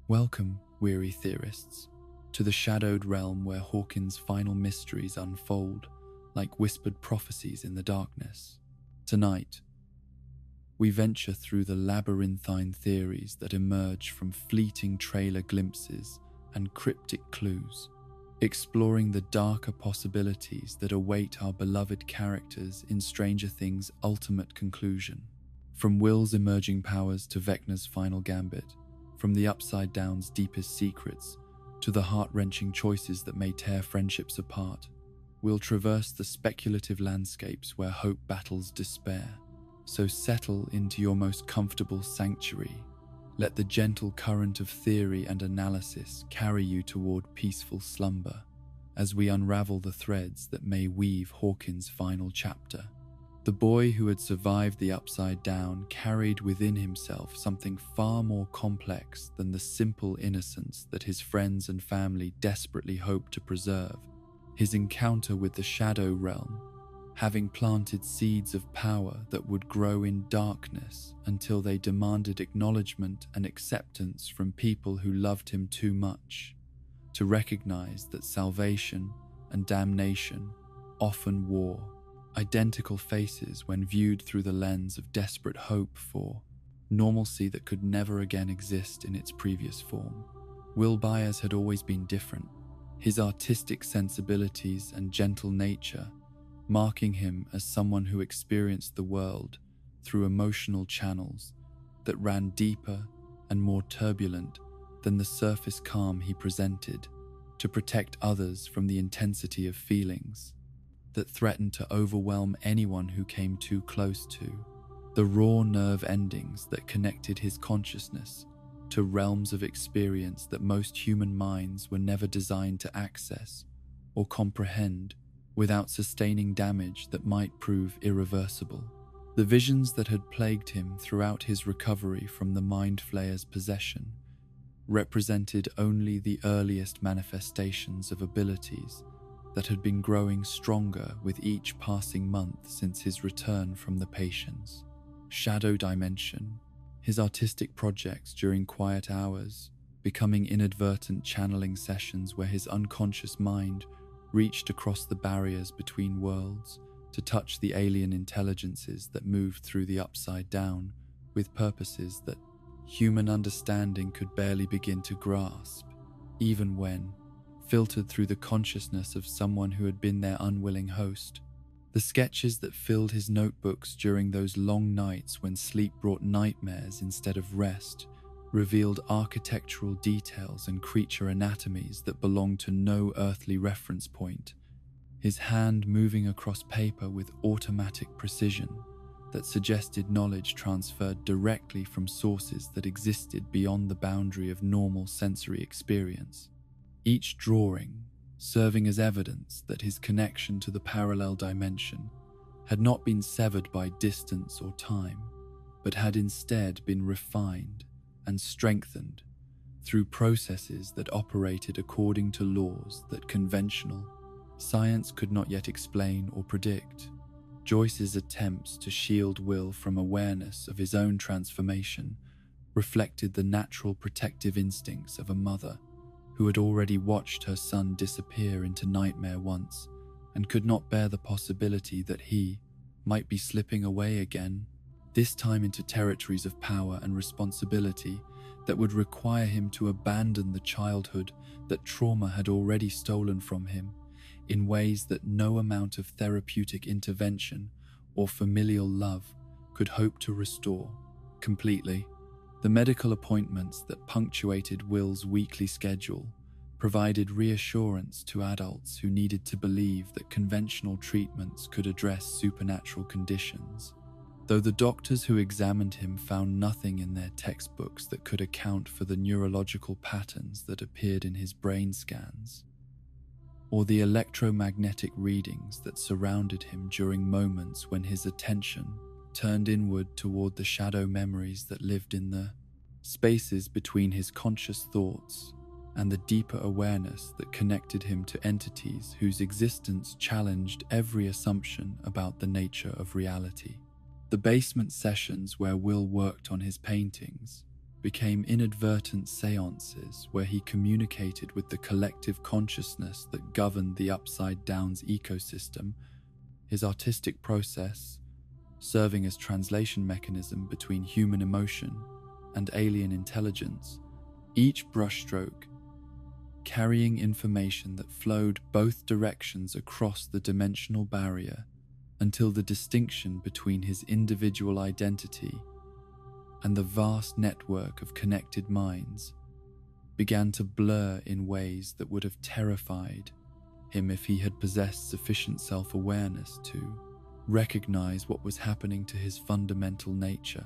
Welcome, weary theorists, to the shadowed realm where Hawkins' final mysteries unfold like whispered prophecies in the darkness. Tonight, we venture through the labyrinthine theories that emerge from fleeting trailer glimpses and cryptic clues, exploring the darker possibilities that await our beloved characters in Stranger Things' ultimate conclusion. From Will's emerging powers to Vecna's final gambit, from the Upside Down's deepest secrets to the heart-wrenching choices that may tear friendships apart, we'll traverse the speculative landscapes where hope battles despair. So settle into your most comfortable sanctuary. Let the gentle current of theory and analysis carry you toward peaceful slumber as we unravel the threads that may weave Hawkins' final chapter. The boy who had survived the Upside Down carried within himself something far more complex than the simple innocence that his friends and family desperately hoped to preserve. His encounter with the Shadow Realm, having planted seeds of power that would grow in darkness until they demanded acknowledgement and acceptance from people who loved him too much to recognize that salvation and damnation often wore identical faces when viewed through the lens of desperate hope for normalcy that could never again exist in its previous form. Will Byers had always been different, his artistic sensibilities and gentle nature marking him as someone who experienced the world through emotional channels that ran deeper and more turbulent than the surface calm he presented, to protect others from the intensity of feelings that threatened to overwhelm anyone who came too close to. The raw nerve endings that connected his consciousness to realms of experience that most human minds were never designed to access or comprehend without sustaining damage that might prove irreversible. The visions that had plagued him throughout his recovery from the Mind Flayer's possession represented only the earliest manifestations of abilities that had been growing stronger with each passing month since his return from the patients. Shadow Dimension, his artistic projects during quiet hours, becoming inadvertent channeling sessions where his unconscious mind reached across the barriers between worlds to touch the alien intelligences that moved through the Upside Down with purposes that human understanding could barely begin to grasp, even when filtered through the consciousness of someone who had been their unwilling host. The sketches that filled his notebooks during those long nights when sleep brought nightmares instead of rest revealed architectural details and creature anatomies that belonged to no earthly reference point, his hand moving across paper with automatic precision that suggested knowledge transferred directly from sources that existed beyond the boundary of normal sensory experience. Each drawing serving as evidence that his connection to the parallel dimension had not been severed by distance or time, but had instead been refined and strengthened through processes that operated according to laws that conventional science could not yet explain or predict. Joyce's attempts to shield Will from awareness of his own transformation reflected the natural protective instincts of a mother who had already watched her son disappear into nightmare once and could not bear the possibility that he might be slipping away again, this time into territories of power and responsibility that would require him to abandon the childhood that trauma had already stolen from him in ways that no amount of therapeutic intervention or familial love could hope to restore completely. The medical appointments that punctuated Will's weekly schedule provided reassurance to adults who needed to believe that conventional treatments could address supernatural conditions, though the doctors who examined him found nothing in their textbooks that could account for the neurological patterns that appeared in his brain scans, or the electromagnetic readings that surrounded him during moments when his attention turned inward toward the shadow memories that lived in the spaces between his conscious thoughts and the deeper awareness that connected him to entities whose existence challenged every assumption about the nature of reality. The basement sessions where Will worked on his paintings, became inadvertent seances where he communicated with the collective consciousness that governed the Upside Down's ecosystem, his artistic process serving as translation mechanism between human emotion and alien intelligence, each brushstroke carrying information that flowed both directions across the dimensional barrier until the distinction between his individual identity and the vast network of connected minds began to blur in ways that would have terrified him if he had possessed sufficient self-awareness to recognize what was happening to his fundamental nature.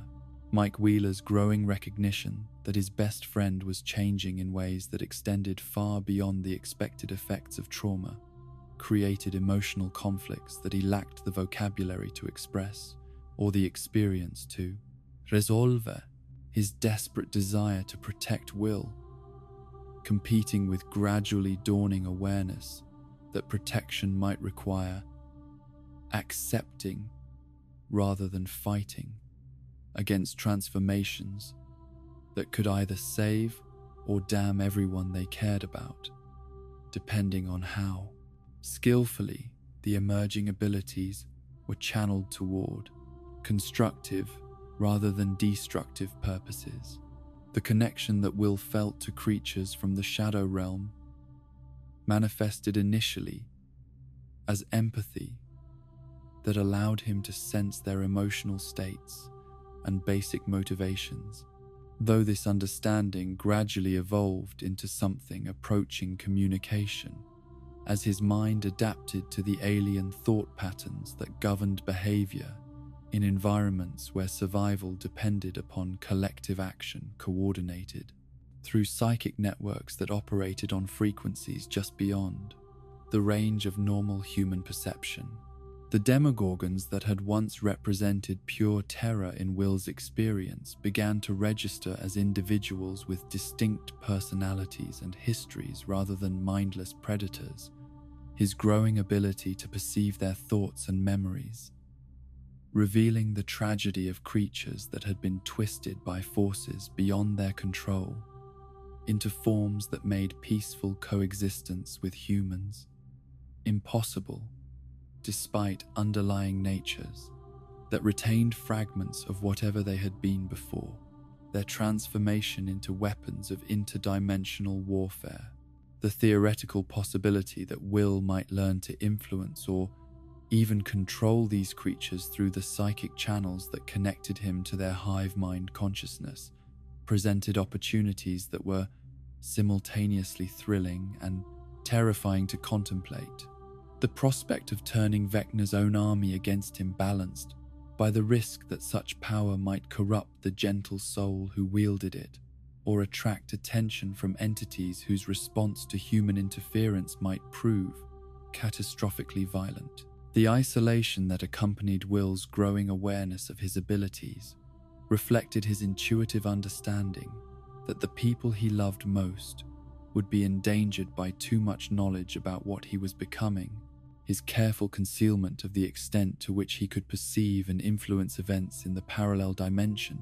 Mike Wheeler's growing recognition that his best friend was changing in ways that extended far beyond the expected effects of trauma created emotional conflicts that he lacked the vocabulary to express or the experience to resolve. His desperate desire to protect Will, competing with gradually dawning awareness that protection might require accepting rather than fighting against transformations that could either save or damn everyone they cared about, depending on how skillfully the emerging abilities were channeled toward constructive rather than destructive purposes. The connection that Will felt to creatures from the Shadow Realm manifested initially as empathy that allowed him to sense their emotional states and basic motivations, though this understanding gradually evolved into something approaching communication as his mind adapted to the alien thought patterns that governed behavior in environments where survival depended upon collective action coordinated through psychic networks that operated on frequencies just beyond the range of normal human perception. The Demogorgons that had once represented pure terror in Will's experience began to register as individuals with distinct personalities and histories rather than mindless predators. His growing ability to perceive their thoughts and memories, revealing the tragedy of creatures that had been twisted by forces beyond their control into forms that made peaceful coexistence with humans impossible, despite underlying natures that retained fragments of whatever they had been before. Their transformation into weapons of interdimensional warfare, the theoretical possibility that Will might learn to influence or even control these creatures through the psychic channels that connected him to their hive mind consciousness, presented opportunities that were simultaneously thrilling and terrifying to contemplate. The prospect of turning Vecna's own army against him balanced by the risk that such power might corrupt the gentle soul who wielded it, or attract attention from entities whose response to human interference might prove catastrophically violent. The isolation that accompanied Will's growing awareness of his abilities reflected his intuitive understanding that the people he loved most would be endangered by too much knowledge about what he was becoming. His careful concealment of the extent to which he could perceive and influence events in the parallel dimension,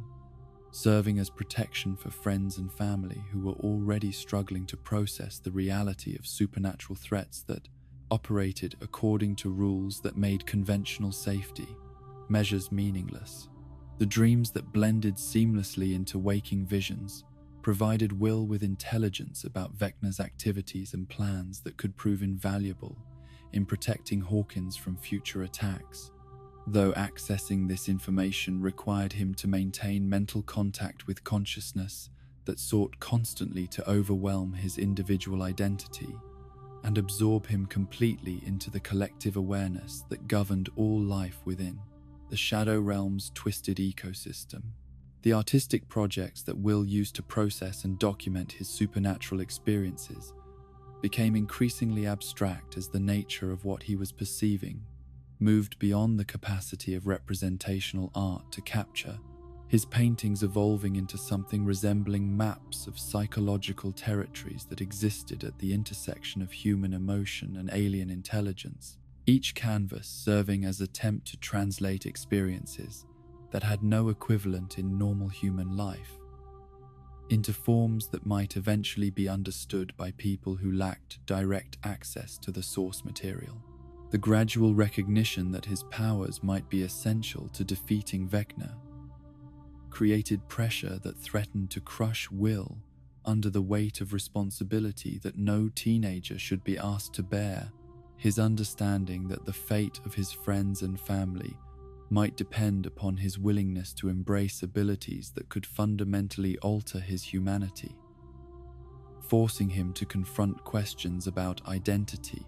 serving as protection for friends and family who were already struggling to process the reality of supernatural threats that operated according to rules that made conventional safety measures meaningless. The dreams that blended seamlessly into waking visions provided Will with intelligence about Vecna's activities and plans that could prove invaluable in protecting Hawkins from future attacks, though accessing this information required him to maintain mental contact with consciousness that sought constantly to overwhelm his individual identity and absorb him completely into the collective awareness that governed all life within the Shadow Realm's twisted ecosystem. The artistic projects that Will used to process and document his supernatural experiences became increasingly abstract as the nature of what he was perceiving moved beyond the capacity of representational art to capture, his paintings evolving into something resembling maps of psychological territories that existed at the intersection of human emotion and alien intelligence, each canvas serving as an attempt to translate experiences that had no equivalent in normal human life. into forms that might eventually be understood by people who lacked direct access to the source material. The gradual recognition that his powers might be essential to defeating Vecna created pressure that threatened to crush Will under the weight of responsibility that no teenager should be asked to bear. His understanding that the fate of his friends and family might depend upon his willingness to embrace abilities that could fundamentally alter his humanity, forcing him to confront questions about identity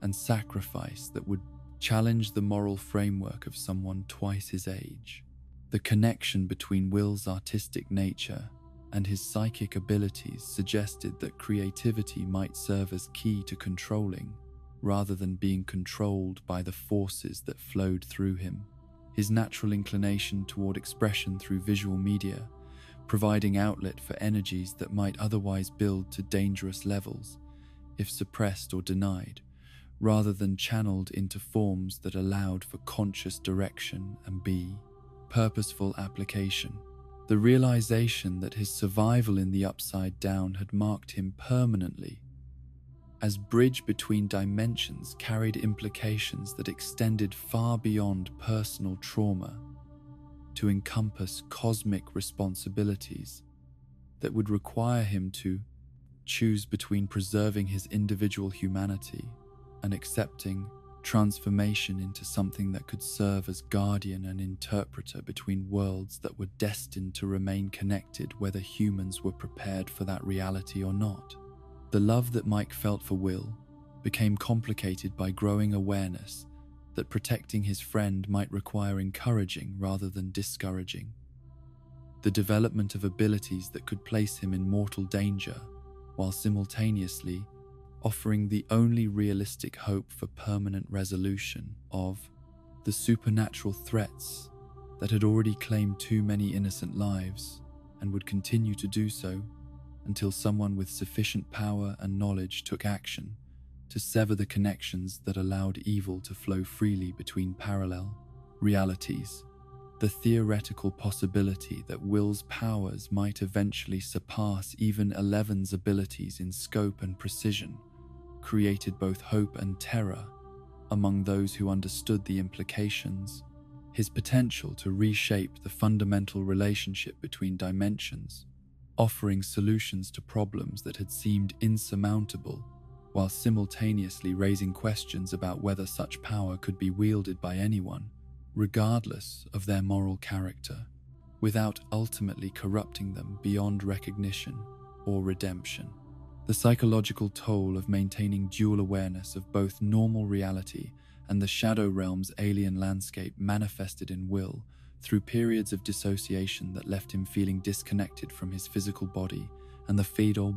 and sacrifice that would challenge the moral framework of someone twice his age. The connection between Will's artistic nature and his psychic abilities suggested that creativity might serve as key to controlling, rather than being controlled by the forces that flowed through him. His natural inclination toward expression through visual media, providing outlet for energies that might otherwise build to dangerous levels if suppressed or denied, rather than channeled into forms that allowed for conscious direction and purposeful application. The realization that his survival in the Upside Down had marked him permanently as bridge between dimensions carried implications that extended far beyond personal trauma to encompass cosmic responsibilities that would require him to choose between preserving his individual humanity and accepting transformation into something that could serve as guardian and interpreter between worlds that were destined to remain connected whether humans were prepared for that reality or not. The love that Mike felt for Will became complicated by growing awareness that protecting his friend might require encouraging rather than discouraging the development of abilities that could place him in mortal danger, while simultaneously offering the only realistic hope for permanent resolution of the supernatural threats that had already claimed too many innocent lives and would continue to do so until someone with sufficient power and knowledge took action to sever the connections that allowed evil to flow freely between parallel realities. The theoretical possibility that Will's powers might eventually surpass even Eleven's abilities in scope and precision created both hope and terror among those who understood the implications. His potential to reshape the fundamental relationship between dimensions, offering solutions to problems that had seemed insurmountable, while simultaneously raising questions about whether such power could be wielded by anyone, regardless of their moral character, without ultimately corrupting them beyond recognition or redemption. The psychological toll of maintaining dual awareness of both normal reality and the Shadow Realm's alien landscape manifested in Will through periods of dissociation that left him feeling disconnected from his physical body and the fatal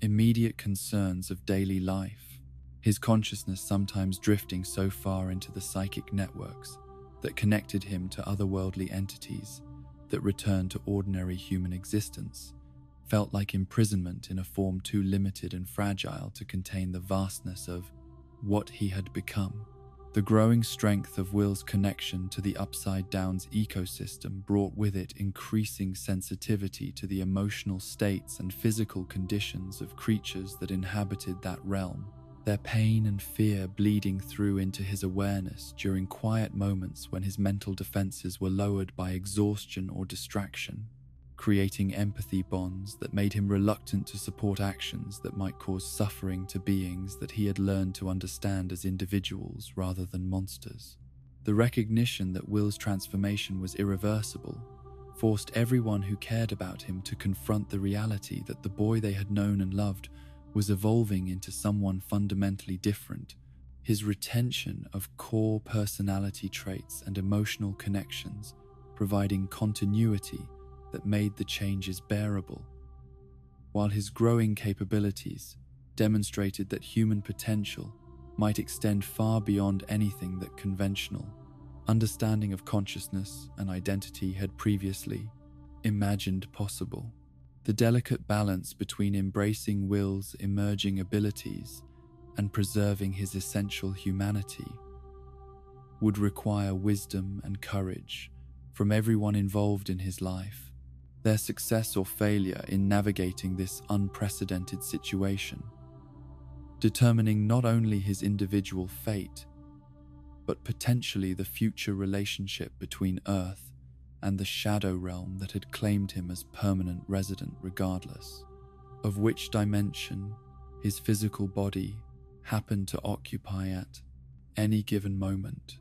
immediate concerns of daily life, his consciousness sometimes drifting so far into the psychic networks that connected him to otherworldly entities that returned to ordinary human existence, felt like imprisonment in a form too limited and fragile to contain the vastness of what he had become. The growing strength of Will's connection to the Upside Down's ecosystem brought with it increasing sensitivity to the emotional states and physical conditions of creatures that inhabited that realm, their pain and fear bleeding through into his awareness during quiet moments when his mental defenses were lowered by exhaustion or distraction, creating empathy bonds that made him reluctant to support actions that might cause suffering to beings that he had learned to understand as individuals rather than monsters. The recognition that Will's transformation was irreversible forced everyone who cared about him to confront the reality that the boy they had known and loved was evolving into someone fundamentally different. His retention of core personality traits and emotional connections, providing continuity that made the changes bearable, while his growing capabilities demonstrated that human potential might extend far beyond anything that conventional understanding of consciousness and identity had previously imagined possible. The delicate balance between embracing Will's emerging abilities and preserving his essential humanity would require wisdom and courage from everyone involved in his life. their success or failure in navigating this unprecedented situation, determining not only his individual fate, but potentially the future relationship between Earth and the shadow realm that had claimed him as permanent resident regardless of which dimension his physical body happened to occupy at any given moment.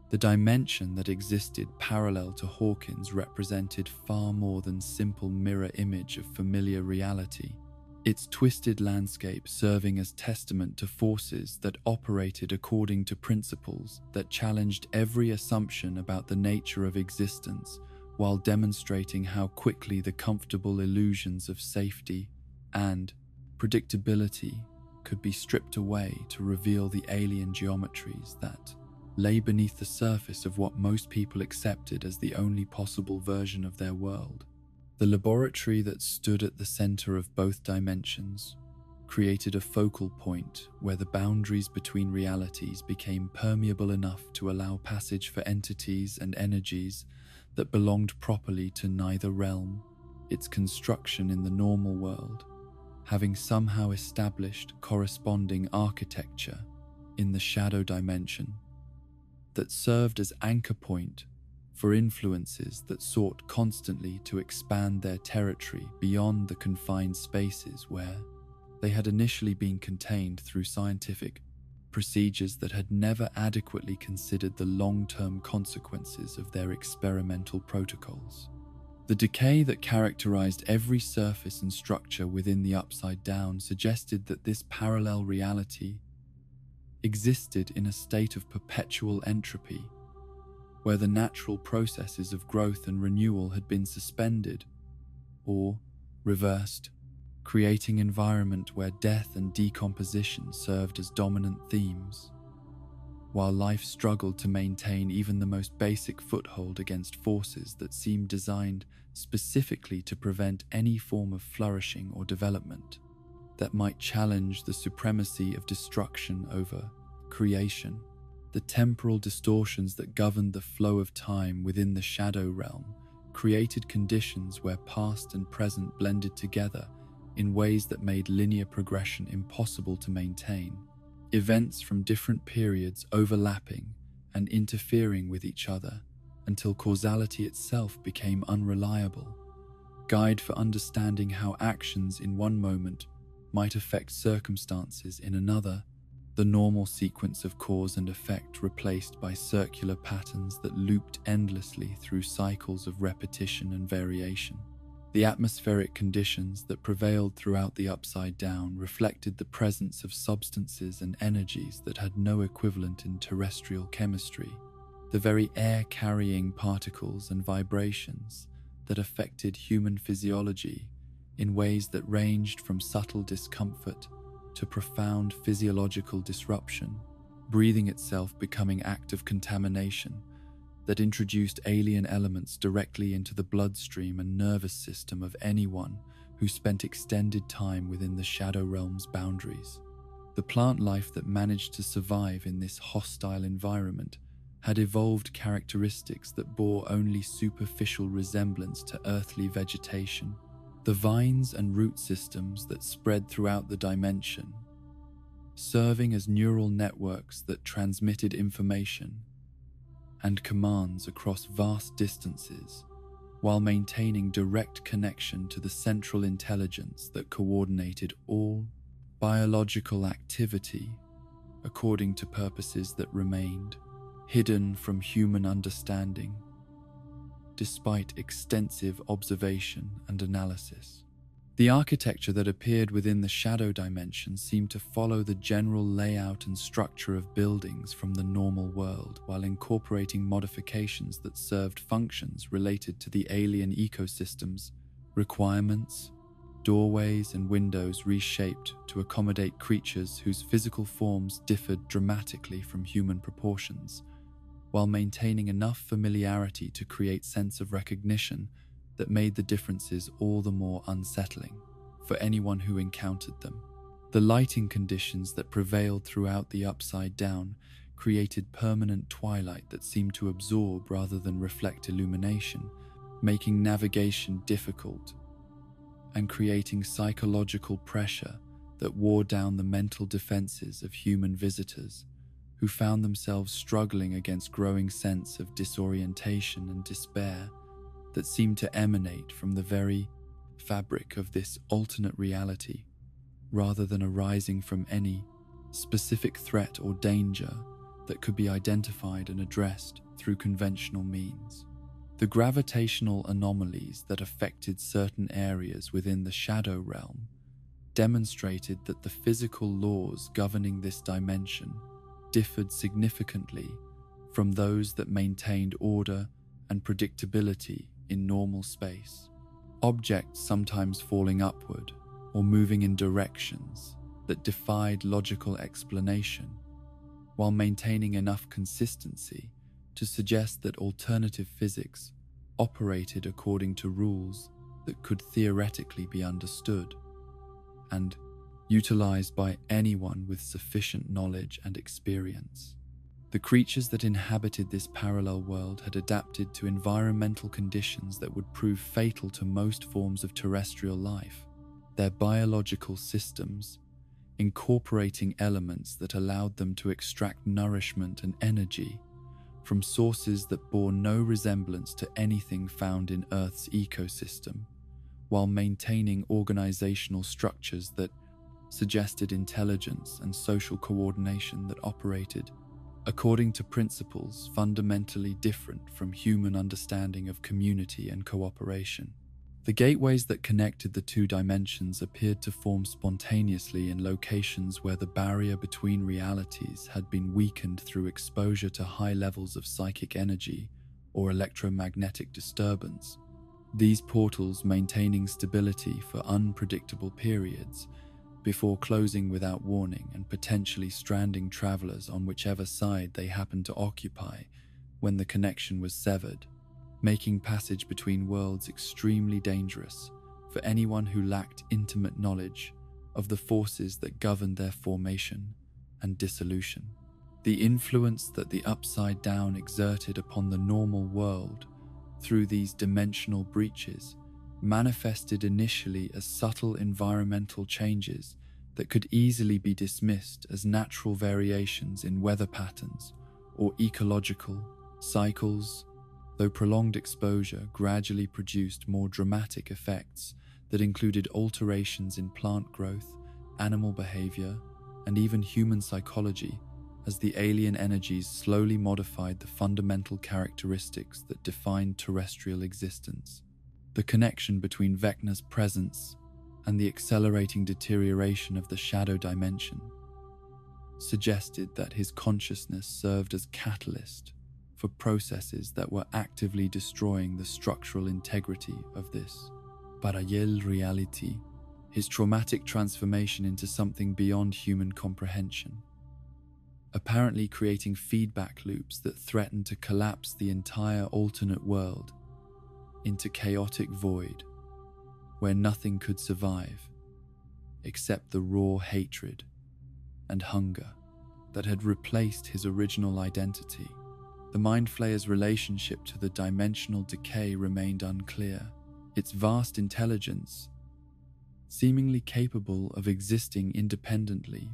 The dimension that existed parallel to Hawkins represented far more than simple mirror image of familiar reality, its twisted landscape serving as testament to forces that operated according to principles that challenged every assumption about the nature of existence, while demonstrating how quickly the comfortable illusions of safety and predictability could be stripped away to reveal the alien geometries that lay beneath the surface of what most people accepted as the only possible version of their world. The laboratory that stood at the center of both dimensions created a focal point where the boundaries between realities became permeable enough to allow passage for entities and energies that belonged properly to neither realm, its construction in the normal world having somehow established corresponding architecture in the shadow dimension that served as anchor point for influences that sought constantly to expand their territory beyond the confined spaces where they had initially been contained through scientific procedures that had never adequately considered the long-term consequences of their experimental protocols. The decay that characterized every surface and structure within the Upside Down suggested that this parallel reality existed in a state of perpetual entropy, where the natural processes of growth and renewal had been suspended or reversed, creating an environment where death and decomposition served as dominant themes, while life struggled to maintain even the most basic foothold against forces that seemed designed specifically to prevent any form of flourishing or development that might challenge the supremacy of destruction over creation. The temporal distortions that governed the flow of time within the shadow realm created conditions where past and present blended together in ways that made linear progression impossible to maintain. Events from different periods overlapping and interfering with each other until causality itself became unreliable, guide for understanding how actions in one moment might affect circumstances in another, the normal sequence of cause and effect replaced by circular patterns that looped endlessly through cycles of repetition and variation. The atmospheric conditions that prevailed throughout the Upside Down reflected the presence of substances and energies that had no equivalent in terrestrial chemistry, the very air carrying particles and vibrations that affected human physiology in ways that ranged from subtle discomfort to profound physiological disruption, breathing itself becoming act of contamination that introduced alien elements directly into the bloodstream and nervous system of anyone who spent extended time within the shadow realm's boundaries. The plant life that managed to survive in this hostile environment had evolved characteristics that bore only superficial resemblance to earthly vegetation. The vines and root systems that spread throughout the dimension, serving as neural networks that transmitted information and commands across vast distances, while maintaining direct connection to the central intelligence that coordinated all biological activity according to purposes that remained hidden from human understanding, despite extensive observation and analysis. The architecture that appeared within the shadow dimension seemed to follow the general layout and structure of buildings from the normal world, while incorporating modifications that served functions related to the alien ecosystem's requirements. Doorways and windows reshaped to accommodate creatures whose physical forms differed dramatically from human proportions, while maintaining enough familiarity to create sense of recognition that made the differences all the more unsettling for anyone who encountered them. The lighting conditions that prevailed throughout the Upside Down created permanent twilight that seemed to absorb rather than reflect illumination, making navigation difficult and creating psychological pressure that wore down the mental defenses of human visitors who found themselves struggling against growing sense of disorientation and despair that seemed to emanate from the very fabric of this alternate reality, rather than arising from any specific threat or danger that could be identified and addressed through conventional means. The gravitational anomalies that affected certain areas within the shadow realm demonstrated that the physical laws governing this dimension differed significantly from those that maintained order and predictability in normal space. Objects sometimes falling upward or moving in directions that defied logical explanation, while maintaining enough consistency to suggest that alternative physics operated according to rules that could theoretically be understood and utilized by anyone with sufficient knowledge and experience. The creatures that inhabited this parallel world had adapted to environmental conditions that would prove fatal to most forms of terrestrial life, their biological systems incorporating elements that allowed them to extract nourishment and energy from sources that bore no resemblance to anything found in Earth's ecosystem, while maintaining organizational structures that suggested intelligence and social coordination that operated according to principles fundamentally different from human understanding of community and cooperation. The gateways that connected the two dimensions appeared to form spontaneously in locations where the barrier between realities had been weakened through exposure to high levels of psychic energy or electromagnetic disturbance. These portals maintaining stability for unpredictable periods before closing without warning and potentially stranding travelers on whichever side they happened to occupy when the connection was severed, making passage between worlds extremely dangerous for anyone who lacked intimate knowledge of the forces that governed their formation and dissolution. The influence that the Upside Down exerted upon the normal world through these dimensional breaches manifested initially as subtle environmental changes that could easily be dismissed as natural variations in weather patterns or ecological cycles, though prolonged exposure gradually produced more dramatic effects that included alterations in plant growth, animal behavior, and even human psychology as the alien energies slowly modified the fundamental characteristics that defined terrestrial existence. The connection between Vecna's presence and the accelerating deterioration of the shadow dimension suggested that his consciousness served as catalyst for processes that were actively destroying the structural integrity of this parallel reality, his traumatic transformation into something beyond human comprehension, apparently creating feedback loops that threatened to collapse the entire alternate world into chaotic void where nothing could survive except the raw hatred and hunger that had replaced his original identity. The Mind Flayer's relationship to the dimensional decay remained unclear, its vast intelligence seemingly capable of existing independently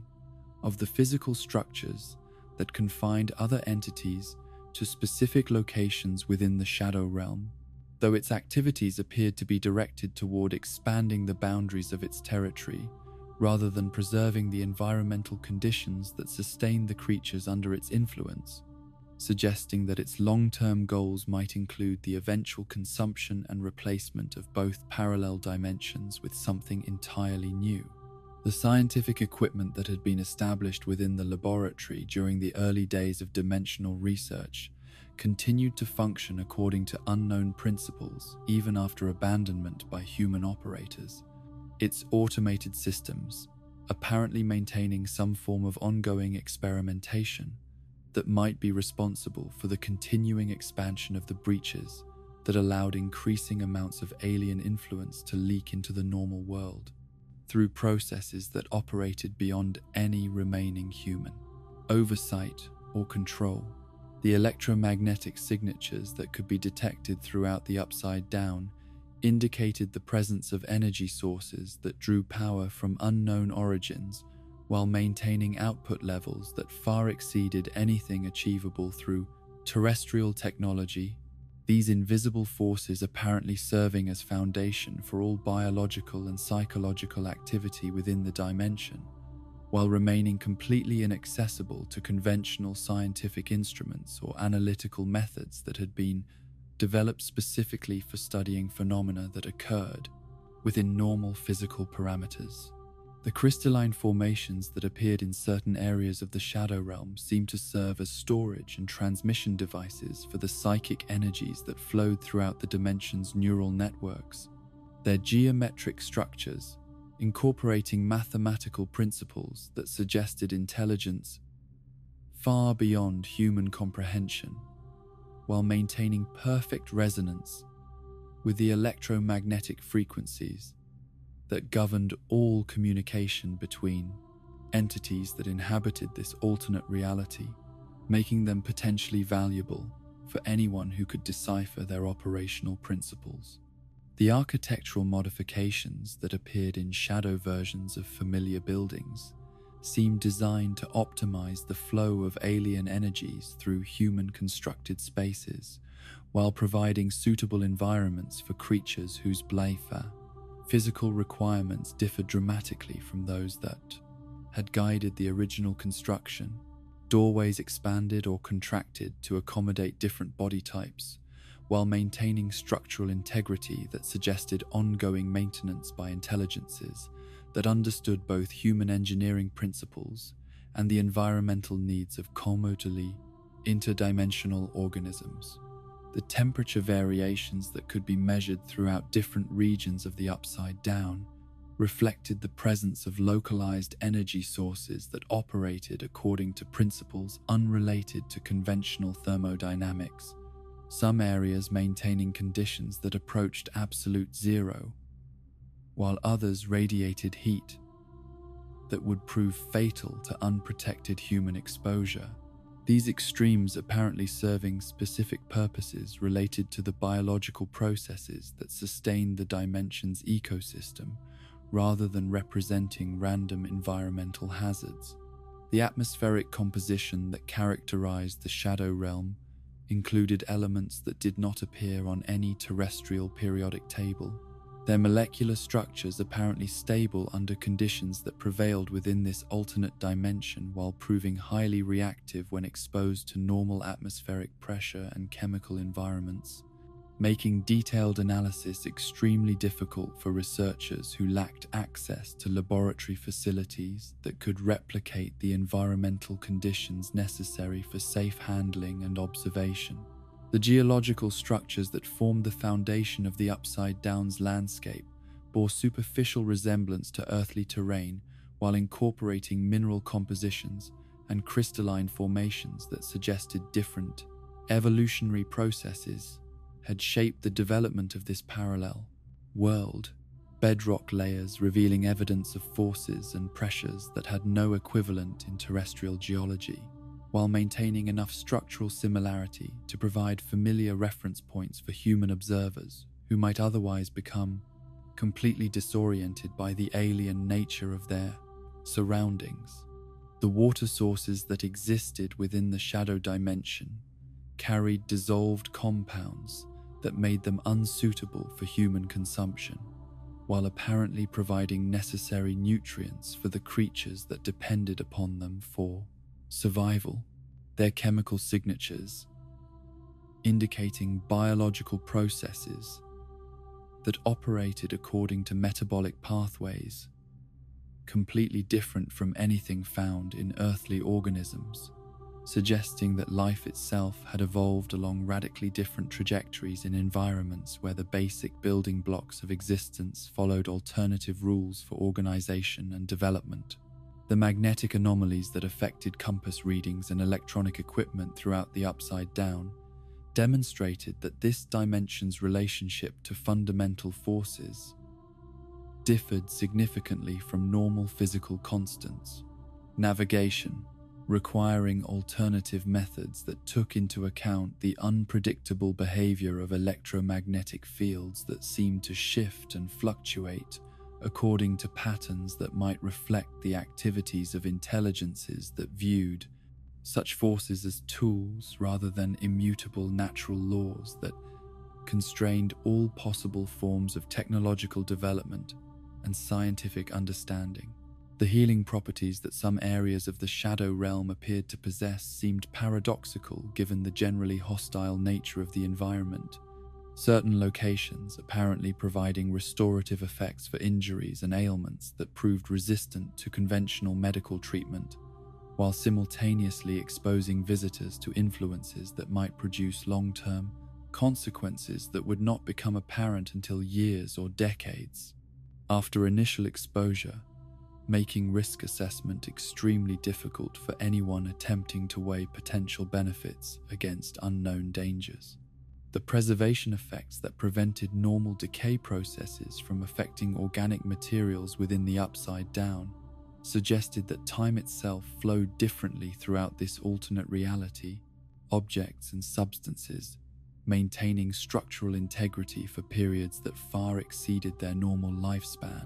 of the physical structures that confined other entities to specific locations within the shadow realm, though its activities appeared to be directed toward expanding the boundaries of its territory rather than preserving the environmental conditions that sustained the creatures under its influence, suggesting that its long-term goals might include the eventual consumption and replacement of both parallel dimensions with something entirely new. The scientific equipment that had been established within the laboratory during the early days of dimensional research continued to function according to unknown principles even after abandonment by human operators. Its automated systems, apparently maintaining some form of ongoing experimentation that might be responsible for the continuing expansion of the breaches that allowed increasing amounts of alien influence to leak into the normal world through processes that operated beyond any remaining human oversight or control. The electromagnetic signatures that could be detected throughout the Upside Down indicated the presence of energy sources that drew power from unknown origins while maintaining output levels that far exceeded anything achievable through terrestrial technology. These invisible forces apparently serving as foundation for all biological and psychological activity within the dimension, while remaining completely inaccessible to conventional scientific instruments or analytical methods that had been developed specifically for studying phenomena that occurred within normal physical parameters. The crystalline formations that appeared in certain areas of the Shadow Realm seemed to serve as storage and transmission devices for the psychic energies that flowed throughout the dimension's neural networks. Their geometric structures, incorporating mathematical principles that suggested intelligence far beyond human comprehension, while maintaining perfect resonance with the electromagnetic frequencies that governed all communication between entities that inhabited this alternate reality, making them potentially valuable for anyone who could decipher their operational principles. The architectural modifications that appeared in shadow versions of familiar buildings seemed designed to optimize the flow of alien energies through human-constructed spaces, while providing suitable environments for creatures whose physical requirements differed dramatically from those that had guided the original construction. Doorways expanded or contracted to accommodate different body types, while maintaining structural integrity that suggested ongoing maintenance by intelligences that understood both human engineering principles and the environmental needs of commodally interdimensional organisms. The temperature variations that could be measured throughout different regions of the Upside Down reflected the presence of localized energy sources that operated according to principles unrelated to conventional thermodynamics, some areas maintaining conditions that approached absolute zero, while others radiated heat that would prove fatal to unprotected human exposure. These extremes apparently serving specific purposes related to the biological processes that sustain the dimension's ecosystem, rather than representing random environmental hazards. The atmospheric composition that characterized the Shadow Realm included elements that did not appear on any terrestrial periodic table, their molecular structures apparently stable under conditions that prevailed within this alternate dimension while proving highly reactive when exposed to normal atmospheric pressure and chemical environments, making detailed analysis extremely difficult for researchers who lacked access to laboratory facilities that could replicate the environmental conditions necessary for safe handling and observation. The geological structures that formed the foundation of the Upside Down's landscape bore superficial resemblance to earthly terrain while incorporating mineral compositions and crystalline formations that suggested different evolutionary processes had shaped the development of this parallel world. Bedrock layers revealing evidence of forces and pressures that had no equivalent in terrestrial geology, while maintaining enough structural similarity to provide familiar reference points for human observers who might otherwise become completely disoriented by the alien nature of their surroundings. The water sources that existed within the shadow dimension carried dissolved compounds that made them unsuitable for human consumption, while apparently providing necessary nutrients for the creatures that depended upon them for survival. Their chemical signatures, indicating biological processes that operated according to metabolic pathways, completely different from anything found in earthly organisms, suggesting that life itself had evolved along radically different trajectories in environments where the basic building blocks of existence followed alternative rules for organization and development. The magnetic anomalies that affected compass readings and electronic equipment throughout the Upside Down demonstrated that this dimension's relationship to fundamental forces differed significantly from normal physical constants. Navigation. requiring alternative methods that took into account the unpredictable behavior of electromagnetic fields that seemed to shift and fluctuate according to patterns that might reflect the activities of intelligences that viewed such forces as tools rather than immutable natural laws that constrained all possible forms of technological development and scientific understanding. The healing properties that some areas of the shadow realm appeared to possess seemed paradoxical given the generally hostile nature of the environment, certain locations apparently providing restorative effects for injuries and ailments that proved resistant to conventional medical treatment, while simultaneously exposing visitors to influences that might produce long-term consequences that would not become apparent until years or decades after initial exposure, making risk assessment extremely difficult for anyone attempting to weigh potential benefits against unknown dangers. The preservation effects that prevented normal decay processes from affecting organic materials within the Upside Down suggested that time itself flowed differently throughout this alternate reality, objects and substances maintaining structural integrity for periods that far exceeded their normal lifespan,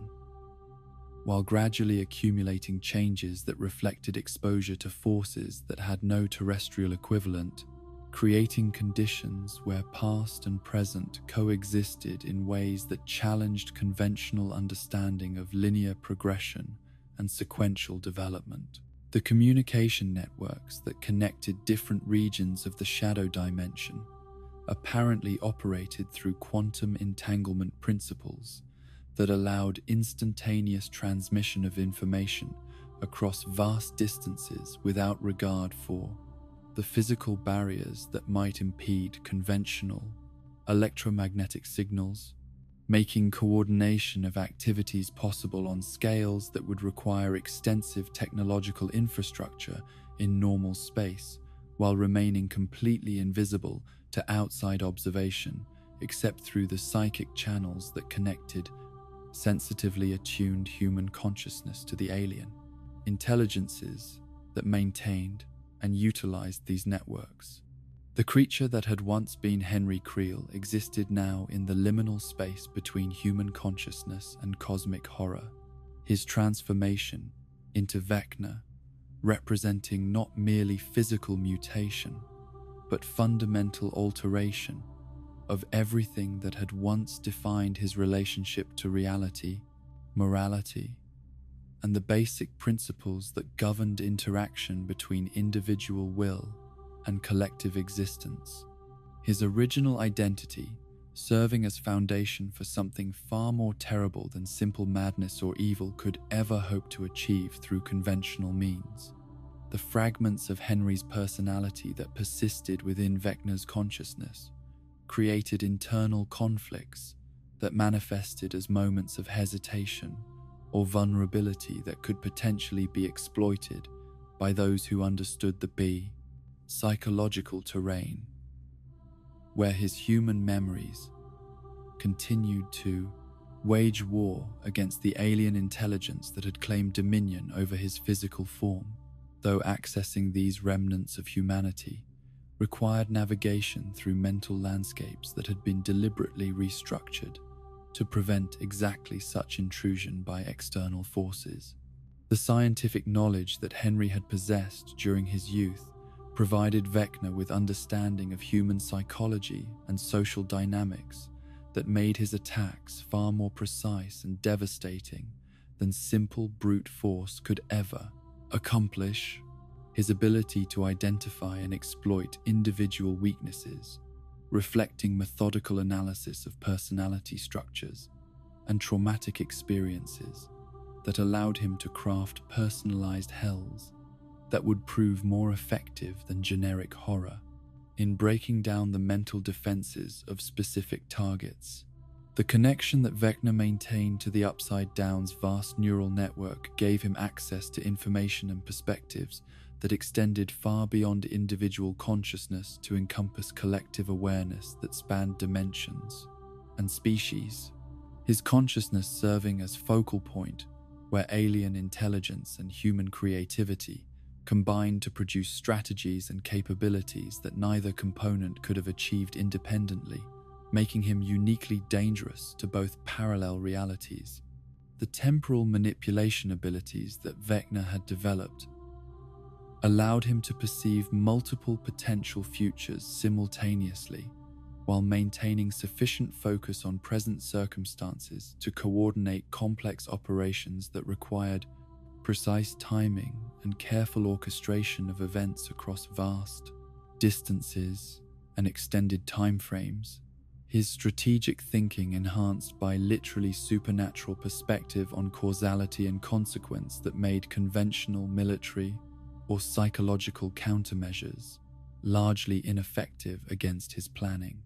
while gradually accumulating changes that reflected exposure to forces that had no terrestrial equivalent, creating conditions where past and present coexisted in ways that challenged conventional understanding of linear progression and sequential development. The communication networks that connected different regions of the shadow dimension apparently operated through quantum entanglement principles that allowed instantaneous transmission of information across vast distances without regard for the physical barriers that might impede conventional electromagnetic signals, making coordination of activities possible on scales that would require extensive technological infrastructure in normal space, while remaining completely invisible to outside observation except through the psychic channels that connected sensitively attuned human consciousness to the alien intelligences that maintained and utilized these networks. The creature that had once been Henry Creel existed now in the liminal space between human consciousness and cosmic horror, his transformation into Vecna representing not merely physical mutation, but fundamental alteration of everything that had once defined his relationship to reality, morality, and the basic principles that governed interaction between individual will and collective existence. His original identity serving as foundation for something far more terrible than simple madness or evil could ever hope to achieve through conventional means. The fragments of Henry's personality that persisted within Vecna's consciousness created internal conflicts that manifested as moments of hesitation or vulnerability that could potentially be exploited by those who understood the psychological terrain, where his human memories continued to wage war against the alien intelligence that had claimed dominion over his physical form, though accessing these remnants of humanity required navigation through mental landscapes that had been deliberately restructured to prevent exactly such intrusion by external forces. The scientific knowledge that Henry had possessed during his youth provided Vecna with understanding of human psychology and social dynamics that made his attacks far more precise and devastating than simple brute force could ever accomplish. His ability to identify and exploit individual weaknesses, reflecting methodical analysis of personality structures and traumatic experiences that allowed him to craft personalized hells that would prove more effective than generic horror in breaking down the mental defenses of specific targets. The connection that Vecna maintained to the Upside Down's vast neural network gave him access to information and perspectives that extended far beyond individual consciousness to encompass collective awareness that spanned dimensions and species. His consciousness serving as focal point where alien intelligence and human creativity combined to produce strategies and capabilities that neither component could have achieved independently, making him uniquely dangerous to both parallel realities. The temporal manipulation abilities that Vecna had developed allowed him to perceive multiple potential futures simultaneously, while maintaining sufficient focus on present circumstances to coordinate complex operations that required precise timing and careful orchestration of events across vast distances and extended timeframes. His strategic thinking, enhanced by literally supernatural perspective on causality and consequence that made conventional military or psychological countermeasures largely ineffective against his planning.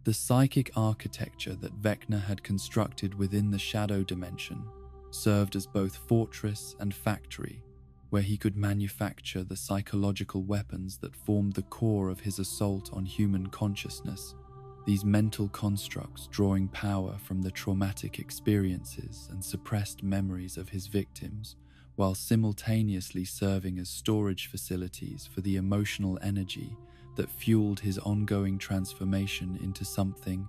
The psychic architecture that Vecna had constructed within the shadow dimension served as both fortress and factory, where he could manufacture the psychological weapons that formed the core of his assault on human consciousness. These mental constructs drawing power from the traumatic experiences and suppressed memories of his victims, while simultaneously serving as storage facilities for the emotional energy that fueled his ongoing transformation into something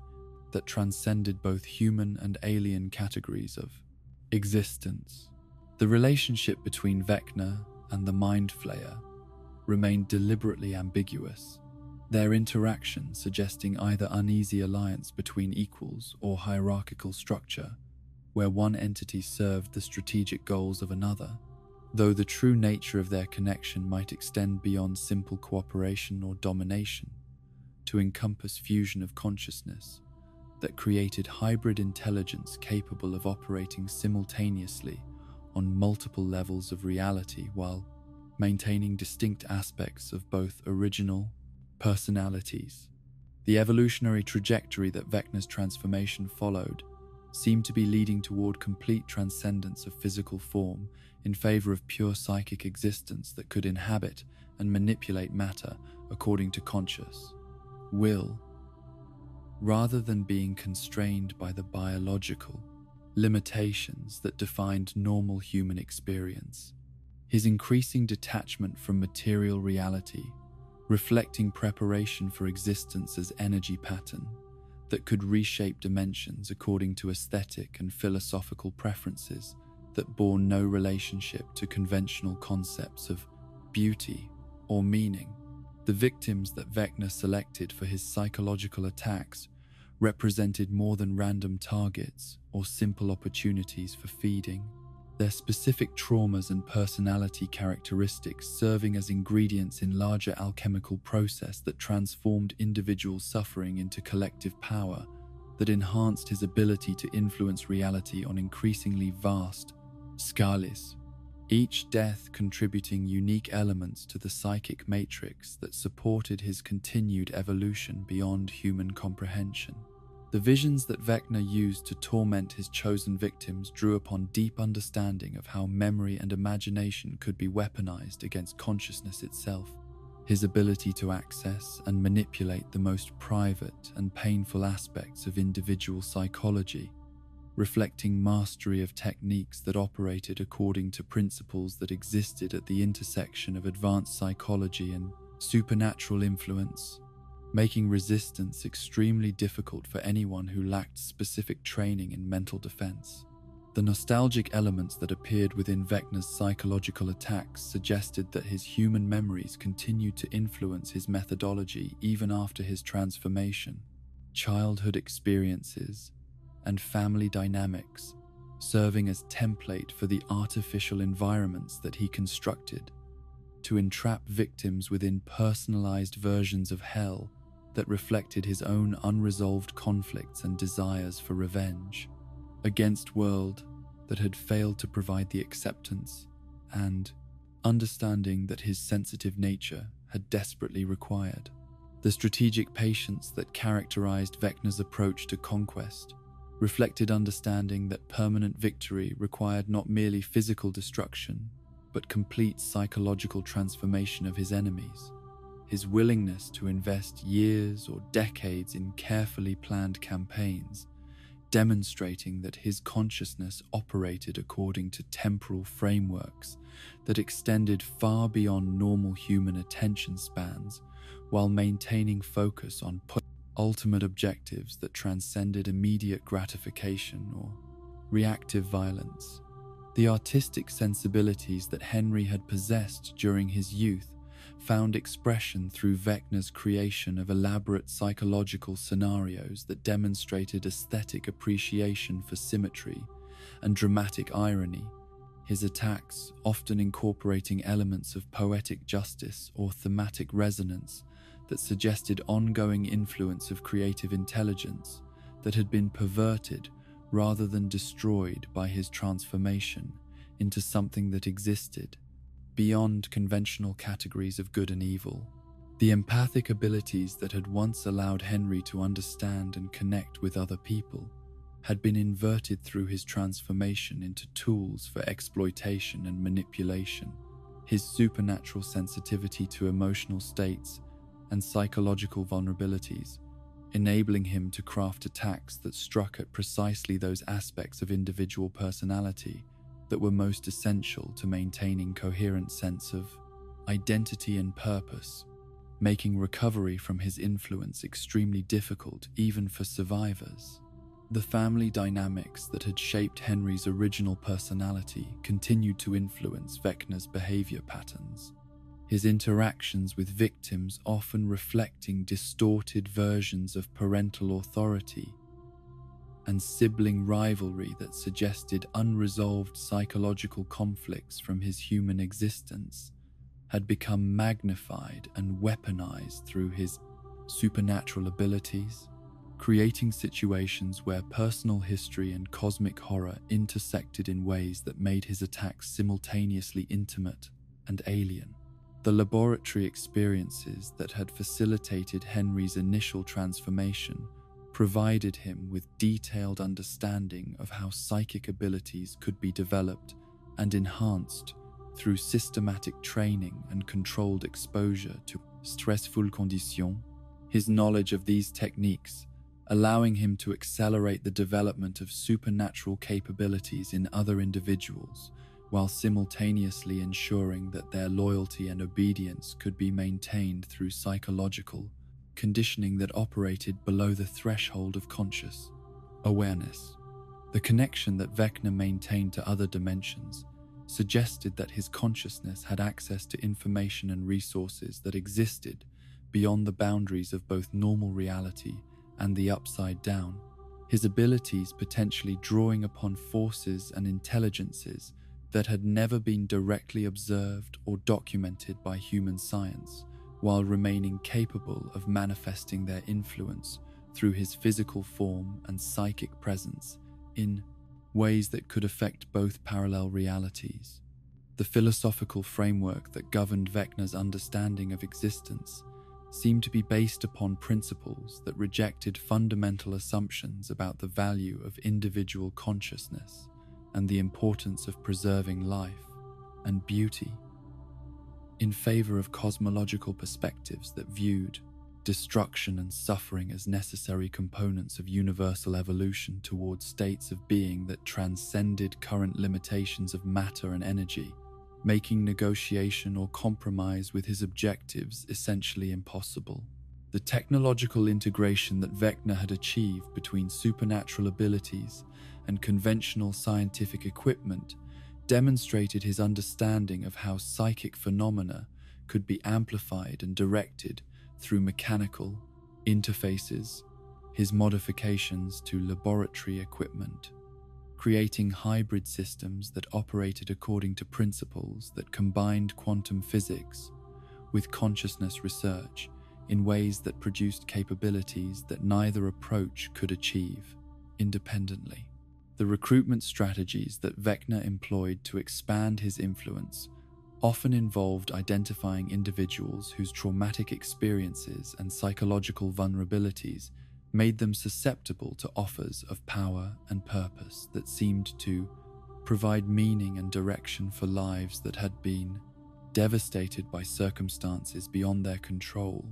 that transcended both human and alien categories of existence. The relationship between Vecna and the Mind Flayer remained deliberately ambiguous, their interaction suggesting either uneasy alliance between equals or hierarchical structure, where one entity served the strategic goals of another, though the true nature of their connection might extend beyond simple cooperation or domination to encompass fusion of consciousness that created hybrid intelligence capable of operating simultaneously on multiple levels of reality while maintaining distinct aspects of both original personalities. The evolutionary trajectory that Vecna's transformation followed seemed to be leading toward complete transcendence of physical form in favor of pure psychic existence that could inhabit and manipulate matter according to conscious will, rather than being constrained by the biological limitations that defined normal human experience. His increasing detachment from material reality, reflecting preparation for existence as energy pattern that could reshape dimensions according to aesthetic and philosophical preferences that bore no relationship to conventional concepts of beauty or meaning. The victims that Vecna selected for his psychological attacks represented more than random targets or simple opportunities for feeding, their specific traumas and personality characteristics serving as ingredients in larger alchemical process that transformed individual suffering into collective power that enhanced his ability to influence reality on increasingly vast scales, each death contributing unique elements to the psychic matrix that supported his continued evolution beyond human comprehension. The visions that Vecna used to torment his chosen victims drew upon deep understanding of how memory and imagination could be weaponized against consciousness itself. His ability to access and manipulate the most private and painful aspects of individual psychology, reflecting mastery of techniques that operated according to principles that existed at the intersection of advanced psychology and supernatural influence, making resistance extremely difficult for anyone who lacked specific training in mental defense. The nostalgic elements that appeared within Vecna's psychological attacks suggested that his human memories continued to influence his methodology even after his transformation. Childhood experiences and family dynamics serving as template for the artificial environments that he constructed to entrap victims within personalized versions of hell that reflected his own unresolved conflicts and desires for revenge against world that had failed to provide the acceptance and understanding that his sensitive nature had desperately required. The strategic patience that characterized Vecna's approach to conquest reflected understanding that permanent victory required not merely physical destruction, but complete psychological transformation of his enemies. His willingness to invest years or decades in carefully planned campaigns demonstrating that his consciousness operated according to temporal frameworks that extended far beyond normal human attention spans, while maintaining focus on ultimate objectives that transcended immediate gratification or reactive violence. The artistic sensibilities that Henry had possessed during his youth found expression through Vecna's creation of elaborate psychological scenarios that demonstrated aesthetic appreciation for symmetry and dramatic irony, his attacks often incorporating elements of poetic justice or thematic resonance that suggested ongoing influence of creative intelligence that had been perverted rather than destroyed by his transformation into something that existed beyond conventional categories of good and evil. The empathic abilities that had once allowed Henry to understand and connect with other people had been inverted through his transformation into tools for exploitation and manipulation. His supernatural sensitivity to emotional states and psychological vulnerabilities, enabling him to craft attacks that struck at precisely those aspects of individual personality that were most essential to maintaining coherent sense of identity and purpose, making recovery from his influence extremely difficult even for survivors. The family dynamics that had shaped Henry's original personality continued to influence Vecna's behavior patterns, his interactions with victims often reflecting distorted versions of parental authority and sibling rivalry that suggested unresolved psychological conflicts from his human existence, had become magnified and weaponized through his supernatural abilities, creating situations where personal history and cosmic horror intersected in ways that made his attacks simultaneously intimate and alien. The laboratory experiences that had facilitated Henry's initial transformation provided him with detailed understanding of how psychic abilities could be developed and enhanced through systematic training and controlled exposure to stressful conditions. His knowledge of these techniques allowing him to accelerate the development of supernatural capabilities in other individuals, while simultaneously ensuring that their loyalty and obedience could be maintained through psychological conditioning that operated below the threshold of conscious awareness. The connection that Vecna maintained to other dimensions suggested that his consciousness had access to information and resources that existed beyond the boundaries of both normal reality and the upside down, his abilities potentially drawing upon forces and intelligences that had never been directly observed or documented by human science, while remaining capable of manifesting their influence through his physical form and psychic presence in ways that could affect both parallel realities. The philosophical framework that governed Vecna's understanding of existence seemed to be based upon principles that rejected fundamental assumptions about the value of individual consciousness and the importance of preserving life and beauty, in favor of cosmological perspectives that viewed destruction and suffering as necessary components of universal evolution towards states of being that transcended current limitations of matter and energy, making negotiation or compromise with his objectives essentially impossible. The technological integration that Vecna had achieved between supernatural abilities and conventional scientific equipment demonstrated his understanding of how psychic phenomena could be amplified and directed through mechanical interfaces, his modifications to laboratory equipment, creating hybrid systems that operated according to principles that combined quantum physics with consciousness research in ways that produced capabilities that neither approach could achieve independently. The recruitment strategies that Vecna employed to expand his influence often involved identifying individuals whose traumatic experiences and psychological vulnerabilities made them susceptible to offers of power and purpose that seemed to provide meaning and direction for lives that had been devastated by circumstances beyond their control.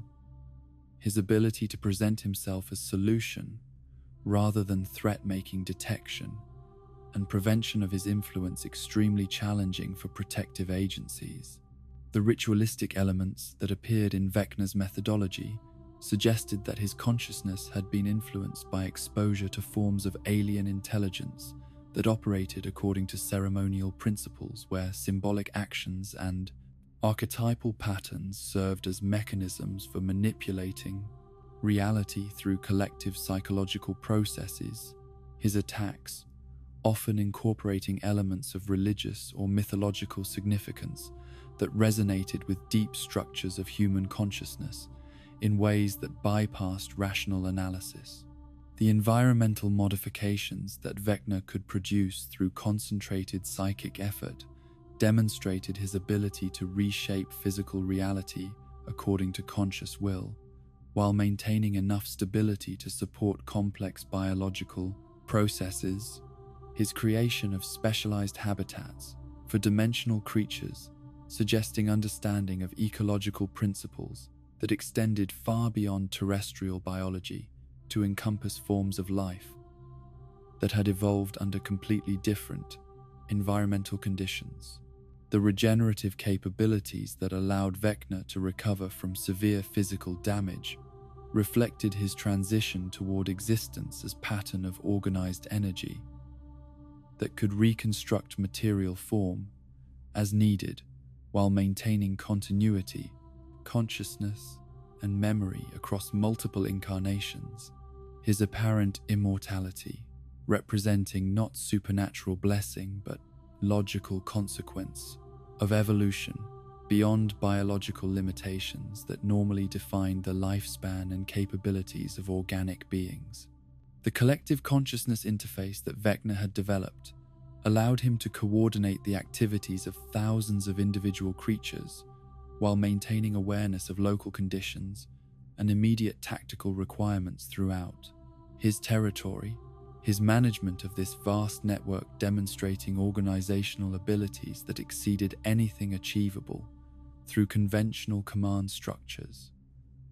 His ability to present himself as solution rather than threat-making detection, and prevention of his influence extremely challenging for protective agencies. The ritualistic elements that appeared in Vecna's methodology suggested that his consciousness had been influenced by exposure to forms of alien intelligence that operated according to ceremonial principles where symbolic actions and archetypal patterns served as mechanisms for manipulating reality through collective psychological processes. His attacks, often incorporating elements of religious or mythological significance that resonated with deep structures of human consciousness in ways that bypassed rational analysis. The environmental modifications that Vecna could produce through concentrated psychic effort demonstrated his ability to reshape physical reality according to conscious will, while maintaining enough stability to support complex biological processes. His creation of specialized habitats for dimensional creatures, suggesting understanding of ecological principles that extended far beyond terrestrial biology to encompass forms of life that had evolved under completely different environmental conditions. The regenerative capabilities that allowed Vecna to recover from severe physical damage reflected his transition toward existence as pattern of organized energy that could reconstruct material form as needed while maintaining continuity, consciousness, and memory across multiple incarnations. His apparent immortality, representing not supernatural blessing but logical consequence of evolution beyond biological limitations that normally define the lifespan and capabilities of organic beings. The collective consciousness interface that Vecna had developed allowed him to coordinate the activities of thousands of individual creatures while maintaining awareness of local conditions and immediate tactical requirements throughout his territory. His management of this vast network demonstrating organizational abilities that exceeded anything achievable through conventional command structures,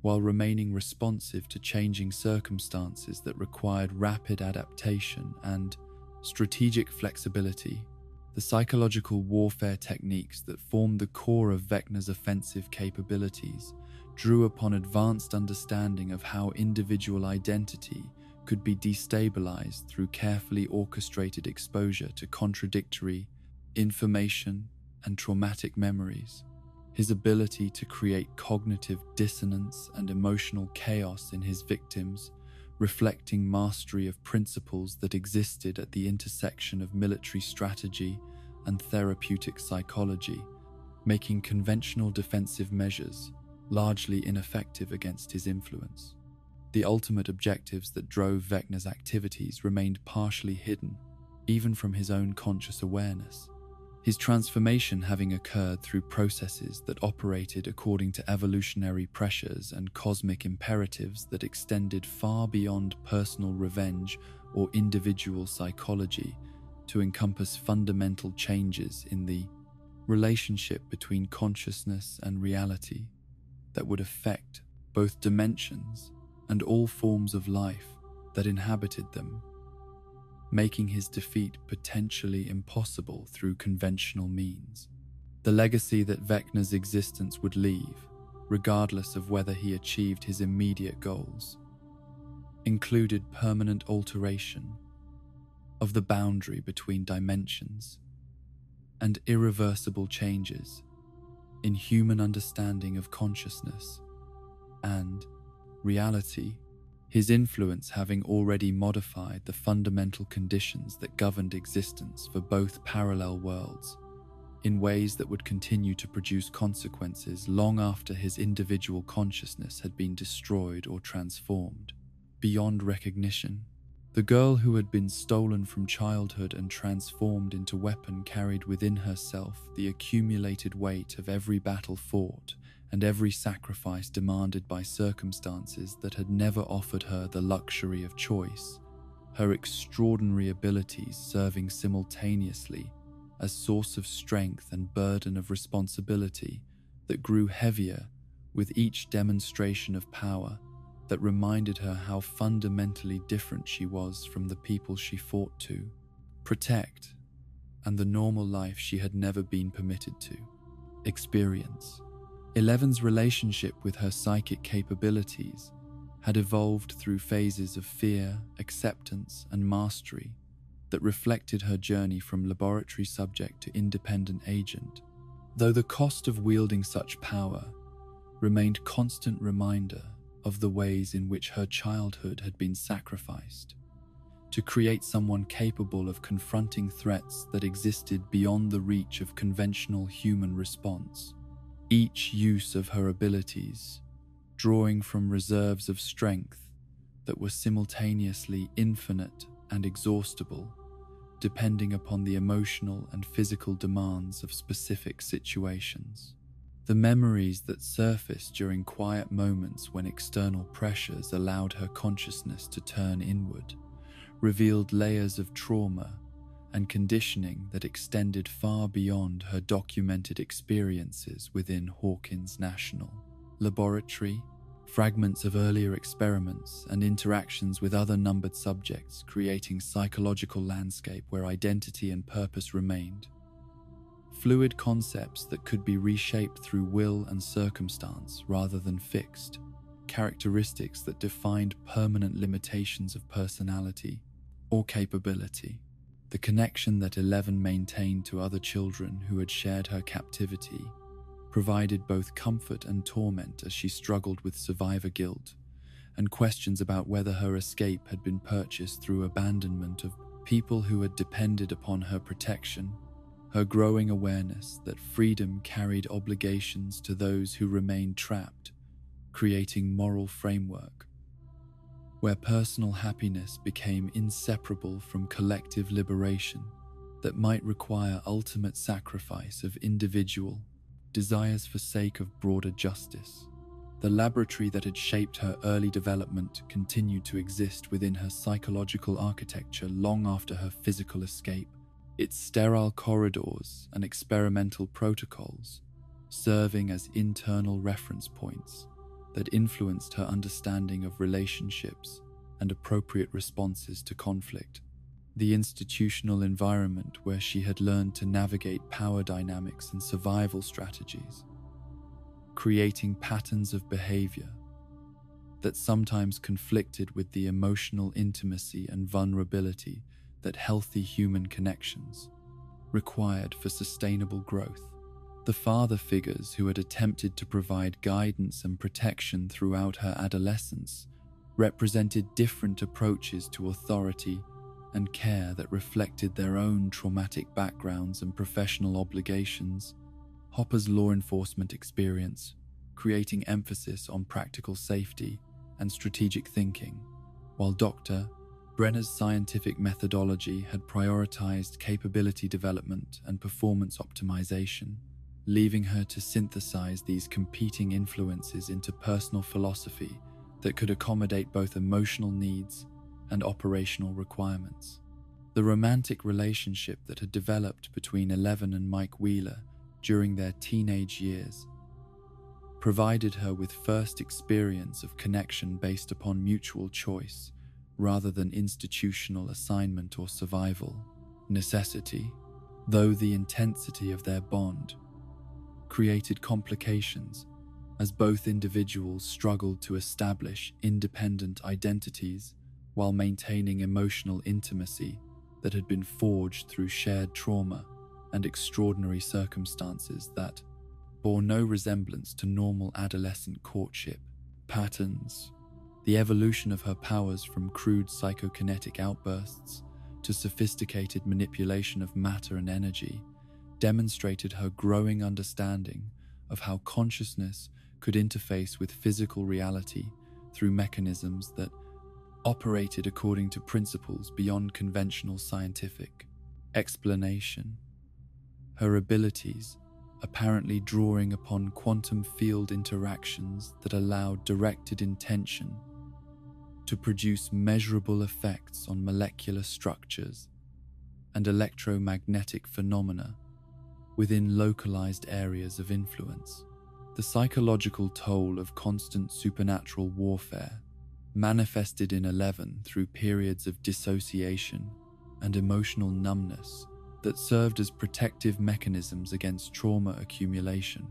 while remaining responsive to changing circumstances that required rapid adaptation and strategic flexibility. The psychological warfare techniques that formed the core of Vecna's offensive capabilities drew upon advanced understanding of how individual identity could be destabilized through carefully orchestrated exposure to contradictory information and traumatic memories. His ability to create cognitive dissonance and emotional chaos in his victims, reflecting mastery of principles that existed at the intersection of military strategy and therapeutic psychology, making conventional defensive measures largely ineffective against his influence. The ultimate objectives that drove Vecna's activities remained partially hidden, even from his own conscious awareness. His transformation having occurred through processes that operated according to evolutionary pressures and cosmic imperatives that extended far beyond personal revenge or individual psychology to encompass fundamental changes in the relationship between consciousness and reality that would affect both dimensions and all forms of life that inhabited them, making his defeat potentially impossible through conventional means. The legacy that Vecna's existence would leave, regardless of whether he achieved his immediate goals, included permanent alteration of the boundary between dimensions and irreversible changes in human understanding of consciousness and reality, his influence having already modified the fundamental conditions that governed existence for both parallel worlds in ways that would continue to produce consequences long after his individual consciousness had been destroyed or transformed. Beyond recognition, the girl who had been stolen from childhood and transformed into weapon carried within herself the accumulated weight of every battle fought and every sacrifice demanded by circumstances that had never offered her the luxury of choice, her extraordinary abilities serving simultaneously as source of strength and burden of responsibility that grew heavier with each demonstration of power that reminded her how fundamentally different she was from the people she fought to protect and the normal life she had never been permitted to experience. Eleven's relationship with her psychic capabilities had evolved through phases of fear, acceptance, and mastery that reflected her journey from laboratory subject to independent agent, though the cost of wielding such power remained constant reminder of the ways in which her childhood had been sacrificed to create someone capable of confronting threats that existed beyond the reach of conventional human response. Each use of her abilities, drawing from reserves of strength that were simultaneously infinite and exhaustible, depending upon the emotional and physical demands of specific situations. The memories that surfaced during quiet moments when external pressures allowed her consciousness to turn inward revealed layers of trauma and conditioning that extended far beyond her documented experiences within Hawkins National Laboratory. Fragments of earlier experiments and interactions with other numbered subjects, creating psychological landscape where identity and purpose remained. Fluid concepts that could be reshaped through will and circumstance rather than fixed. Characteristics that defined permanent limitations of personality or capability. The connection that 11 maintained to other children who had shared her captivity provided both comfort and torment as she struggled with survivor guilt and questions about whether her escape had been purchased through abandonment of people who had depended upon her protection. Her growing awareness that freedom carried obligations to those who remained trapped, creating moral framework where personal happiness became inseparable from collective liberation that might require ultimate sacrifice of individual desires for sake of broader justice. The laboratory that had shaped her early development continued to exist within her psychological architecture long after her physical escape, its sterile corridors and experimental protocols serving as internal reference points that influenced her understanding of relationships and appropriate responses to conflict. The institutional environment where she had learned to navigate power dynamics and survival strategies, creating patterns of behavior that sometimes conflicted with the emotional intimacy and vulnerability that healthy human connections required for sustainable growth. The father figures who had attempted to provide guidance and protection throughout her adolescence represented different approaches to authority and care that reflected their own traumatic backgrounds and professional obligations. Hopper's law enforcement experience, creating emphasis on practical safety and strategic thinking, while Dr. Brenner's scientific methodology had prioritized capability development and performance optimization, leaving her to synthesize these competing influences into personal philosophy that could accommodate both emotional needs and operational requirements. The romantic relationship that had developed between 11 and Mike Wheeler during their teenage years provided her with first experience of connection based upon mutual choice rather than institutional assignment or survival necessity, though the intensity of their bond created complications as both individuals struggled to establish independent identities while maintaining emotional intimacy that had been forged through shared trauma and extraordinary circumstances that bore no resemblance to normal adolescent courtship patterns. The evolution of her powers from crude psychokinetic outbursts to sophisticated manipulation of matter and energy demonstrated her growing understanding of how consciousness could interface with physical reality through mechanisms that operated according to principles beyond conventional scientific explanation. Her abilities, apparently drawing upon quantum field interactions that allowed directed intention to produce measurable effects on molecular structures and electromagnetic phenomena within localized areas of influence. The psychological toll of constant supernatural warfare manifested in 11 through periods of dissociation and emotional numbness that served as protective mechanisms against trauma accumulation,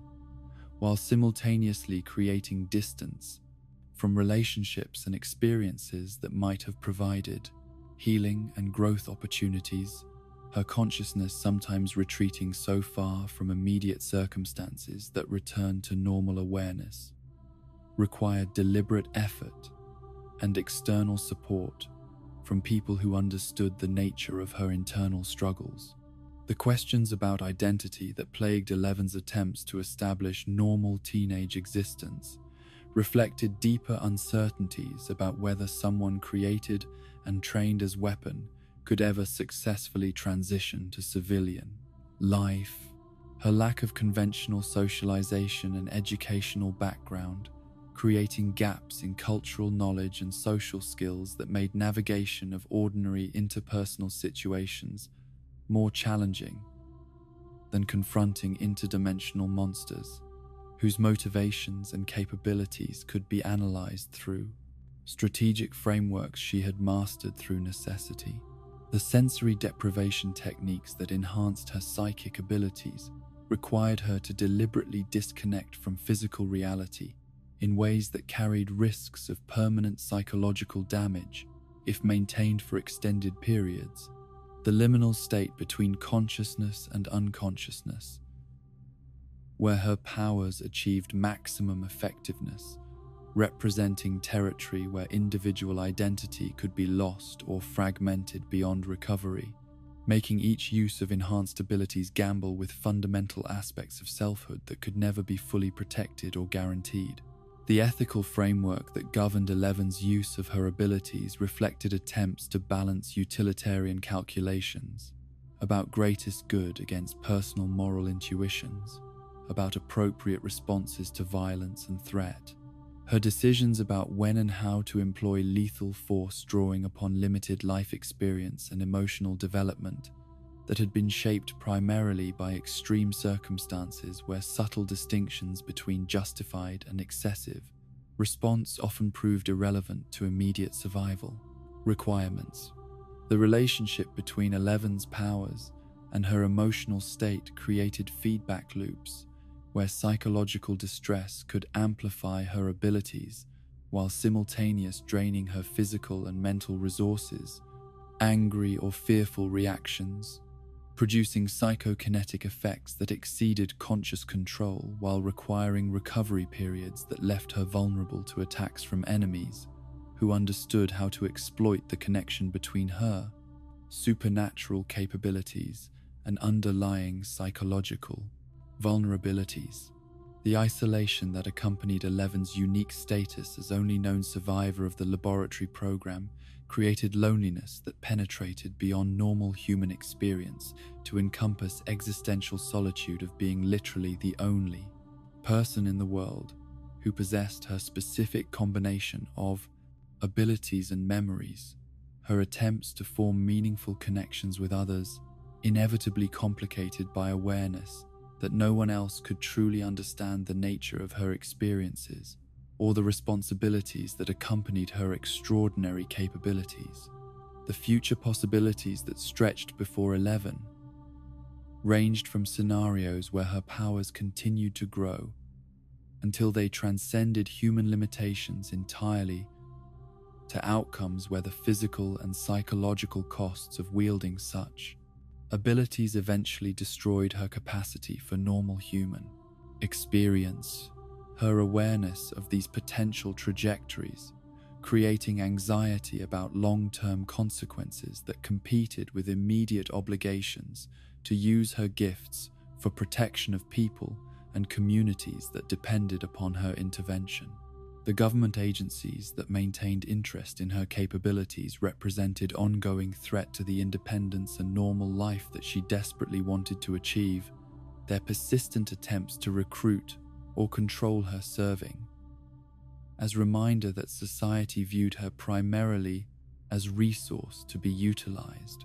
while simultaneously creating distance from relationships and experiences that might have provided healing and growth opportunities. Her consciousness sometimes retreating so far from immediate circumstances that return to normal awareness required deliberate effort and external support from people who understood the nature of her internal struggles. The questions about identity that plagued Eleven's attempts to establish normal teenage existence reflected deeper uncertainties about whether someone created and trained as weapon could ever successfully transition to civilian life. Her lack of conventional socialization and educational background, creating gaps in cultural knowledge and social skills that made navigation of ordinary interpersonal situations more challenging than confronting interdimensional monsters whose motivations and capabilities could be analyzed through strategic frameworks she had mastered through necessity. The sensory deprivation techniques that enhanced her psychic abilities required her to deliberately disconnect from physical reality in ways that carried risks of permanent psychological damage if maintained for extended periods. The liminal state between consciousness and unconsciousness, where her powers achieved maximum effectiveness, representing territory where individual identity could be lost or fragmented beyond recovery, making each use of enhanced abilities gamble with fundamental aspects of selfhood that could never be fully protected or guaranteed. The ethical framework that governed Eleven's use of her abilities reflected attempts to balance utilitarian calculations about greatest good against personal moral intuitions, about appropriate responses to violence and threat. Her decisions about when and how to employ lethal force, drawing upon limited life experience and emotional development that had been shaped primarily by extreme circumstances where subtle distinctions between justified and excessive response often proved irrelevant to immediate survival requirements. The relationship between Eleven's powers and her emotional state created feedback loops where psychological distress could amplify her abilities while simultaneously draining her physical and mental resources. Angry or fearful reactions, producing psychokinetic effects that exceeded conscious control while requiring recovery periods that left her vulnerable to attacks from enemies who understood how to exploit the connection between her supernatural capabilities and underlying psychological vulnerabilities. The isolation that accompanied Eleven's unique status as only known survivor of the laboratory program created loneliness that penetrated beyond normal human experience to encompass existential solitude of being literally the only person in the world who possessed her specific combination of abilities and memories. Her attempts to form meaningful connections with others, inevitably complicated by awareness that no one else could truly understand the nature of her experiences or the responsibilities that accompanied her extraordinary capabilities. The future possibilities that stretched before 11 ranged from scenarios where her powers continued to grow until they transcended human limitations entirely to outcomes where the physical and psychological costs of wielding such abilities eventually destroyed her capacity for normal human experience. Her awareness of these potential trajectories, creating anxiety about long-term consequences that competed with immediate obligations to use her gifts for protection of people and communities that depended upon her intervention. The government agencies that maintained interest in her capabilities represented ongoing threat to the independence and normal life that she desperately wanted to achieve. Their persistent attempts to recruit or control her serving as reminder that society viewed her primarily as resource to be utilized,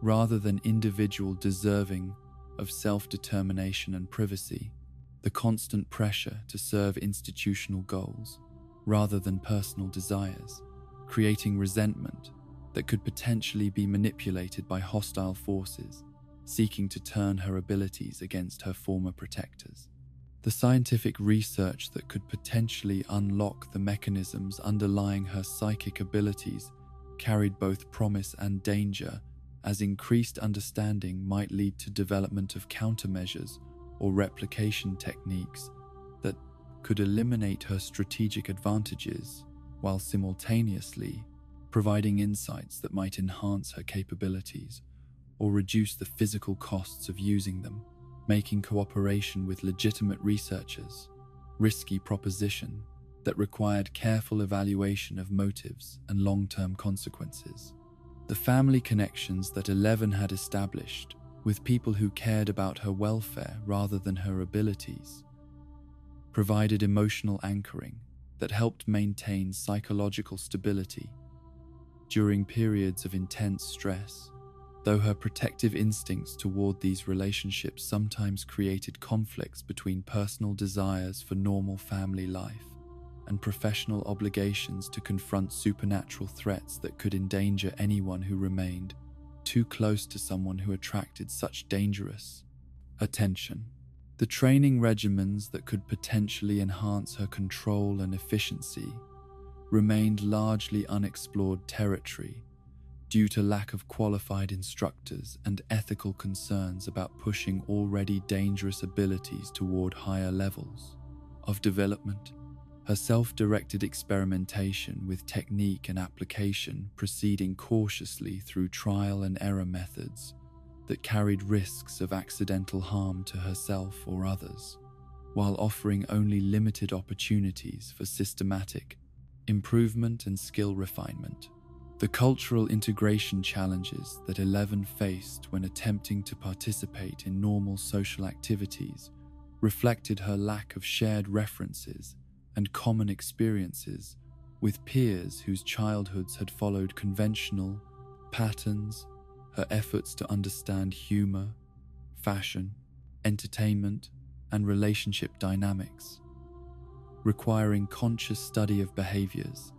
rather than individual deserving of self-determination and privacy. The constant pressure to serve institutional goals rather than personal desires, creating resentment that could potentially be manipulated by hostile forces seeking to turn her abilities against her former protectors. The scientific research that could potentially unlock the mechanisms underlying her psychic abilities carried both promise and danger, as increased understanding might lead to development of countermeasures or replication techniques that could eliminate her strategic advantages while simultaneously providing insights that might enhance her capabilities or reduce the physical costs of using them, making cooperation with legitimate researchers risky proposition that required careful evaluation of motives and long-term consequences. The family connections that Eleven had established with people who cared about her welfare rather than her abilities provided emotional anchoring that helped maintain psychological stability during periods of intense stress. Though her protective instincts toward these relationships sometimes created conflicts between personal desires for normal family life and professional obligations to confront supernatural threats that could endanger anyone who remained too close to someone who attracted such dangerous attention. The training regimens that could potentially enhance her control and efficiency remained largely unexplored territory due to lack of qualified instructors and ethical concerns about pushing already dangerous abilities toward higher levels of development. Her self-directed experimentation with technique and application proceeding cautiously through trial and error methods that carried risks of accidental harm to herself or others, while offering only limited opportunities for systematic improvement and skill refinement. The cultural integration challenges that Eleven faced when attempting to participate in normal social activities reflected her lack of shared references and common experiences with peers whose childhoods had followed conventional patterns. Her efforts to understand humor, fashion, entertainment, and relationship dynamics, requiring conscious study of behaviors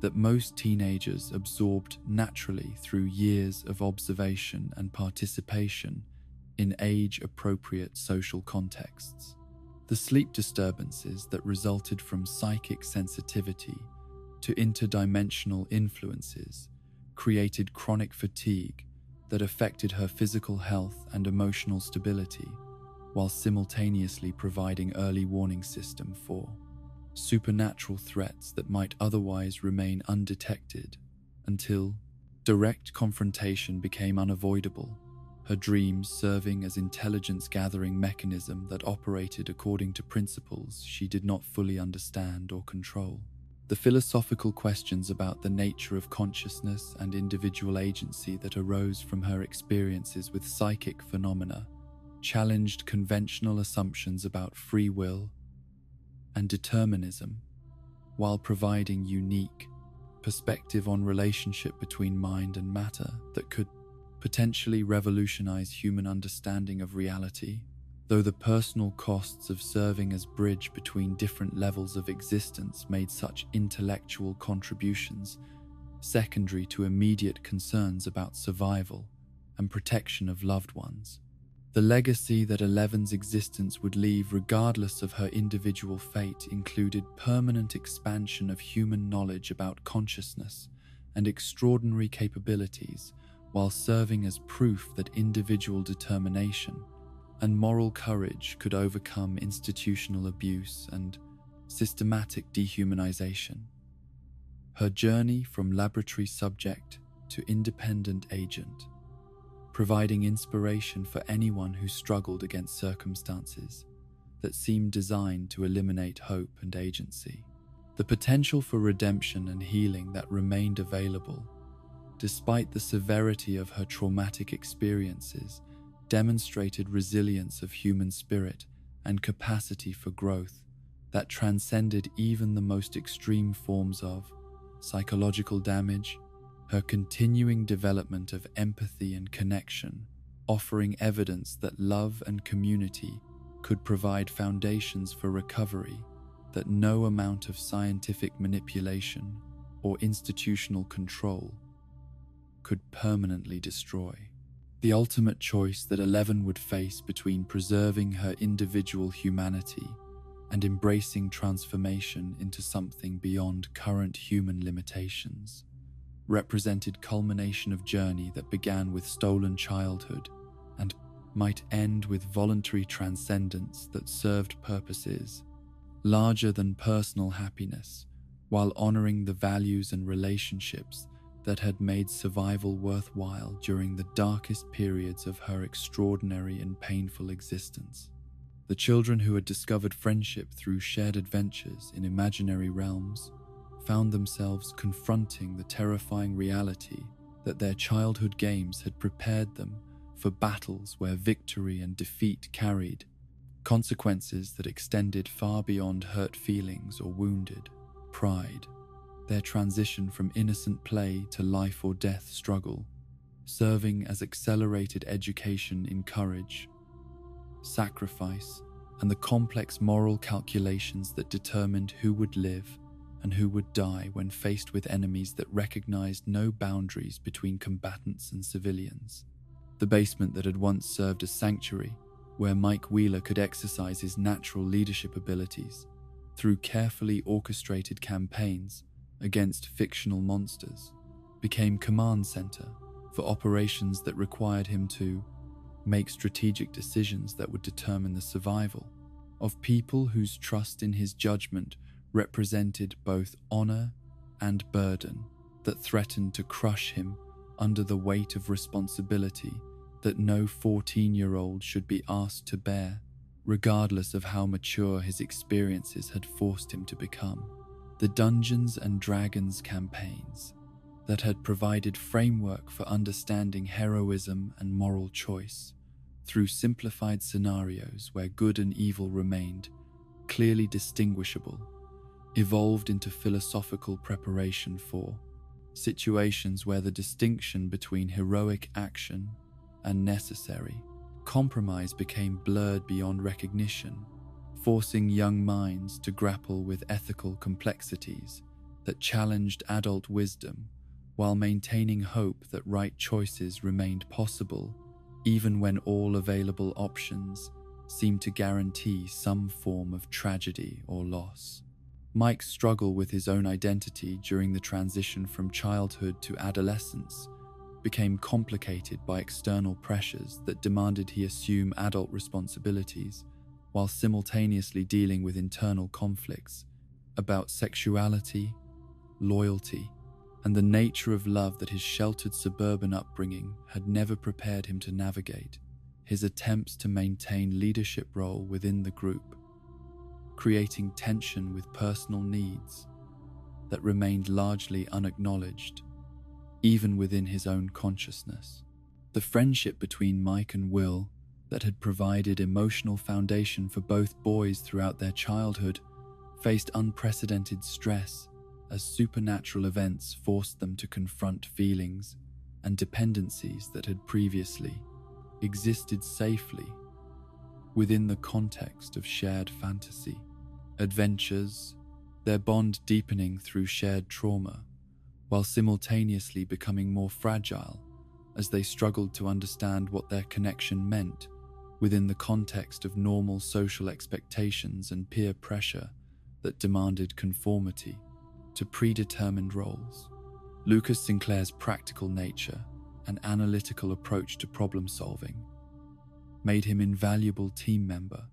that most teenagers absorbed naturally through years of observation and participation in age-appropriate social contexts. The sleep disturbances that resulted from psychic sensitivity to interdimensional influences created chronic fatigue that affected her physical health and emotional stability, while simultaneously providing early warning system for supernatural threats that might otherwise remain undetected until direct confrontation became unavoidable, her dreams serving as intelligence-gathering mechanism that operated according to principles she did not fully understand or control. The philosophical questions about the nature of consciousness and individual agency that arose from her experiences with psychic phenomena challenged conventional assumptions about free will and determinism, while providing unique perspective on relationship between mind and matter that could potentially revolutionize human understanding of reality. Though the personal costs of serving as bridge between different levels of existence made such intellectual contributions secondary to immediate concerns about survival and protection of loved ones, the legacy that Eleven's existence would leave regardless of her individual fate included permanent expansion of human knowledge about consciousness and extraordinary capabilities, while serving as proof that individual determination and moral courage could overcome institutional abuse and systematic dehumanization. Her journey from laboratory subject to independent agent, providing inspiration for anyone who struggled against circumstances that seemed designed to eliminate hope and agency. The potential for redemption and healing that remained available, despite the severity of her traumatic experiences, demonstrated resilience of human spirit and capacity for growth that transcended even the most extreme forms of psychological damage. Her continuing development of empathy and connection, offering evidence that love and community could provide foundations for recovery that no amount of scientific manipulation or institutional control could permanently destroy. The ultimate choice that Eleven would face between preserving her individual humanity and embracing transformation into something beyond current human limitations represented culmination of journey that began with stolen childhood and might end with voluntary transcendence that served purposes larger than personal happiness, while honoring the values and relationships that had made survival worthwhile during the darkest periods of her extraordinary and painful existence. The children who had discovered friendship through shared adventures in imaginary realms found themselves confronting the terrifying reality that their childhood games had prepared them for battles where victory and defeat carried consequences that extended far beyond hurt feelings or wounded pride. Their transition from innocent play to life or death struggle, serving as accelerated education in courage, sacrifice, and the complex moral calculations that determined who would live and who would die when faced with enemies that recognized no boundaries between combatants and civilians. The basement that had once served as sanctuary, where Mike Wheeler could exercise his natural leadership abilities through carefully orchestrated campaigns against fictional monsters, became command center for operations that required him to make strategic decisions that would determine the survival of people whose trust in his judgment represented both honor and burden that threatened to crush him under the weight of responsibility that no 14-year-old should be asked to bear, regardless of how mature his experiences had forced him to become. The Dungeons and Dragons campaigns that had provided framework for understanding heroism and moral choice through simplified scenarios where good and evil remained clearly distinguishable, evolved into philosophical preparation for situations where the distinction between heroic action and necessary compromise became blurred beyond recognition, forcing young minds to grapple with ethical complexities that challenged adult wisdom while maintaining hope that right choices remained possible even when all available options seemed to guarantee some form of tragedy or loss. Mike's struggle with his own identity during the transition from childhood to adolescence became complicated by external pressures that demanded he assume adult responsibilities while simultaneously dealing with internal conflicts about sexuality, loyalty, and the nature of love that his sheltered suburban upbringing had never prepared him to navigate. His attempts to maintain leadership role within the group, creating tension with personal needs that remained largely unacknowledged, even within his own consciousness. The friendship between Mike and Will that had provided emotional foundation for both boys throughout their childhood faced unprecedented stress as supernatural events forced them to confront feelings and dependencies that had previously existed safely within the context of shared fantasy. Adventures, their bond deepening through shared trauma, while simultaneously becoming more fragile as they struggled to understand what their connection meant within the context of normal social expectations and peer pressure that demanded conformity to predetermined roles. Lucas Sinclair's practical nature and analytical approach to problem solving made him an invaluable team member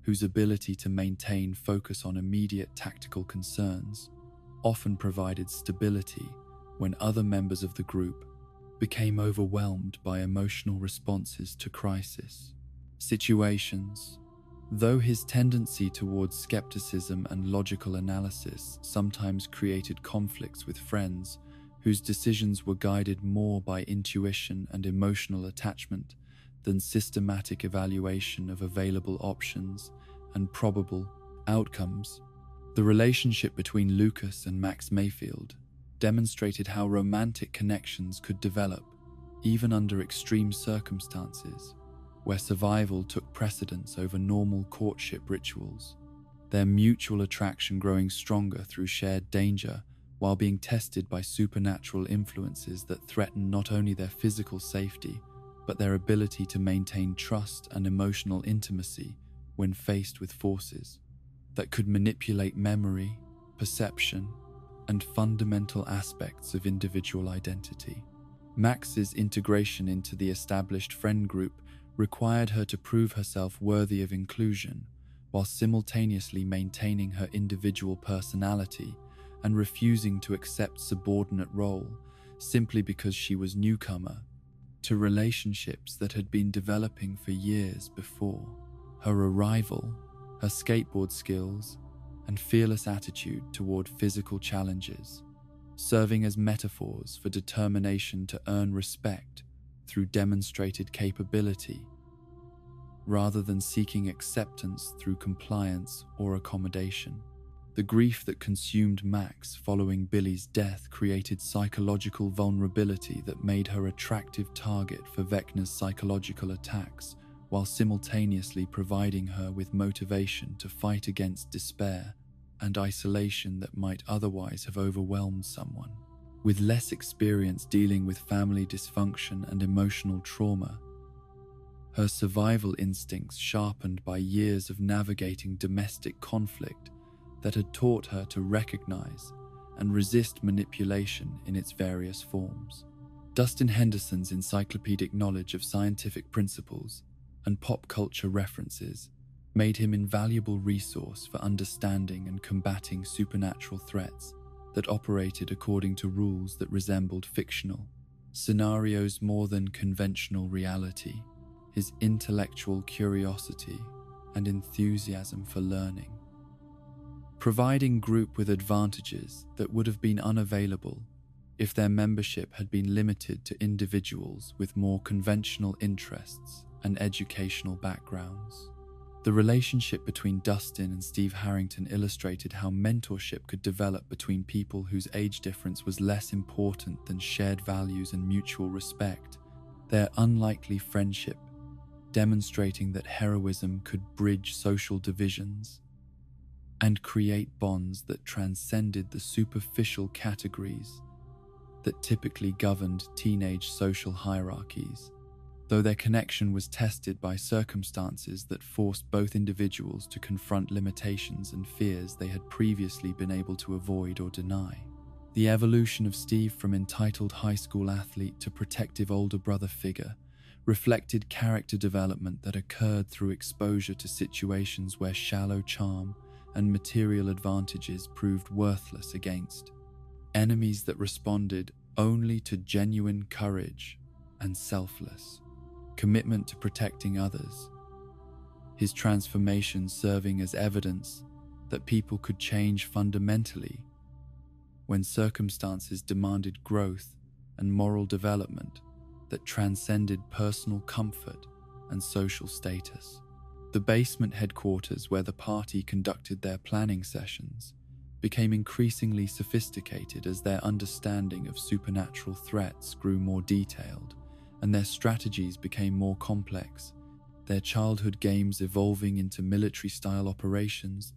whose ability to maintain focus on immediate tactical concerns often provided stability when other members of the group became overwhelmed by emotional responses to crisis situations. Though his tendency towards skepticism and logical analysis sometimes created conflicts with friends whose decisions were guided more by intuition and emotional attachment than systematic evaluation of available options and probable outcomes, the relationship between Lucas and Max Mayfield demonstrated how romantic connections could develop even under extreme circumstances, where survival took precedence over normal courtship rituals. their mutual attraction growing stronger through shared danger while being tested by supernatural influences that threaten not only their physical safety, but their ability to maintain trust and emotional intimacy when faced with forces that could manipulate memory, perception, and fundamental aspects of individual identity. Max's integration into the established friend group required her to prove herself worthy of inclusion, while simultaneously maintaining her individual personality and refusing to accept subordinate role simply because she was newcomer to relationships that had been developing for years before. Her arrival, her skateboard skills, and fearless attitude toward physical challenges, serving as metaphors for determination to earn respect through demonstrated capability, rather than seeking acceptance through compliance or accommodation. The grief that consumed Max following Billy's death created psychological vulnerability that made her attractive target for Vecna's psychological attacks, while simultaneously providing her with motivation to fight against despair and isolation that might otherwise have overwhelmed someone. With less experience dealing with family dysfunction and emotional trauma, her survival instincts sharpened by years of navigating domestic conflict that had taught her to recognize and resist manipulation in its various forms. Dustin Henderson's encyclopedic knowledge of scientific principles and pop culture references made him an invaluable resource for understanding and combating supernatural threats that operated according to rules that resembled fictional scenarios more than conventional reality. His intellectual curiosity and enthusiasm for learning, providing group with advantages that would have been unavailable if their membership had been limited to individuals with more conventional interests and educational backgrounds. The relationship between Dustin and Steve Harrington illustrated how mentorship could develop between people whose age difference was less important than shared values and mutual respect. Their unlikely friendship demonstrating that heroism could bridge social divisions and create bonds that transcended the superficial categories that typically governed teenage social hierarchies. Though their connection was tested by circumstances that forced both individuals to confront limitations and fears they had previously been able to avoid or deny. The evolution of Steve from entitled high school athlete to protective older brother figure reflected character development that occurred through exposure to situations where shallow charm and material advantages proved worthless against enemies that responded only to genuine courage and selfless commitment to protecting others. His transformation serving as evidence that people could change fundamentally when circumstances demanded growth and moral development that transcended personal comfort and social status. The basement headquarters where the party conducted their planning sessions became increasingly sophisticated as their understanding of supernatural threats grew more detailed and their strategies became more complex, their childhood games evolving into military-style operations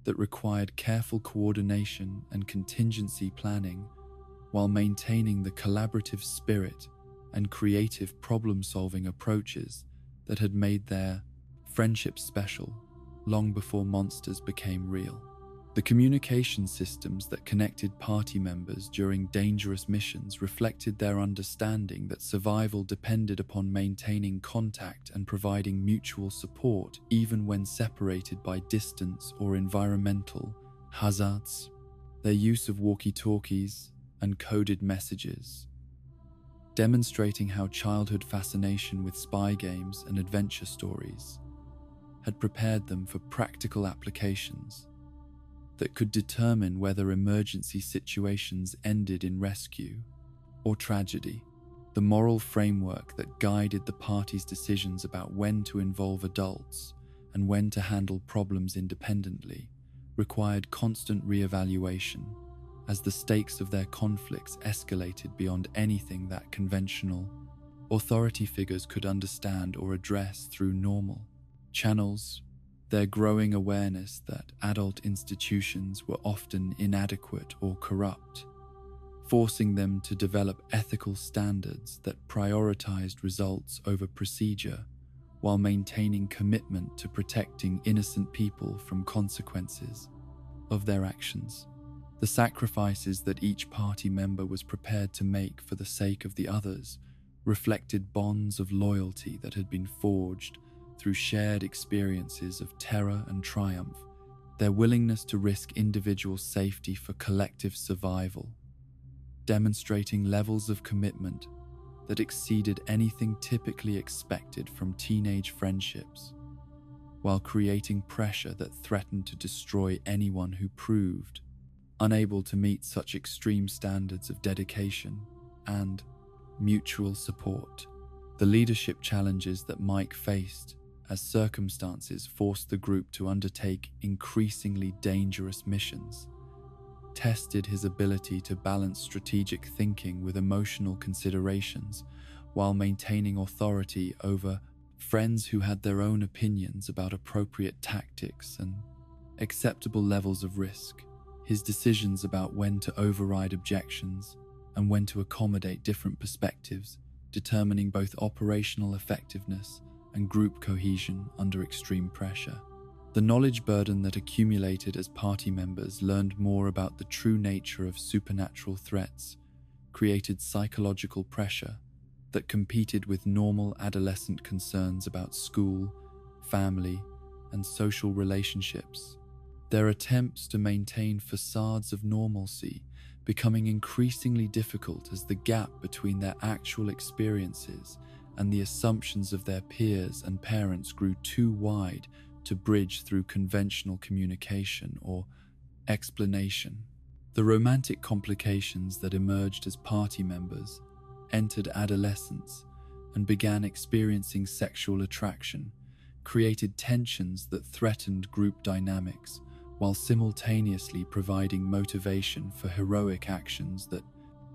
that required careful coordination and contingency planning while maintaining the collaborative spirit and creative problem-solving approaches that had made their friendship special long before monsters became real. The communication systems that connected party members during dangerous missions reflected their understanding that survival depended upon maintaining contact and providing mutual support even when separated by distance or environmental hazards. Their use of walkie-talkies and coded messages, demonstrating how childhood fascination with spy games and adventure stories had prepared them for practical applications that could determine whether emergency situations ended in rescue or tragedy. The moral framework that guided the party's decisions about when to involve adults and when to handle problems independently required constant re-evaluation as the stakes of their conflicts escalated beyond anything that conventional authority figures could understand or address through normal channels. Their growing awareness that adult institutions were often inadequate or corrupt, forcing them to develop ethical standards that prioritized results over procedure while maintaining commitment to protecting innocent people from consequences of their actions. The sacrifices that each party member was prepared to make for the sake of the others reflected bonds of loyalty that had been forged through shared experiences of terror and triumph. Their willingness to risk individual safety for collective survival, demonstrating levels of commitment that exceeded anything typically expected from teenage friendships, while creating pressure that threatened to destroy anyone who proved unable to meet such extreme standards of dedication and mutual support. The leadership challenges that Mike faced as circumstances forced the group to undertake increasingly dangerous missions, tested his ability to balance strategic thinking with emotional considerations while maintaining authority over friends who had their own opinions about appropriate tactics and acceptable levels of risk. His decisions about when to override objections and when to accommodate different perspectives, determining both operational effectiveness and group cohesion under extreme pressure. The knowledge burden that accumulated as party members learned more about the true nature of supernatural threats created psychological pressure that competed with normal adolescent concerns about school, family, and social relationships. Their attempts to maintain facades of normalcy becoming increasingly difficult as the gap between their actual experiences and the assumptions of their peers and parents grew too wide to bridge through conventional communication or explanation. The romantic complications that emerged as party members entered adolescence and began experiencing sexual attraction created tensions that threatened group dynamics while simultaneously providing motivation for heroic actions that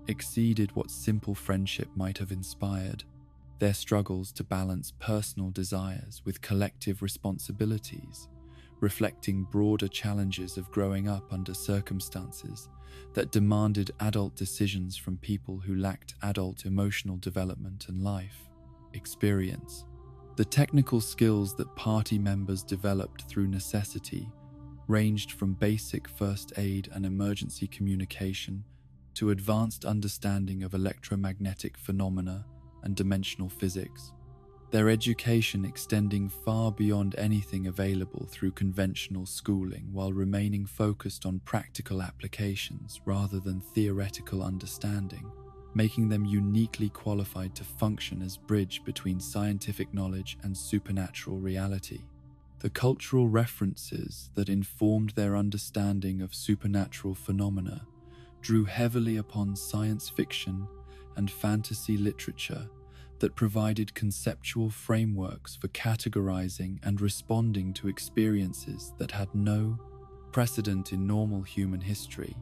exceeded what simple friendship might have inspired. Their struggles to balance personal desires with collective responsibilities, reflecting broader challenges of growing up under circumstances that demanded adult decisions from people who lacked adult emotional development and life experience. The technical skills that party members developed through necessity ranged from basic first aid and emergency communication to advanced understanding of electromagnetic phenomena and dimensional physics, their education extending far beyond anything available through conventional schooling while remaining focused on practical applications rather than theoretical understanding, making them uniquely qualified to function as bridge between scientific knowledge and supernatural reality. The cultural references that informed their understanding of supernatural phenomena drew heavily upon science fiction and fantasy literature that provided conceptual frameworks for categorizing and responding to experiences that had no precedent in normal human history.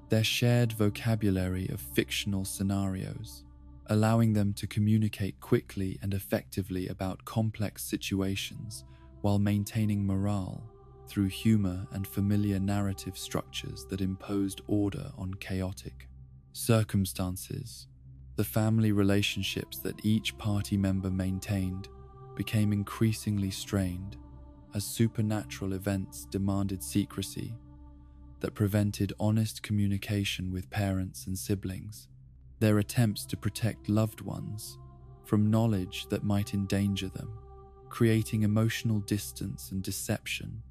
Their shared vocabulary of fictional scenarios, allowing them to communicate quickly and effectively about complex situations while maintaining morale through humor and familiar narrative structures that imposed order on chaotic circumstances. The family relationships that each party member maintained became increasingly strained as supernatural events demanded secrecy that prevented honest communication with parents and siblings. Their attempts to protect loved ones from knowledge that might endanger them, creating emotional distance and deception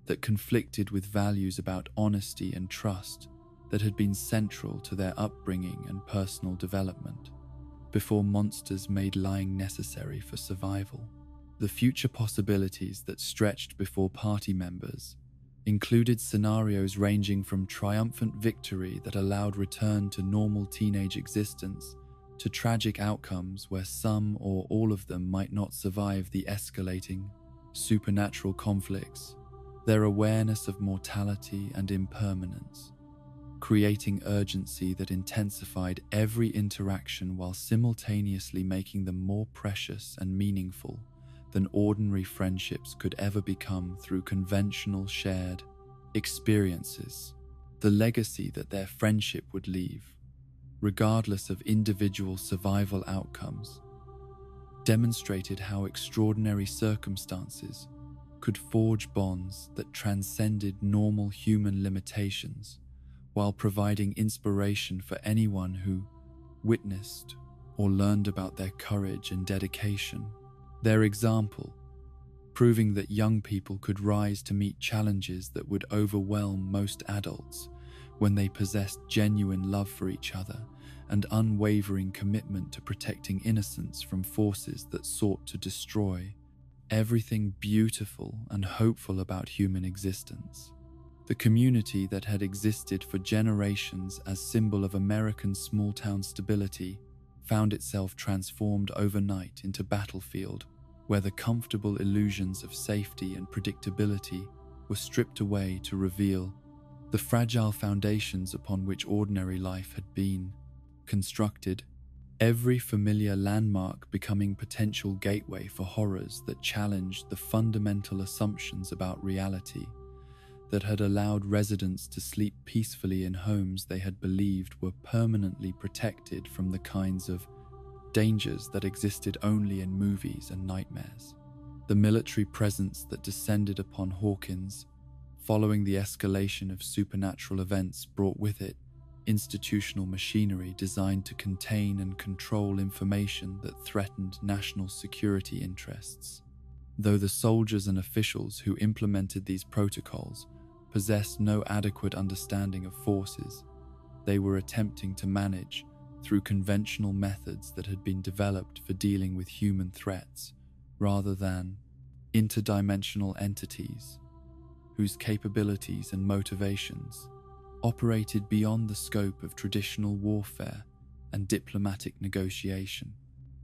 that conflicted with values about honesty and trust that had been central to their upbringing and personal development, before monsters made lying necessary for survival. The future possibilities that stretched before party members included scenarios ranging from triumphant victory that allowed return to normal teenage existence to tragic outcomes where some or all of them might not survive the escalating supernatural conflicts. Their awareness of mortality and impermanence, creating urgency that intensified every interaction while simultaneously making them more precious and meaningful than ordinary friendships could ever become through conventional shared experiences. The legacy that their friendship would leave, regardless of individual survival outcomes, demonstrated how extraordinary circumstances could forge bonds that transcended normal human limitations, while providing inspiration for anyone who witnessed or learned about their courage and dedication. Their example, proving that young people could rise to meet challenges that would overwhelm most adults when they possessed genuine love for each other and unwavering commitment to protecting innocence from forces that sought to destroy everything beautiful and hopeful about human existence. The community that had existed for generations as symbol of American small-town stability found itself transformed overnight into battlefield where the comfortable illusions of safety and predictability were stripped away to reveal the fragile foundations upon which ordinary life had been constructed, every familiar landmark becoming potential gateway for horrors that challenged the fundamental assumptions about reality that had allowed residents to sleep peacefully in homes they had believed were permanently protected from the kinds of dangers that existed only in movies and nightmares. The military presence that descended upon Hawkins following the escalation of supernatural events brought with it institutional machinery designed to contain and control information that threatened national security interests. Though the soldiers and officials who implemented these protocols possessed no adequate understanding of forces they were attempting to manage through conventional methods that had been developed for dealing with human threats rather than interdimensional entities whose capabilities and motivations operated beyond the scope of traditional warfare and diplomatic negotiation.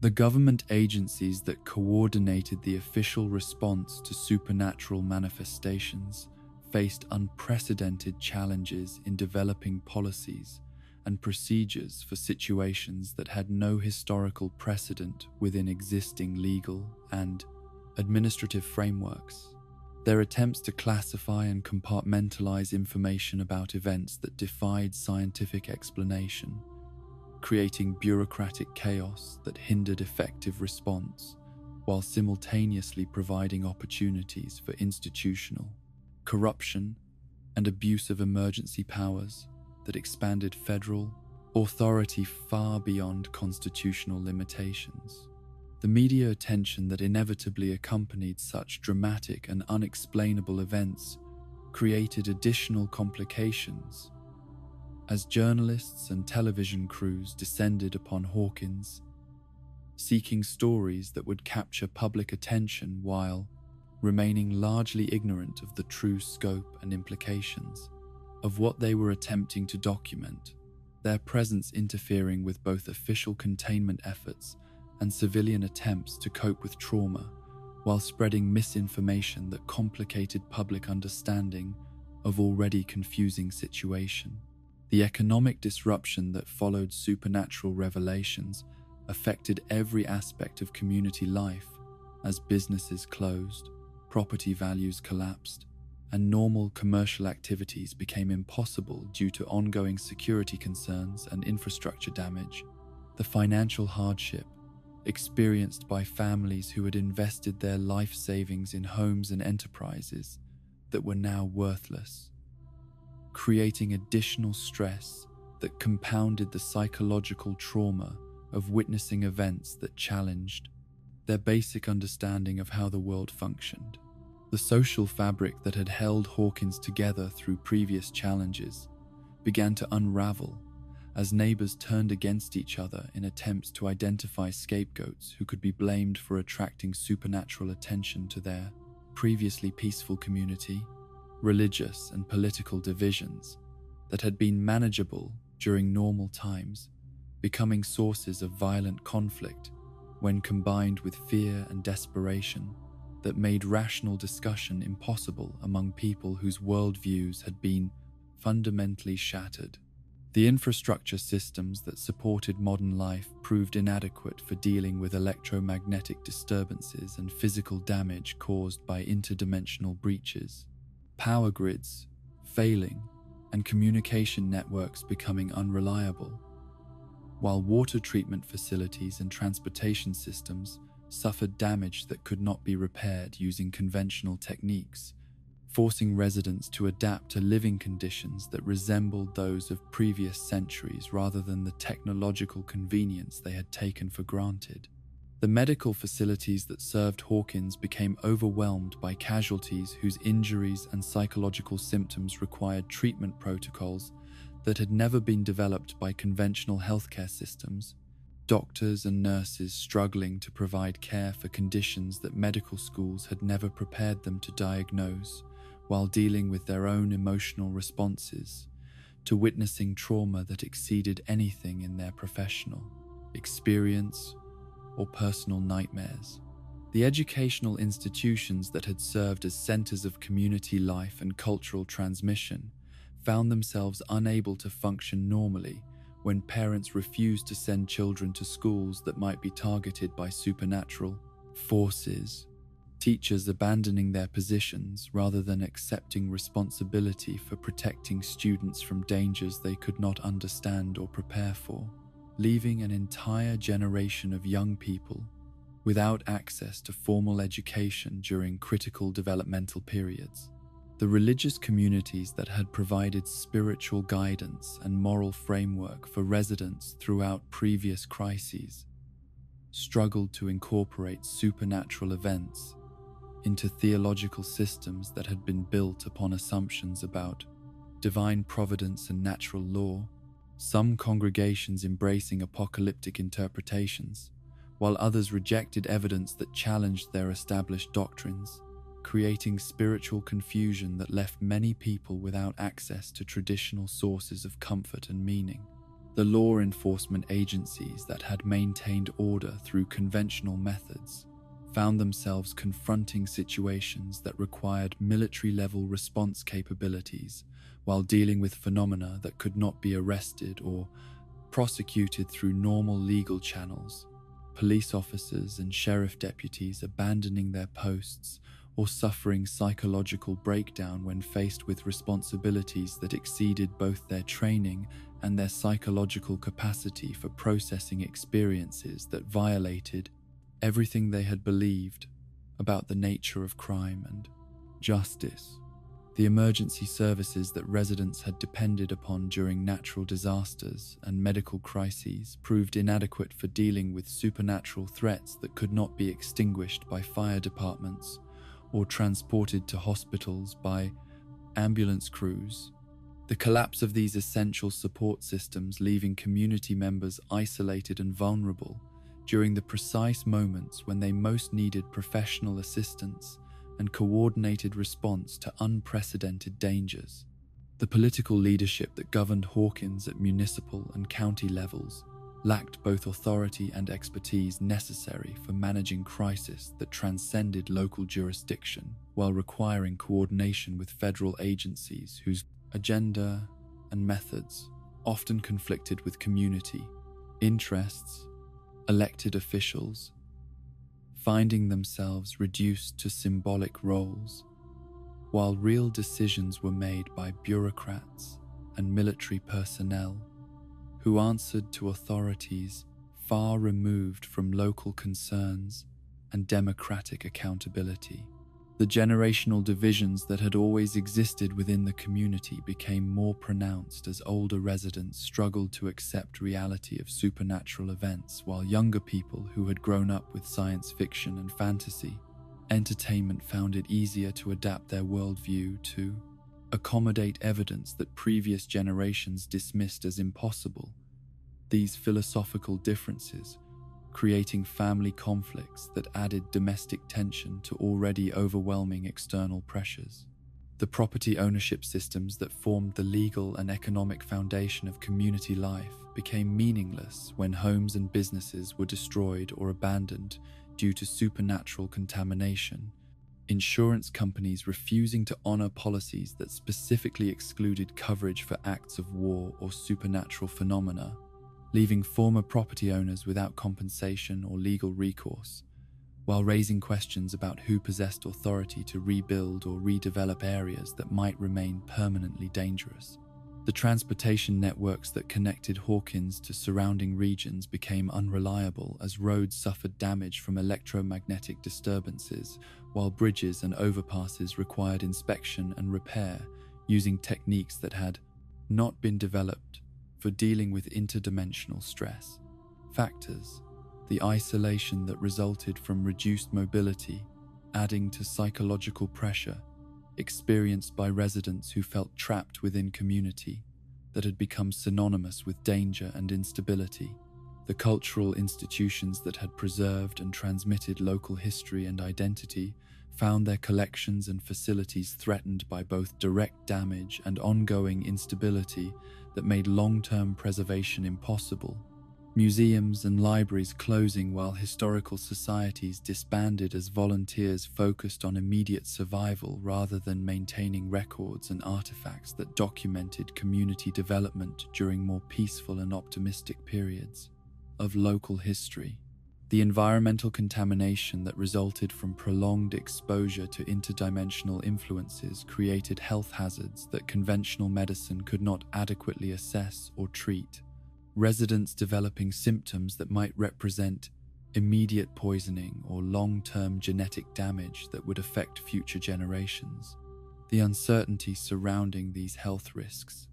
The government agencies that coordinated the official response to supernatural manifestations faced unprecedented challenges in developing policies and procedures for situations that had no historical precedent within existing legal and administrative frameworks. Their attempts to classify and compartmentalize information about events that defied scientific explanation, creating bureaucratic chaos that hindered effective response, while simultaneously providing opportunities for institutional corruption and abuse of emergency powers that expanded federal authority far beyond constitutional limitations. The media attention that inevitably accompanied such dramatic and unexplainable events created additional complications as journalists and television crews descended upon Hawkins, seeking stories that would capture public attention while remaining largely ignorant of the true scope and implications of what they were attempting to document, their presence interfering with both official containment efforts and civilian attempts to cope with trauma, while spreading misinformation that complicated public understanding of already confusing situation. The economic disruption that followed supernatural revelations affected every aspect of community life as businesses closed, property values collapsed, and normal commercial activities became impossible due to ongoing security concerns and infrastructure damage. The financial hardship experienced by families who had invested their life savings in homes and enterprises that were now worthless, creating additional stress that compounded the psychological trauma of witnessing events that challenged their basic understanding of how the world functioned. The social fabric that had held Hawkins together through previous challenges began to unravel as neighbors turned against each other in attempts to identify scapegoats who could be blamed for attracting supernatural attention to their previously peaceful community. Religious and political divisions that had been manageable during normal times, becoming sources of violent conflict when combined with fear and desperation that made rational discussion impossible among people whose worldviews had been fundamentally shattered. The infrastructure systems that supported modern life proved inadequate for dealing with electromagnetic disturbances and physical damage caused by interdimensional breaches, power grids failing, and communication networks becoming unreliable, while water treatment facilities and transportation systems suffered damage that could not be repaired using conventional techniques, forcing residents to adapt to living conditions that resembled those of previous centuries rather than the technological convenience they had taken for granted. The medical facilities that served Hawkins became overwhelmed by casualties whose injuries and psychological symptoms required treatment protocols that had never been developed by conventional healthcare systems, doctors and nurses struggling to provide care for conditions that medical schools had never prepared them to diagnose, while dealing with their own emotional responses to witnessing trauma that exceeded anything in their professional experience or personal nightmares. The educational institutions that had served as centers of community life and cultural transmission found themselves unable to function normally when parents refused to send children to schools that might be targeted by supernatural forces, teachers abandoning their positions rather than accepting responsibility for protecting students from dangers they could not understand or prepare for, leaving an entire generation of young people without access to formal education during critical developmental periods. The religious communities that had provided spiritual guidance and moral framework for residents throughout previous crises struggled to incorporate supernatural events into theological systems that had been built upon assumptions about divine providence and natural law, some congregations embracing apocalyptic interpretations, while others rejected evidence that challenged their established doctrines, creating spiritual confusion that left many people without access to traditional sources of comfort and meaning. The law enforcement agencies that had maintained order through conventional methods found themselves confronting situations that required military-level response capabilities while dealing with phenomena that could not be arrested or prosecuted through normal legal channels. Police officers and sheriff deputies abandoning their posts or suffering psychological breakdown when faced with responsibilities that exceeded both their training and their psychological capacity for processing experiences that violated everything they had believed about the nature of crime and justice. The emergency services that residents had depended upon during natural disasters and medical crises proved inadequate for dealing with supernatural threats that could not be extinguished by fire departments or transported to hospitals by ambulance crews. The collapse of these essential support systems, leaving community members isolated and vulnerable during the precise moments when they most needed professional assistance and coordinated response to unprecedented dangers. The political leadership that governed Hawkins at municipal and county levels lacked both authority and expertise necessary for managing crises that transcended local jurisdiction, while requiring coordination with federal agencies whose agenda and methods often conflicted with community interests. Elected officials finding themselves reduced to symbolic roles, while real decisions were made by bureaucrats and military personnel who answered to authorities far removed from local concerns and democratic accountability. The generational divisions that had always existed within the community became more pronounced as older residents struggled to accept reality of supernatural events, while younger people who had grown up with science fiction and fantasy entertainment found it easier to adapt their worldview to accommodate evidence that previous generations dismissed as impossible. These philosophical differences creating family conflicts that added domestic tension to already overwhelming external pressures. The property ownership systems that formed the legal and economic foundation of community life became meaningless when homes and businesses were destroyed or abandoned due to supernatural contamination, insurance companies refusing to honor policies that specifically excluded coverage for acts of war or supernatural phenomena, leaving former property owners without compensation or legal recourse, while raising questions about who possessed authority to rebuild or redevelop areas that might remain permanently dangerous. The transportation networks that connected Hawkins to surrounding regions became unreliable as roads suffered damage from electromagnetic disturbances, while bridges and overpasses required inspection and repair using techniques that had not been developed for dealing with interdimensional stress. Factors: the isolation that resulted from reduced mobility, adding to psychological pressure experienced by residents who felt trapped within community that had become synonymous with danger and instability. The cultural institutions that had preserved and transmitted local history and identity found their collections and facilities threatened by both direct damage and ongoing instability that made long-term preservation impossible. Museums and libraries closing while historical societies disbanded as volunteers focused on immediate survival rather than maintaining records and artifacts that documented community development during more peaceful and optimistic periods of local history. The environmental contamination that resulted from prolonged exposure to interdimensional influences created health hazards that conventional medicine could not adequately assess or treat. Residents developing symptoms that might represent immediate poisoning or long-term genetic damage that would affect future generations. The uncertainty surrounding these health risks,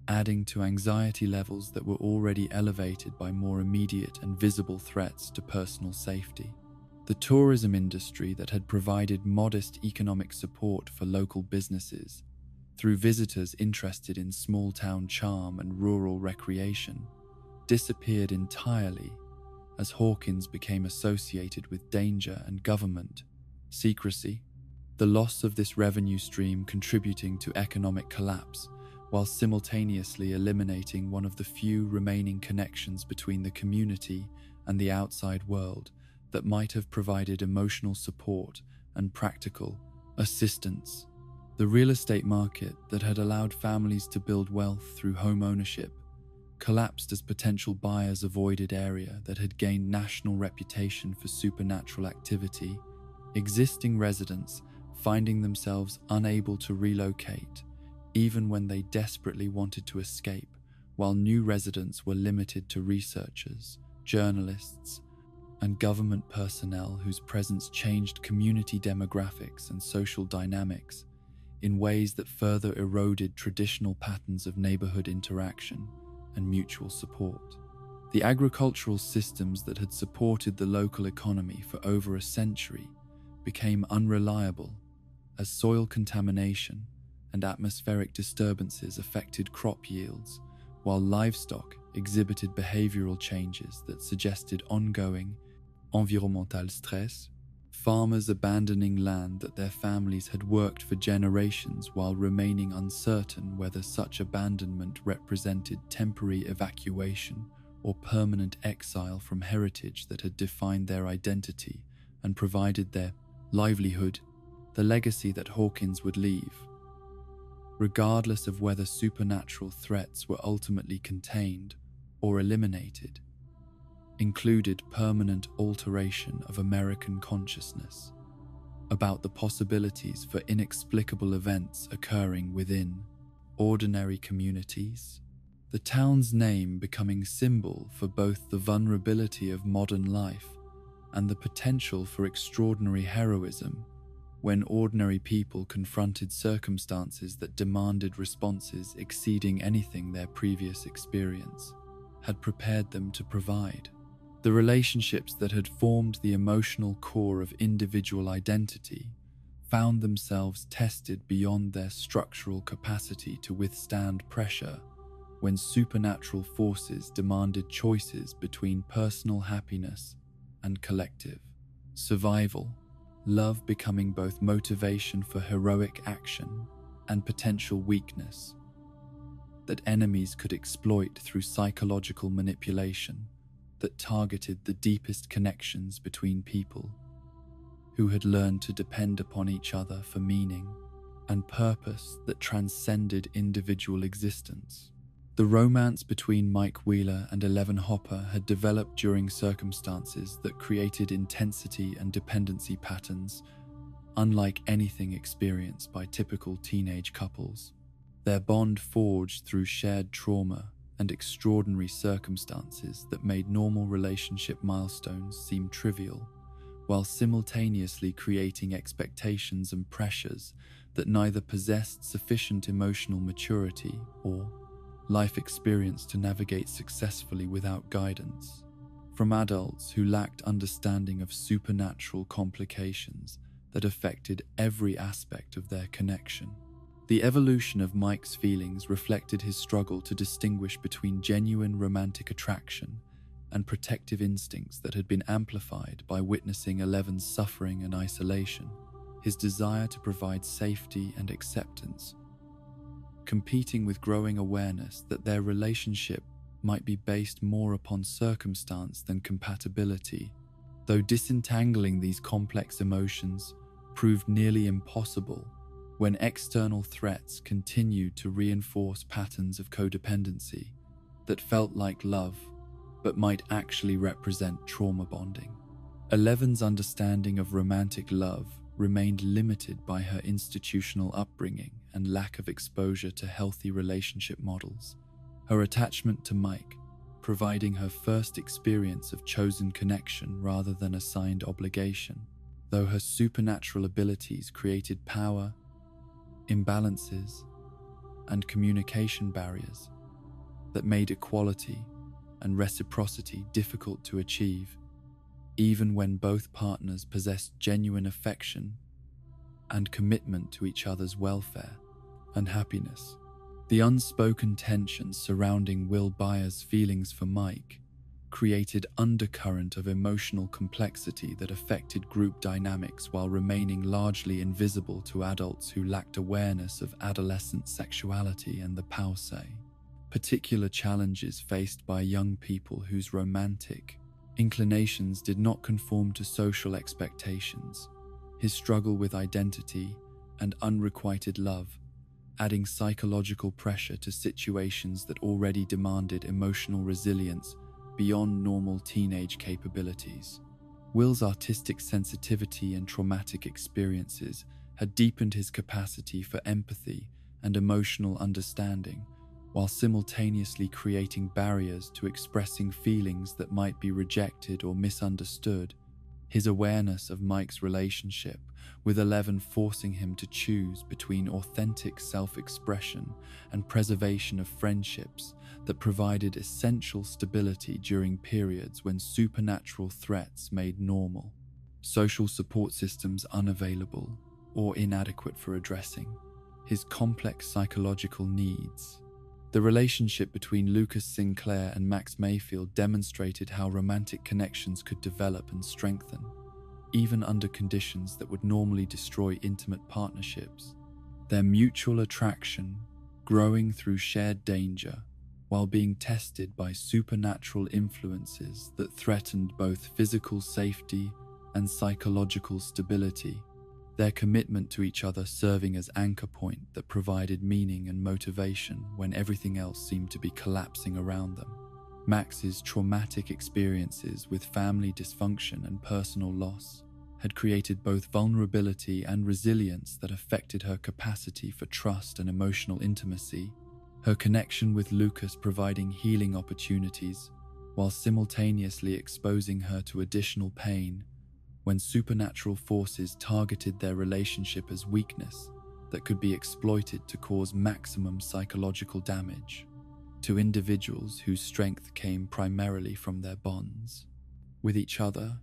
adding to anxiety levels that were already elevated by more immediate and visible threats to personal safety. The tourism industry that had provided modest economic support for local businesses through visitors interested in small-town charm and rural recreation, disappeared entirely as Hawkins became associated with danger and government secrecy. The loss of this revenue stream contributing to economic collapse, while simultaneously eliminating one of the few remaining connections between the community and the outside world that might have provided emotional support and practical assistance. The real estate market that had allowed families to build wealth through home ownership collapsed as potential buyers avoided area that had gained national reputation for supernatural activity, existing residents finding themselves unable to relocate even when they desperately wanted to escape, while new residents were limited to researchers, journalists, and government personnel whose presence changed community demographics and social dynamics in ways that further eroded traditional patterns of neighborhood interaction and mutual support. The agricultural systems that had supported the local economy for over a century became unreliable as soil contamination and atmospheric disturbances affected crop yields, while livestock exhibited behavioral changes that suggested ongoing environmental stress, farmers abandoning land that their families had worked for generations while remaining uncertain whether such abandonment represented temporary evacuation or permanent exile from heritage that had defined their identity and provided their livelihood. The legacy that Hawkins would leave, regardless of whether supernatural threats were ultimately contained or eliminated, included permanent alteration of American consciousness about the possibilities for inexplicable events occurring within ordinary communities. The town's name becoming symbol for both the vulnerability of modern life and the potential for extraordinary heroism when ordinary people confronted circumstances that demanded responses exceeding anything their previous experience had prepared them to provide. The relationships that had formed the emotional core of individual identity found themselves tested beyond their structural capacity to withstand pressure when supernatural forces demanded choices between personal happiness and collective survival. Love becoming both motivation for heroic action and potential weakness that enemies could exploit through psychological manipulation that targeted the deepest connections between people. who had learned to depend upon each other for meaning and purpose that transcended individual existence. The romance between Mike Wheeler and Eleven Hopper had developed during circumstances that created intensity and dependency patterns unlike anything experienced by typical teenage couples. Their bond forged through shared trauma and extraordinary circumstances that made normal relationship milestones seem trivial, while simultaneously creating expectations and pressures that neither possessed sufficient emotional maturity or life experience to navigate successfully without guidance. From adults who lacked understanding of supernatural complications that affected every aspect of their connection. The evolution of Mike's feelings reflected his struggle to distinguish between genuine romantic attraction and protective instincts that had been amplified by witnessing Eleven's suffering and isolation, his desire to provide safety and acceptance, competing with growing awareness that their relationship might be based more upon circumstance than compatibility. Though disentangling these complex emotions proved nearly impossible when external threats continued to reinforce patterns of codependency that felt like love but might actually represent trauma bonding. Eleven's understanding of romantic love remained limited by her institutional upbringing and lack of exposure to healthy relationship models. Her attachment to Mike, providing her first experience of chosen connection rather than assigned obligation, though her supernatural abilities created power, imbalances, and communication barriers that made equality and reciprocity difficult to achieve, even when both partners possessed genuine affection and commitment to each other's welfare and happiness. The unspoken tensions surrounding Will Byers' feelings for Mike created undercurrent of emotional complexity that affected group dynamics while remaining largely invisible to adults who lacked awareness of adolescent sexuality and the pause. Particular challenges faced by young people whose romantic inclinations did not conform to social expectations, his struggle with identity and unrequited love, adding psychological pressure to situations that already demanded emotional resilience beyond normal teenage capabilities. Will's artistic sensitivity and traumatic experiences had deepened his capacity for empathy and emotional understanding, while simultaneously creating barriers to expressing feelings that might be rejected or misunderstood. His awareness of Mike's relationship with Eleven forcing him to choose between authentic self-expression and preservation of friendships that provided essential stability during periods when supernatural threats made normal social support systems unavailable or inadequate for addressing his complex psychological needs. The relationship between Lucas Sinclair and Max Mayfield demonstrated how romantic connections could develop and strengthen, even under conditions that would normally destroy intimate partnerships. Their mutual attraction, growing through shared danger, while being tested by supernatural influences that threatened both physical safety and psychological stability, their commitment to each other serving as anchor point that provided meaning and motivation when everything else seemed to be collapsing around them. Max's traumatic experiences with family dysfunction and personal loss had created both vulnerability and resilience that affected her capacity for trust and emotional intimacy, her connection with Lucas providing healing opportunities while simultaneously exposing her to additional pain when supernatural forces targeted their relationship as weakness that could be exploited to cause maximum psychological damage to individuals whose strength came primarily from their bonds with each other.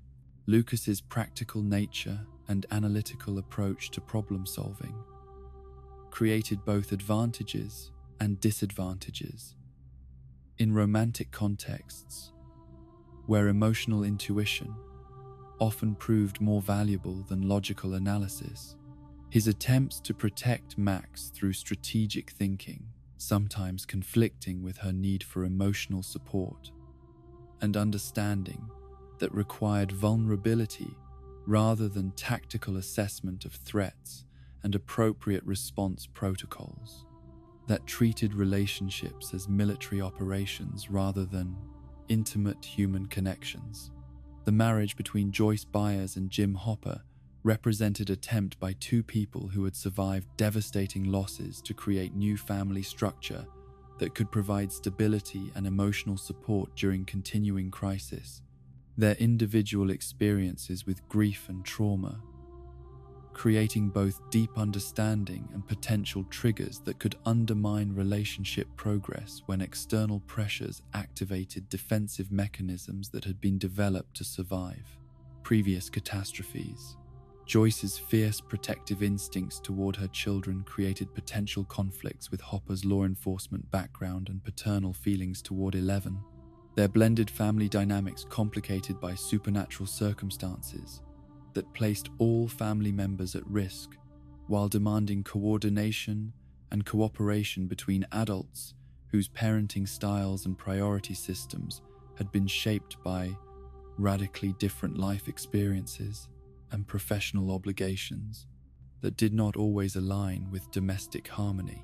Lucas's practical nature and analytical approach to problem solving created both advantages and disadvantages. In romantic contexts, where emotional intuition often proved more valuable than logical analysis, his attempts to protect Max through strategic thinking, sometimes conflicting with her need for emotional support and understanding that required vulnerability rather than tactical assessment of threats and appropriate response protocols, that treated relationships as military operations rather than intimate human connections. The marriage between Joyce Byers and Jim Hopper represented an attempt by two people who had survived devastating losses to create new family structure that could provide stability and emotional support during continuing crisis. Their individual experiences with grief and trauma, creating both deep understanding and potential triggers that could undermine relationship progress when external pressures activated defensive mechanisms that had been developed to survive previous catastrophes. Joyce's fierce protective instincts toward her children created potential conflicts with Hopper's law enforcement background and paternal feelings toward Eleven. Their blended family dynamics complicated by supernatural circumstances that placed all family members at risk, while demanding coordination and cooperation between adults whose parenting styles and priority systems had been shaped by radically different life experiences and professional obligations that did not always align with domestic harmony.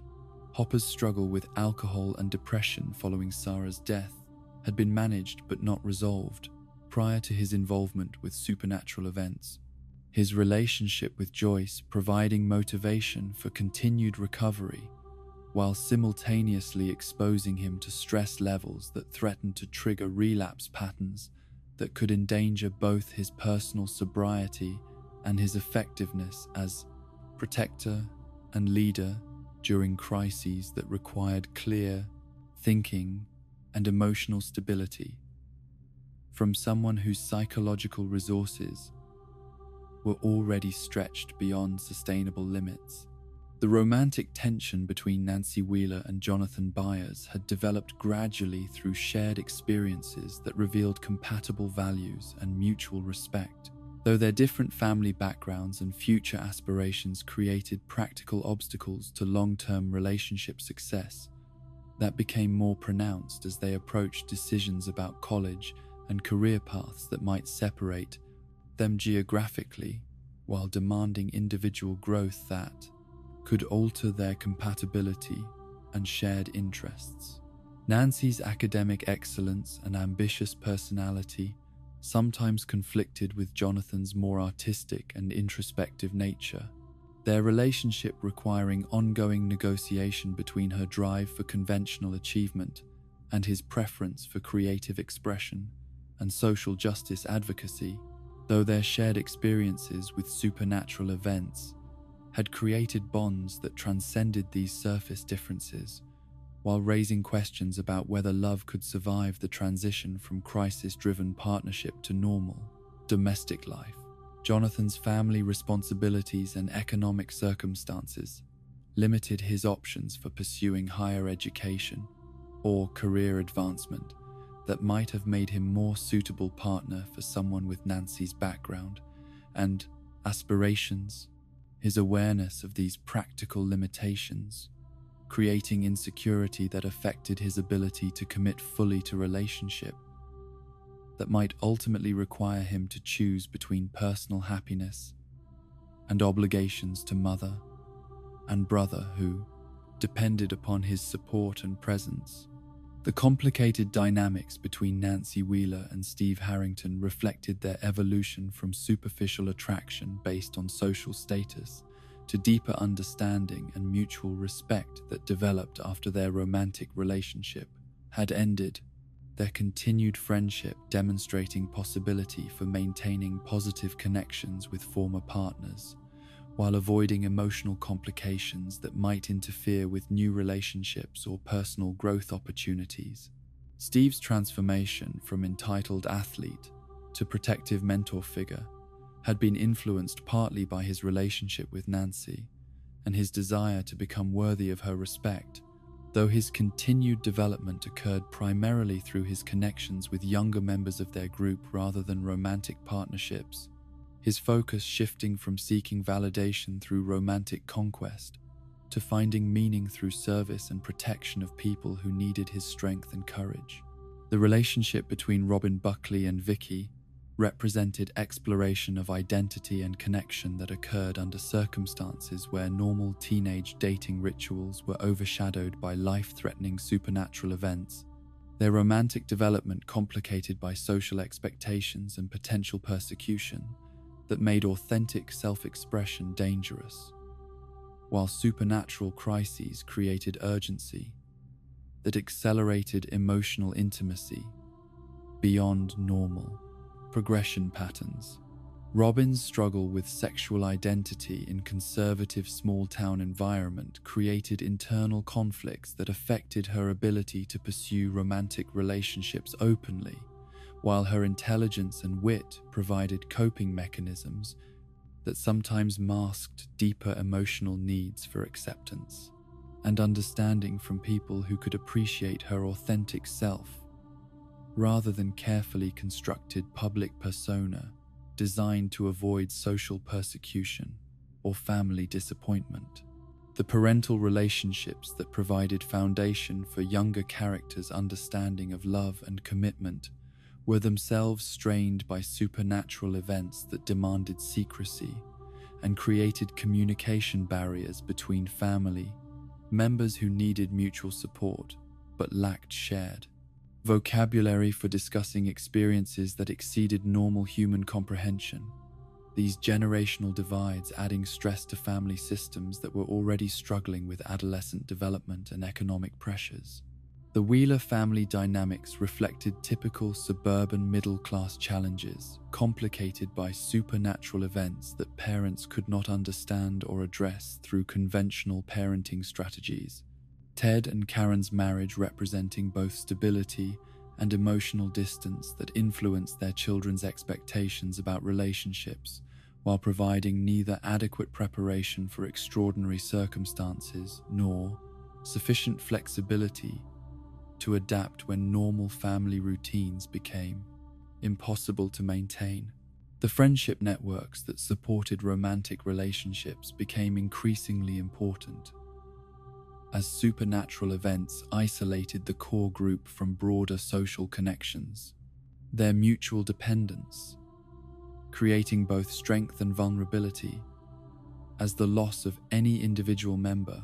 Hopper's struggle with alcohol and depression following Sarah's death had been managed but not resolved prior to his involvement with supernatural events. His relationship with Joyce providing motivation for continued recovery, while simultaneously exposing him to stress levels that threatened to trigger relapse patterns that could endanger both his personal sobriety and his effectiveness as protector and leader during crises that required clear thinking and emotional stability from someone whose psychological resources were already stretched beyond sustainable limits. The romantic tension between Nancy Wheeler and Jonathan Byers had developed gradually through shared experiences that revealed compatible values and mutual respect. Though their different family backgrounds and future aspirations created practical obstacles to long-term relationship success, that became more pronounced as they approached decisions about college and career paths that might separate them geographically while demanding individual growth that could alter their compatibility and shared interests. Nancy's academic excellence and ambitious personality sometimes conflicted with Jonathan's more artistic and introspective nature, their relationship requiring ongoing negotiation between her drive for conventional achievement and his preference for creative expression and social justice advocacy. Though their shared experiences with supernatural events had created bonds that transcended these surface differences, while raising questions about whether love could survive the transition from crisis-driven partnership to normal, domestic life. Jonathan's family responsibilities and economic circumstances limited his options for pursuing higher education or career advancement that might have made him more suitable partner for someone with Nancy's background and aspirations. His awareness of these practical limitations, creating insecurity that affected his ability to commit fully to relationship that might ultimately require him to choose between personal happiness and obligations to mother and brother who depended upon his support and presence. The complicated dynamics between Nancy Wheeler and Steve Harrington reflected their evolution from superficial attraction based on social status to deeper understanding and mutual respect that developed after their romantic relationship had ended, their continued friendship demonstrating possibility for maintaining positive connections with former partners, while avoiding emotional complications that might interfere with new relationships or personal growth opportunities. Steve's transformation from entitled athlete to protective mentor figure had been influenced partly by his relationship with Nancy and his desire to become worthy of her respect, though his continued development occurred primarily through his connections with younger members of their group rather than romantic partnerships. His focus shifting from seeking validation through romantic conquest to finding meaning through service and protection of people who needed his strength and courage. The relationship between Robin Buckley and Vicky represented exploration of identity and connection that occurred under circumstances where normal teenage dating rituals were overshadowed by life-threatening supernatural events. Their romantic development complicated by social expectations and potential persecution that made authentic self-expression dangerous, while supernatural crises created urgency that accelerated emotional intimacy beyond normal progression patterns. Robin's struggle with sexual identity in conservative small-town environment created internal conflicts that affected her ability to pursue romantic relationships openly, while her intelligence and wit provided coping mechanisms that sometimes masked deeper emotional needs for acceptance and understanding from people who could appreciate her authentic self, rather than carefully constructed public persona designed to avoid social persecution or family disappointment. The parental relationships that provided foundation for younger characters' understanding of love and commitment were themselves strained by supernatural events that demanded secrecy and created communication barriers between family members who needed mutual support but lacked shared vocabulary for discussing experiences that exceeded normal human comprehension. These generational divides adding stress to family systems that were already struggling with adolescent development and economic pressures. The Wheeler family dynamics reflected typical suburban middle-class challenges, complicated by supernatural events that parents could not understand or address through conventional parenting strategies. Ted and Karen's marriage representing both stability and emotional distance that influenced their children's expectations about relationships, while providing neither adequate preparation for extraordinary circumstances nor sufficient flexibility to adapt when normal family routines became impossible to maintain. The friendship networks that supported romantic relationships became increasingly important, as supernatural events isolated the core group from broader social connections. Their mutual dependence, creating both strength and vulnerability, as the loss of any individual member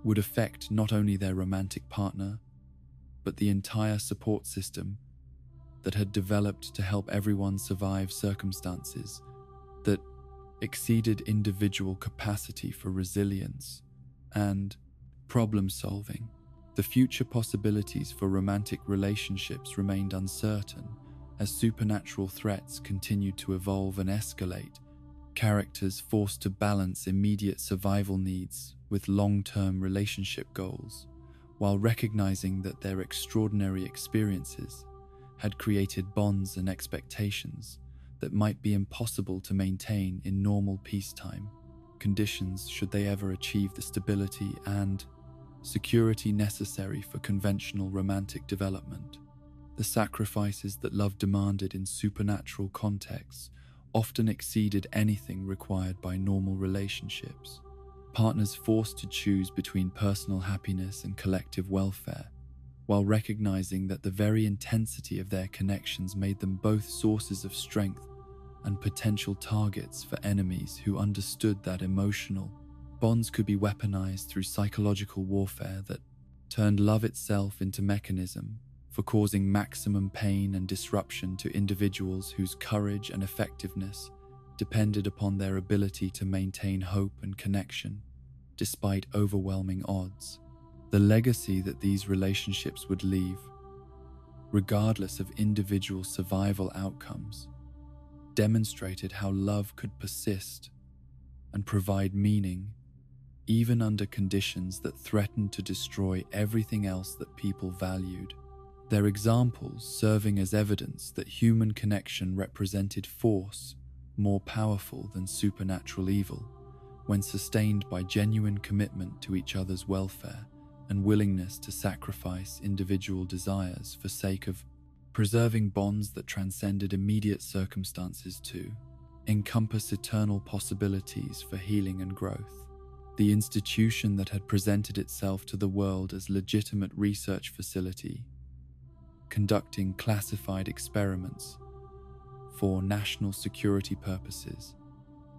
would affect not only their romantic partner, but the entire support system that had developed to help everyone survive circumstances that exceeded individual capacity for resilience and problem-solving. The future possibilities for romantic relationships remained uncertain as supernatural threats continued to evolve and escalate, characters forced to balance immediate survival needs with long-term relationship goals, while recognizing that their extraordinary experiences had created bonds and expectations that might be impossible to maintain in normal peacetime conditions should they ever achieve the stability and security necessary for conventional romantic development. The sacrifices that love demanded in supernatural contexts often exceeded anything required by normal relationships. Partners forced to choose between personal happiness and collective welfare, while recognizing that the very intensity of their connections made them both sources of strength and potential targets for enemies who understood that emotional bonds could be weaponized through psychological warfare that turned love itself into mechanism for causing maximum pain and disruption to individuals whose courage and effectiveness depended upon their ability to maintain hope and connection despite overwhelming odds. The legacy that these relationships would leave, regardless of individual survival outcomes, demonstrated how love could persist and provide meaning even under conditions that threatened to destroy everything else that people valued. Their examples serving as evidence that human connection represented force more powerful than supernatural evil, when sustained by genuine commitment to each other's welfare and willingness to sacrifice individual desires for sake of preserving bonds that transcended immediate circumstances to encompass eternal possibilities for healing and growth. The institution that had presented itself to the world as legitimate research facility, conducting classified experiments, for national security purposes,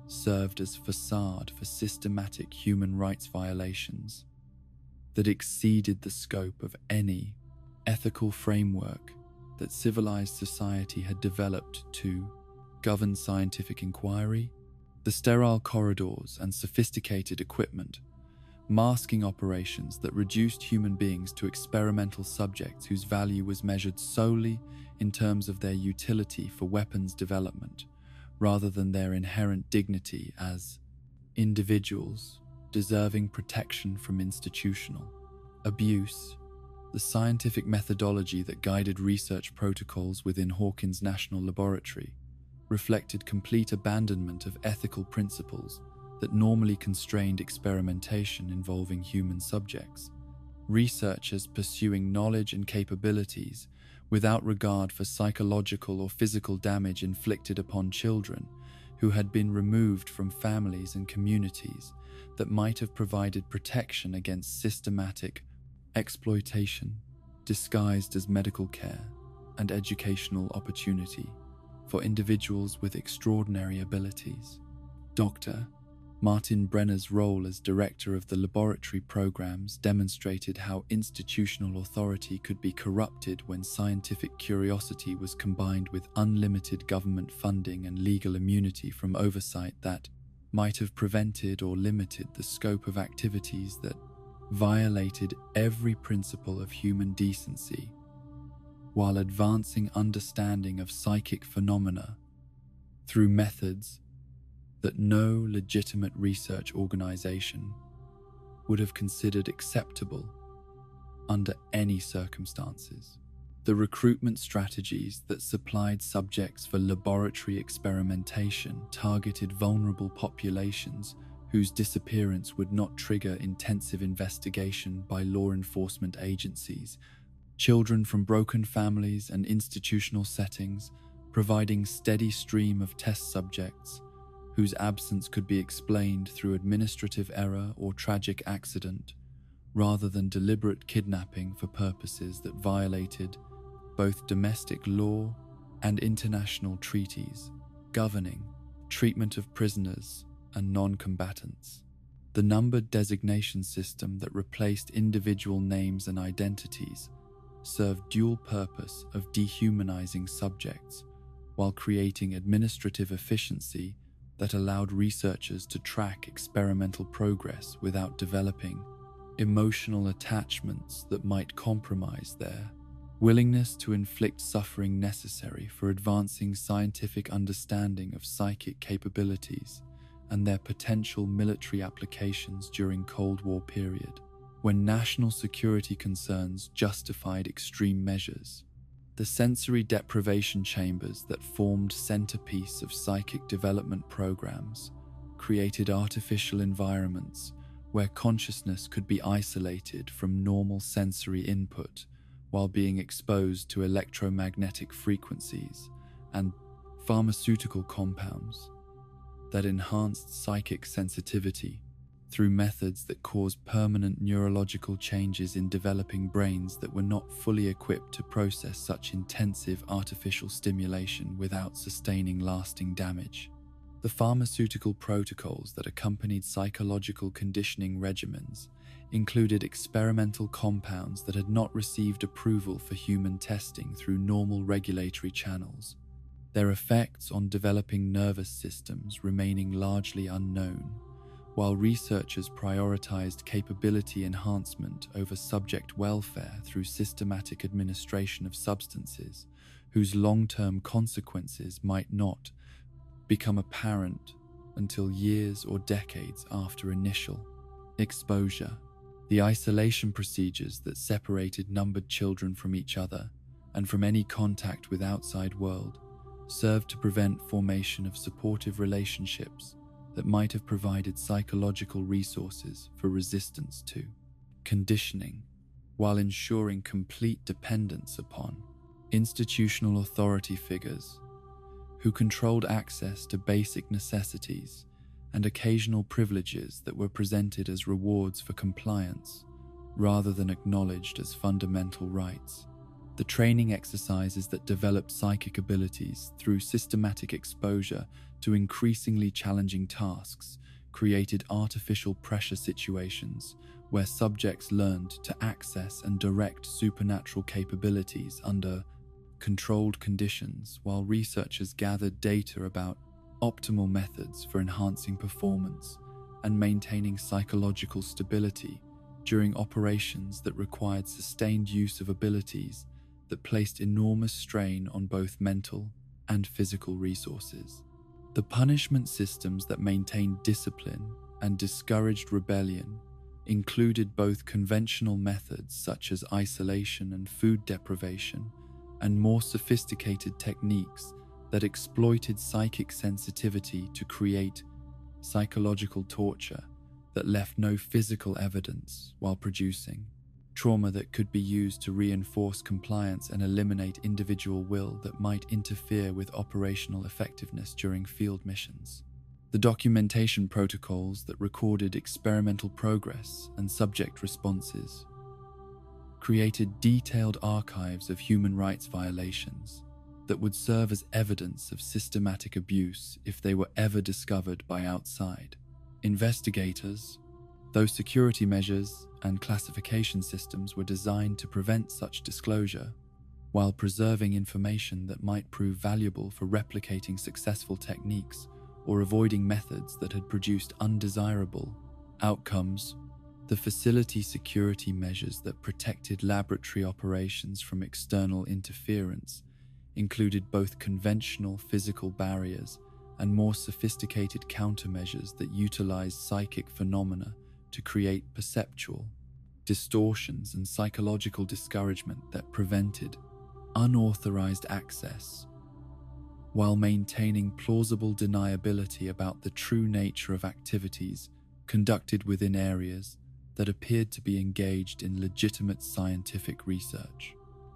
served as facade for systematic human rights violations that exceeded the scope of any ethical framework that civilized society had developed to govern scientific inquiry. The sterile corridors and sophisticated equipment, masking operations that reduced human beings to experimental subjects whose value was measured solely in terms of their utility for weapons development, rather than their inherent dignity as individuals deserving protection from institutional abuse. The scientific methodology that guided research protocols within Hawkins National Laboratory reflected complete abandonment of ethical principles that normally constrained experimentation involving human subjects. Researchers pursuing knowledge and capabilities without regard for psychological or physical damage inflicted upon children who had been removed from families and communities that might have provided protection against systematic exploitation, disguised as medical care and educational opportunity for individuals with extraordinary abilities. Dr. Martin Brenner's role as director of the laboratory programs demonstrated how institutional authority could be corrupted when scientific curiosity was combined with unlimited government funding and legal immunity from oversight that might have prevented or limited the scope of activities that violated every principle of human decency, while advancing understanding of psychic phenomena through methods that no legitimate research organization would have considered acceptable under any circumstances. The recruitment strategies that supplied subjects for laboratory experimentation targeted vulnerable populations whose disappearance would not trigger intensive investigation by law enforcement agencies, children from broken families and institutional settings, providing steady stream of test subjects whose absence could be explained through administrative error or tragic accident, rather than deliberate kidnapping for purposes that violated both domestic law and international treaties governing treatment of prisoners and non-combatants. The numbered designation system that replaced individual names and identities served dual purpose of dehumanizing subjects while creating administrative efficiency that allowed researchers to track experimental progress without developing emotional attachments that might compromise their willingness to inflict suffering necessary for advancing scientific understanding of psychic capabilities and their potential military applications during Cold War period, when national security concerns justified extreme measures. The sensory deprivation chambers that formed centerpiece of psychic development programs created artificial environments where consciousness could be isolated from normal sensory input while being exposed to electromagnetic frequencies and pharmaceutical compounds that enhanced psychic sensitivity through methods that caused permanent neurological changes in developing brains that were not fully equipped to process such intensive artificial stimulation without sustaining lasting damage. The pharmaceutical protocols that accompanied psychological conditioning regimens included experimental compounds that had not received approval for human testing through normal regulatory channels, their effects on developing nervous systems remaining largely unknown, while researchers prioritized capability enhancement over subject welfare through systematic administration of substances whose long-term consequences might not become apparent until years or decades after initial exposure. The isolation procedures that separated numbered children from each other and from any contact with outside world served to prevent formation of supportive relationships that might have provided psychological resources for resistance to conditioning, while ensuring complete dependence upon institutional authority figures who controlled access to basic necessities and occasional privileges that were presented as rewards for compliance rather than acknowledged as fundamental rights. The training exercises that developed psychic abilities through systematic exposure to increasingly challenging tasks created artificial pressure situations where subjects learned to access and direct supernatural capabilities under controlled conditions, while researchers gathered data about optimal methods for enhancing performance and maintaining psychological stability during operations that required sustained use of abilities that placed enormous strain on both mental and physical resources. The punishment systems that maintained discipline and discouraged rebellion included both conventional methods such as isolation and food deprivation, and more sophisticated techniques that exploited psychic sensitivity to create psychological torture that left no physical evidence while producing trauma that could be used to reinforce compliance and eliminate individual will that might interfere with operational effectiveness during field missions. The documentation protocols that recorded experimental progress and subject responses created detailed archives of human rights violations that would serve as evidence of systematic abuse if they were ever discovered by outside investigators. Those security measures and classification systems were designed to prevent such disclosure while preserving information that might prove valuable for replicating successful techniques or avoiding methods that had produced undesirable outcomes. The facility security measures that protected laboratory operations from external interference included both conventional physical barriers and more sophisticated countermeasures that utilized psychic phenomena to create perceptual distortions and psychological discouragement that prevented unauthorized access, while maintaining plausible deniability about the true nature of activities conducted within areas that appeared to be engaged in legitimate scientific research.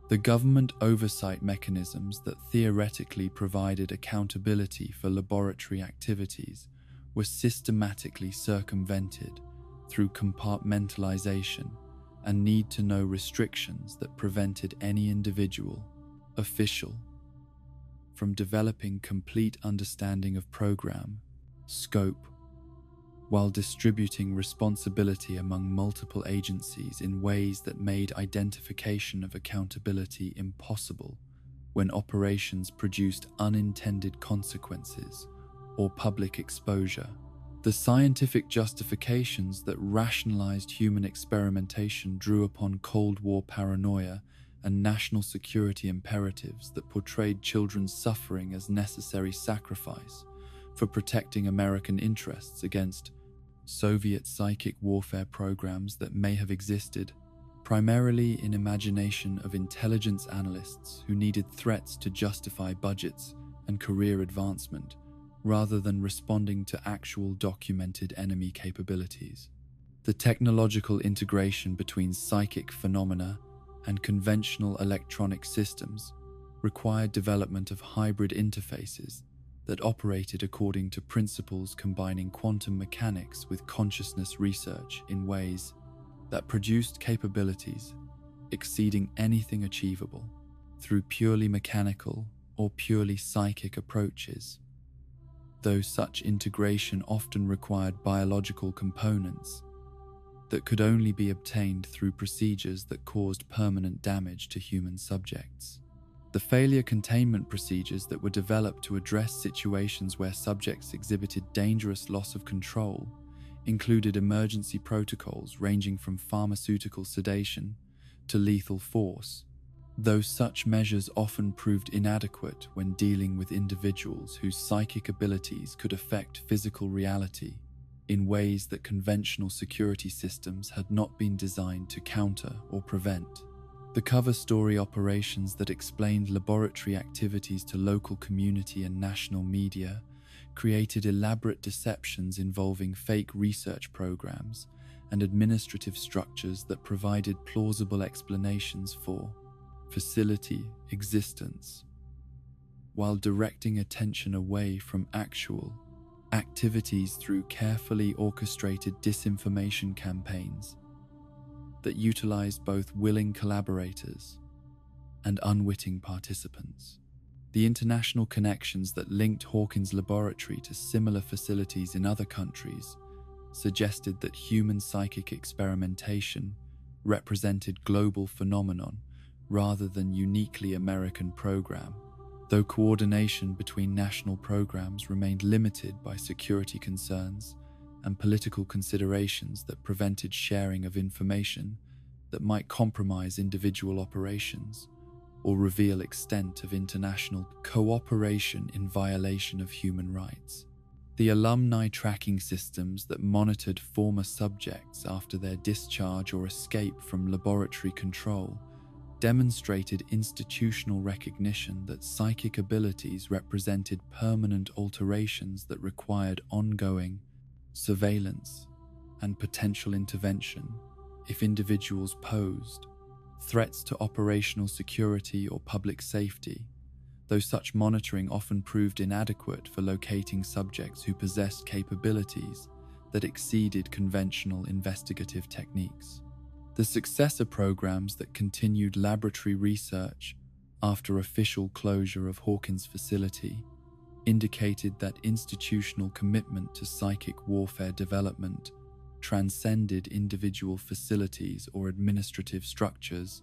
The government oversight mechanisms that theoretically provided accountability for laboratory activities were systematically circumvented through compartmentalization and need-to-know restrictions that prevented any individual, official, from developing complete understanding of program, scope, while distributing responsibility among multiple agencies in ways that made identification of accountability impossible when operations produced unintended consequences or public exposure. The scientific justifications that rationalized human experimentation drew upon Cold War paranoia and national security imperatives that portrayed children's suffering as necessary sacrifice for protecting American interests against Soviet psychic warfare programs that may have existed primarily in imagination of intelligence analysts who needed threats to justify budgets and career advancement, rather than responding to actual documented enemy capabilities. The technological integration between psychic phenomena and conventional electronic systems required development of hybrid interfaces that operated according to principles combining quantum mechanics with consciousness research in ways that produced capabilities exceeding anything achievable through purely mechanical or purely psychic approaches. Though such integration often required biological components that could only be obtained through procedures that caused permanent damage to human subjects. The failure containment procedures that were developed to address situations where subjects exhibited dangerous loss of control included emergency protocols ranging from pharmaceutical sedation to lethal force, though such measures often proved inadequate when dealing with individuals whose psychic abilities could affect physical reality in ways that conventional security systems had not been designed to counter or prevent. The cover story operations that explained laboratory activities to local community and national media created elaborate deceptions involving fake research programs and administrative structures that provided plausible explanations for facility existence, while directing attention away from actual activities through carefully orchestrated disinformation campaigns that utilized both willing collaborators and unwitting participants. The international connections that linked Hawkins' laboratory to similar facilities in other countries suggested that human psychic experimentation represented global phenomenon rather than uniquely American program, though coordination between national programs remained limited by security concerns and political considerations that prevented sharing of information that might compromise individual operations or reveal extent of international cooperation in violation of human rights. The alumni tracking systems that monitored former subjects after their discharge or escape from laboratory control demonstrated institutional recognition that psychic abilities represented permanent alterations that required ongoing surveillance and potential intervention if individuals posed threats to operational security or public safety, though such monitoring often proved inadequate for locating subjects who possessed capabilities that exceeded conventional investigative techniques. The successor programs that continued laboratory research after official closure of Hawkins' facility indicated that institutional commitment to psychic warfare development transcended individual facilities or administrative structures.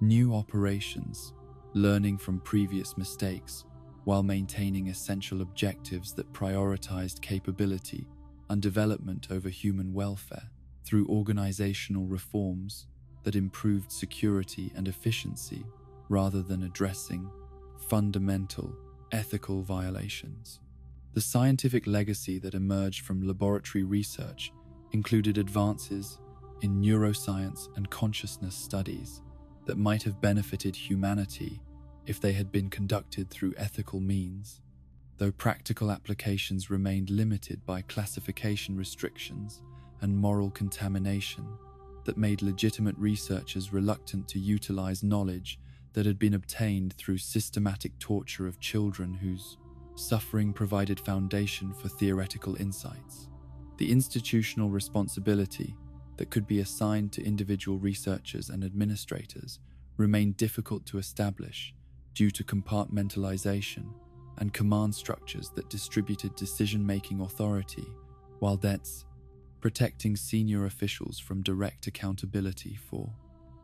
New operations, learning from previous mistakes while maintaining essential objectives that prioritized capability and development over human welfare through organizational reforms that improved security and efficiency rather than addressing fundamental ethical violations. The scientific legacy that emerged from laboratory research included advances in neuroscience and consciousness studies that might have benefited humanity if they had been conducted through ethical means, though practical applications remained limited by classification restrictions and moral contamination that made legitimate researchers reluctant to utilize knowledge that had been obtained through systematic torture of children whose suffering provided foundation for theoretical insights. The institutional responsibility that could be assigned to individual researchers and administrators remained difficult to establish due to compartmentalization and command structures that distributed decision-making authority, while that's protecting senior officials from direct accountability for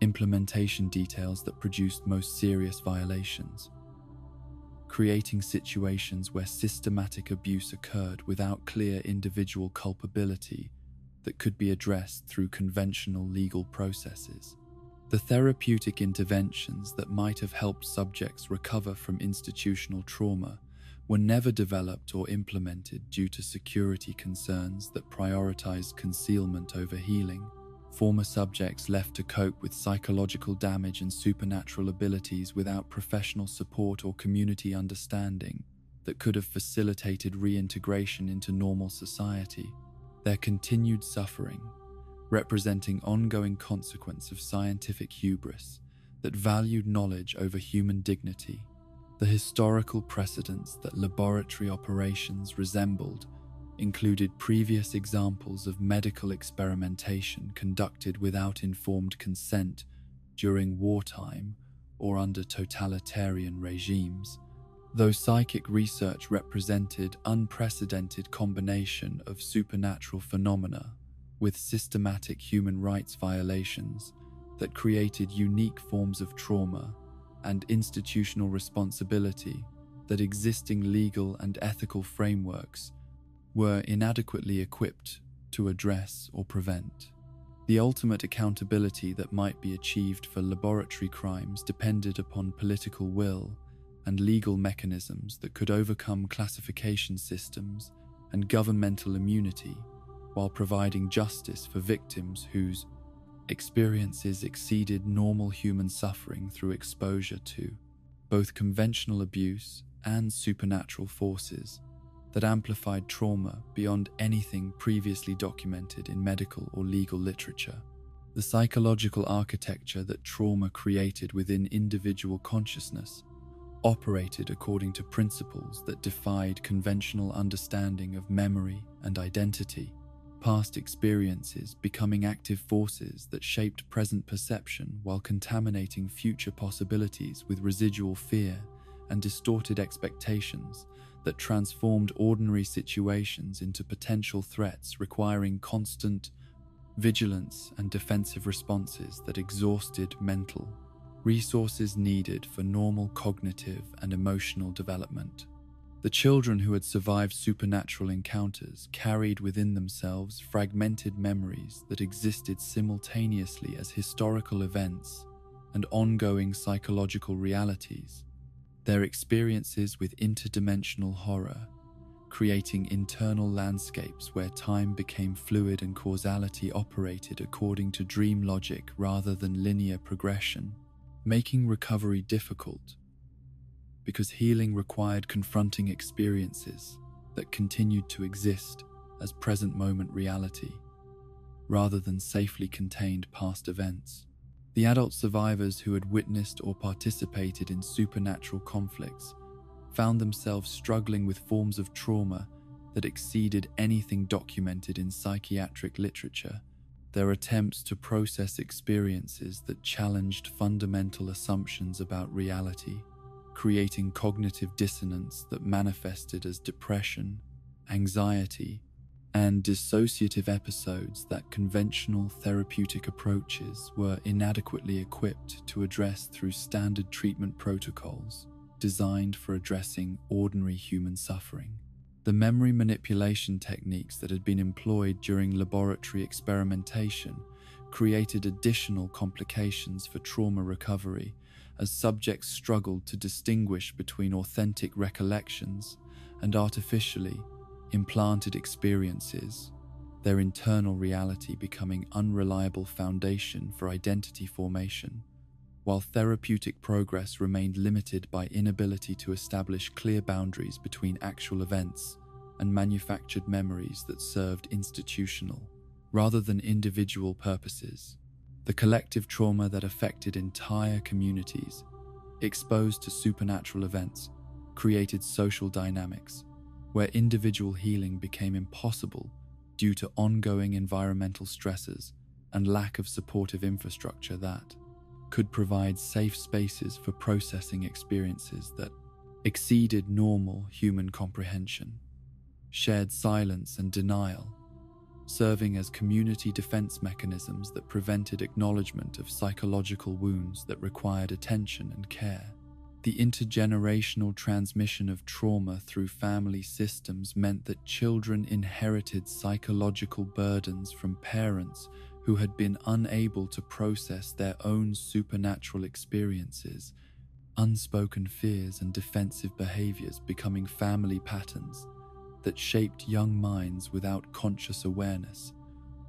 implementation details that produced most serious violations, creating situations where systematic abuse occurred without clear individual culpability that could be addressed through conventional legal processes. The therapeutic interventions that might have helped subjects recover from institutional trauma were never developed or implemented due to security concerns that prioritized concealment over healing. Former subjects left to cope with psychological damage and supernatural abilities without professional support or community understanding that could have facilitated reintegration into normal society. Their continued suffering, representing ongoing consequence of scientific hubris that valued knowledge over human dignity. The historical precedents that laboratory operations resembled included previous examples of medical experimentation conducted without informed consent during wartime or under totalitarian regimes, though psychic research represented unprecedented combination of supernatural phenomena with systematic human rights violations that created unique forms of trauma and institutional responsibility that existing legal and ethical frameworks were inadequately equipped to address or prevent. The ultimate accountability that might be achieved for laboratory crimes depended upon political will and legal mechanisms that could overcome classification systems and governmental immunity while providing justice for victims whose experiences exceeded normal human suffering through exposure to both conventional abuse and supernatural forces that amplified trauma beyond anything previously documented in medical or legal literature. The psychological architecture that trauma created within individual consciousness operated according to principles that defied conventional understanding of memory and identity. past experiences becoming active forces that shaped present perception while contaminating future possibilities with residual fear and distorted expectations that transformed ordinary situations into potential threats requiring constant vigilance and defensive responses that exhausted mental resources needed for normal cognitive and emotional development. The children who had survived supernatural encounters carried within themselves fragmented memories that existed simultaneously as historical events and ongoing psychological realities. Their experiences with interdimensional horror, creating internal landscapes where time became fluid and causality operated according to dream logic rather than linear progression, making recovery difficult because healing required confronting experiences that continued to exist as present moment reality, rather than safely contained past events. The adult survivors who had witnessed or participated in supernatural conflicts found themselves struggling with forms of trauma that exceeded anything documented in psychiatric literature. Their attempts to process experiences that challenged fundamental assumptions about reality, creating cognitive dissonance that manifested as depression, anxiety, and dissociative episodes that conventional therapeutic approaches were inadequately equipped to address through standard treatment protocols designed for addressing ordinary human suffering. The memory manipulation techniques that had been employed during laboratory experimentation created additional complications for trauma recovery as subjects struggled to distinguish between authentic recollections and artificially implanted experiences, their internal reality becoming unreliable foundation for identity formation, while therapeutic progress remained limited by inability to establish clear boundaries between actual events and manufactured memories that served institutional, rather than individual purposes. The collective trauma that affected entire communities, exposed to supernatural events, created social dynamics where individual healing became impossible due to ongoing environmental stresses and lack of supportive infrastructure that could provide safe spaces for processing experiences that exceeded normal human comprehension. Shared silence and denial, serving as community defense mechanisms that prevented acknowledgement of psychological wounds that required attention and care. The intergenerational transmission of trauma through family systems meant that children inherited psychological burdens from parents who had been unable to process their own supernatural experiences, unspoken fears and defensive behaviors becoming family patterns that shaped young minds without conscious awareness,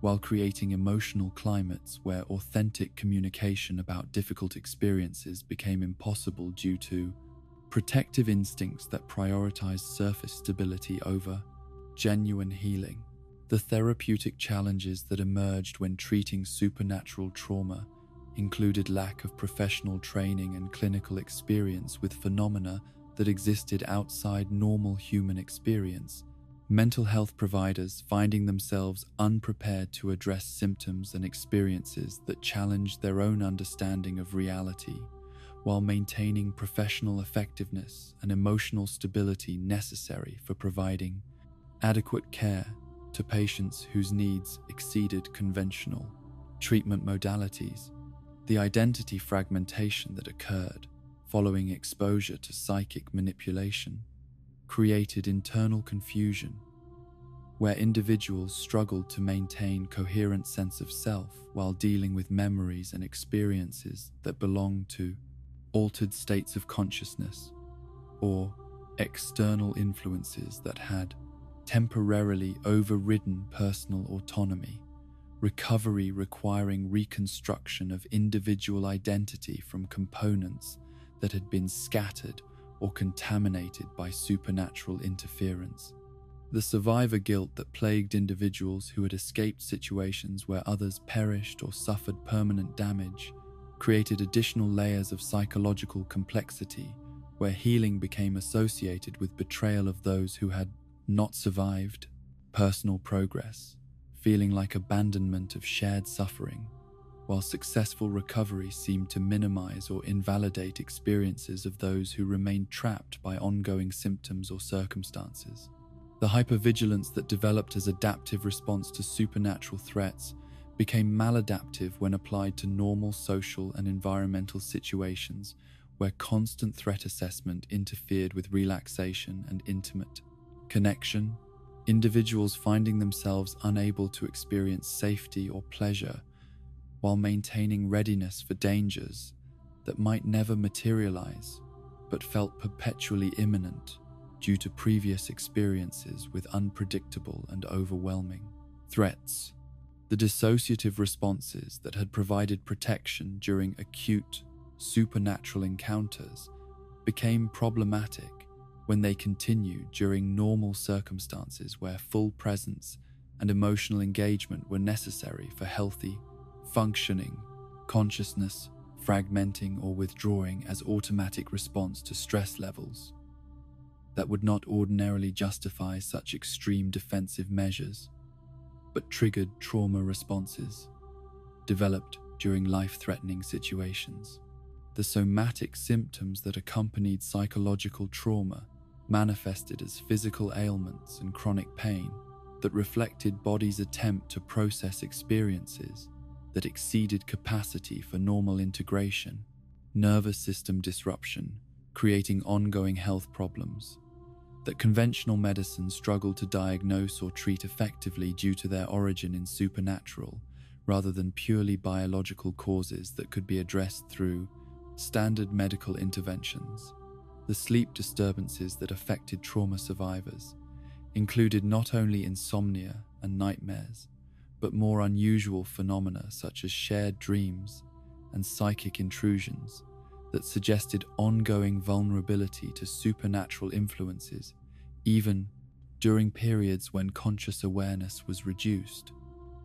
while creating emotional climates where authentic communication about difficult experiences became impossible due to protective instincts that prioritized surface stability over genuine healing. The therapeutic challenges that emerged when treating supernatural trauma included lack of professional training and clinical experience with phenomena that existed outside normal human experience, mental health providers finding themselves unprepared to address symptoms and experiences that challenged their own understanding of reality, while maintaining professional effectiveness and emotional stability necessary for providing adequate care to patients whose needs exceeded conventional treatment modalities. The identity fragmentation that occurred following exposure to psychic manipulation created internal confusion, where individuals struggled to maintain coherent sense of self while dealing with memories and experiences that belonged to altered states of consciousness or external influences that had temporarily overridden personal autonomy. Recovery requiring reconstruction of individual identity from components that had been scattered or contaminated by supernatural interference. The survivor guilt that plagued individuals who had escaped situations where others perished or suffered permanent damage created additional layers of psychological complexity, where healing became associated with betrayal of those who had not survived, personal progress, feeling like abandonment of shared suffering, while successful recovery seemed to minimize or invalidate experiences of those who remained trapped by ongoing symptoms or circumstances. The hypervigilance that developed as adaptive response to supernatural threats became maladaptive when applied to normal social and environmental situations where constant threat assessment interfered with relaxation and intimate connection. Individuals finding themselves unable to experience safety or pleasure while maintaining readiness for dangers that might never materialize but felt perpetually imminent due to previous experiences with unpredictable and overwhelming threats. The dissociative responses that had provided protection during acute, supernatural encounters became problematic when they continued during normal circumstances where full presence and emotional engagement were necessary for healthy, functioning consciousness, fragmenting or withdrawing as automatic response to stress levels that would not ordinarily justify such extreme defensive measures, but triggered trauma responses developed during life-threatening situations. The somatic symptoms that accompanied psychological trauma manifested as physical ailments and chronic pain that reflected body's attempt to process experiences that exceeded capacity for normal integration, nervous system disruption, creating ongoing health problems that conventional medicine struggled to diagnose or treat effectively due to their origin in supernatural rather than purely biological causes that could be addressed through standard medical interventions. The sleep disturbances that affected trauma survivors included not only insomnia and nightmares, but more unusual phenomena such as shared dreams and psychic intrusions that suggested ongoing vulnerability to supernatural influences, even during periods when conscious awareness was reduced.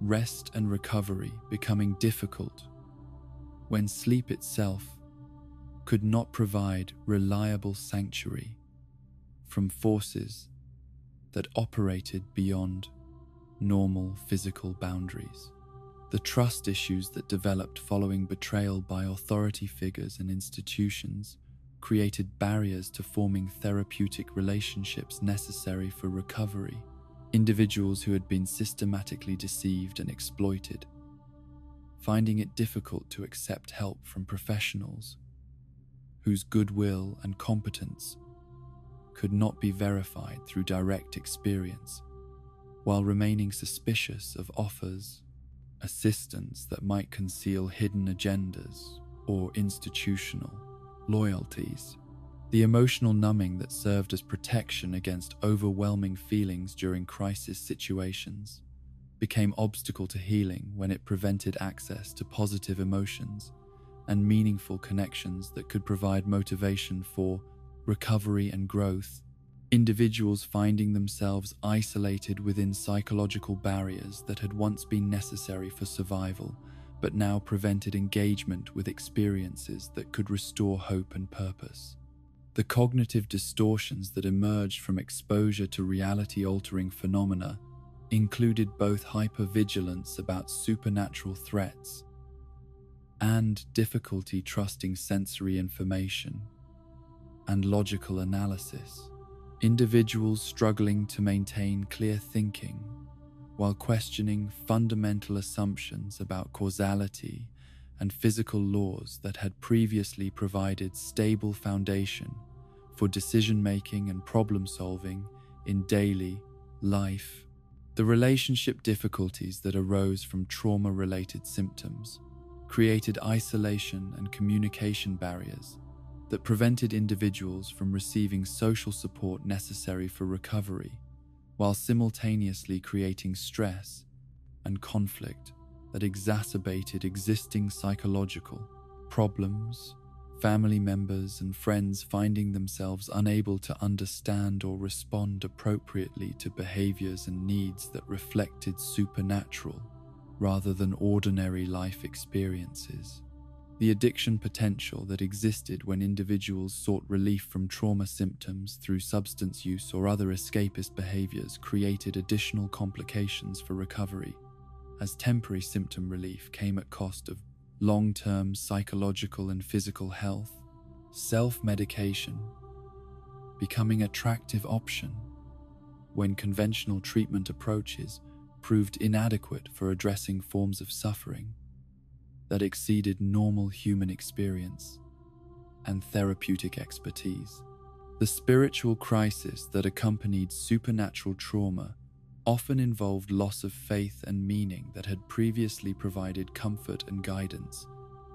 Rest and recovery becoming difficult when sleep itself could not provide reliable sanctuary from forces that operated beyond normal physical boundaries. The trust issues that developed following betrayal by authority figures and institutions created barriers to forming therapeutic relationships necessary for recovery. Individuals who had been systematically deceived and exploited, finding it difficult to accept help from professionals whose goodwill and competence could not be verified through direct experience, while remaining suspicious of offers, assistance that might conceal hidden agendas or institutional loyalties. The emotional numbing that served as protection against overwhelming feelings during crisis situations became obstacle to healing when it prevented access to positive emotions and meaningful connections that could provide motivation for recovery and growth. Individuals finding themselves isolated within psychological barriers that had once been necessary for survival, but now prevented engagement with experiences that could restore hope and purpose. The cognitive distortions that emerged from exposure to reality-altering phenomena included both hypervigilance about supernatural threats and difficulty trusting sensory information and logical analysis. Individuals struggling to maintain clear thinking while questioning fundamental assumptions about causality and physical laws that had previously provided stable foundation for decision-making and problem-solving in daily life. The relationship difficulties that arose from trauma-related symptoms created isolation and communication barriers that prevented individuals from receiving social support necessary for recovery, while simultaneously creating stress and conflict that exacerbated existing psychological problems. Family members and friends finding themselves unable to understand or respond appropriately to behaviors and needs that reflected supernatural rather than ordinary life experiences. The addiction potential that existed when individuals sought relief from trauma symptoms through substance use or other escapist behaviors created additional complications for recovery. as temporary symptom relief came at cost of long-term psychological and physical health, self-medication becoming an attractive option when conventional treatment approaches proved inadequate for addressing forms of suffering that exceeded normal human experience and therapeutic expertise. The spiritual crisis that accompanied supernatural trauma often involved loss of faith and meaning that had previously provided comfort and guidance,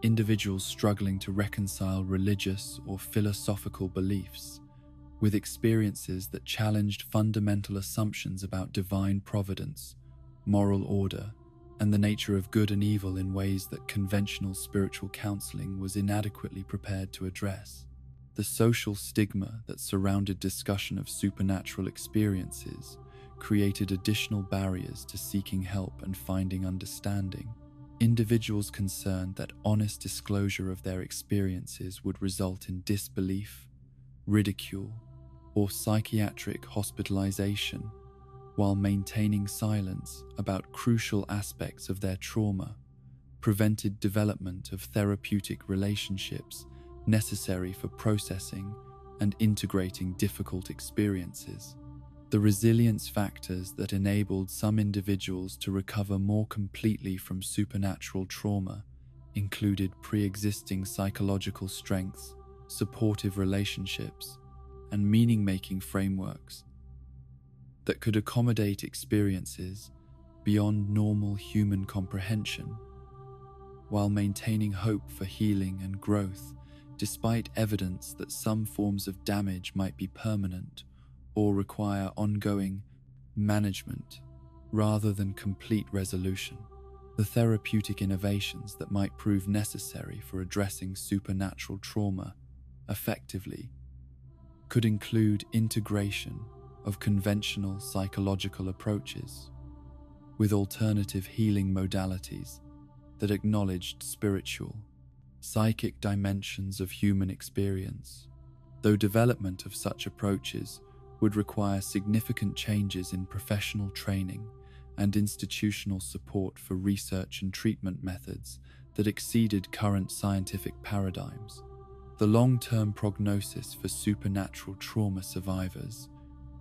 individuals struggling to reconcile religious or philosophical beliefs with experiences that challenged fundamental assumptions about divine providence, moral order, and the nature of good and evil in ways that conventional spiritual counseling was inadequately prepared to address. The social stigma that surrounded discussion of supernatural experiences created additional barriers to seeking help and finding understanding. Individuals concerned that honest disclosure of their experiences would result in disbelief, ridicule, or psychiatric hospitalization, while maintaining silence about crucial aspects of their trauma, prevented development of therapeutic relationships necessary for processing and integrating difficult experiences. The resilience factors that enabled some individuals to recover more completely from supernatural trauma included pre-existing psychological strengths, supportive relationships, and meaning-making frameworks that could accommodate experiences beyond normal human comprehension, while maintaining hope for healing and growth despite evidence that some forms of damage might be permanent or require ongoing management rather than complete resolution. The therapeutic innovations that might prove necessary for addressing supernatural trauma effectively could include integration of conventional psychological approaches with alternative healing modalities that acknowledged spiritual, psychic dimensions of human experience, though development of such approaches would require significant changes in professional training and institutional support for research and treatment methods that exceeded current scientific paradigms. The long-term prognosis for supernatural trauma survivors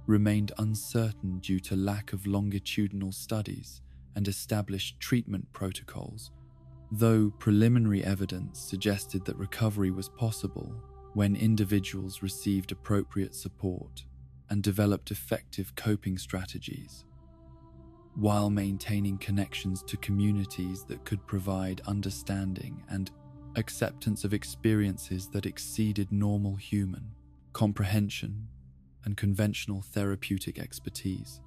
remained uncertain due to lack of longitudinal studies and established treatment protocols, though preliminary evidence suggested that recovery was possible when individuals received appropriate support and developed effective coping strategies, while maintaining connections to communities that could provide understanding and acceptance of experiences that exceeded normal human comprehension and conventional therapeutic expertise.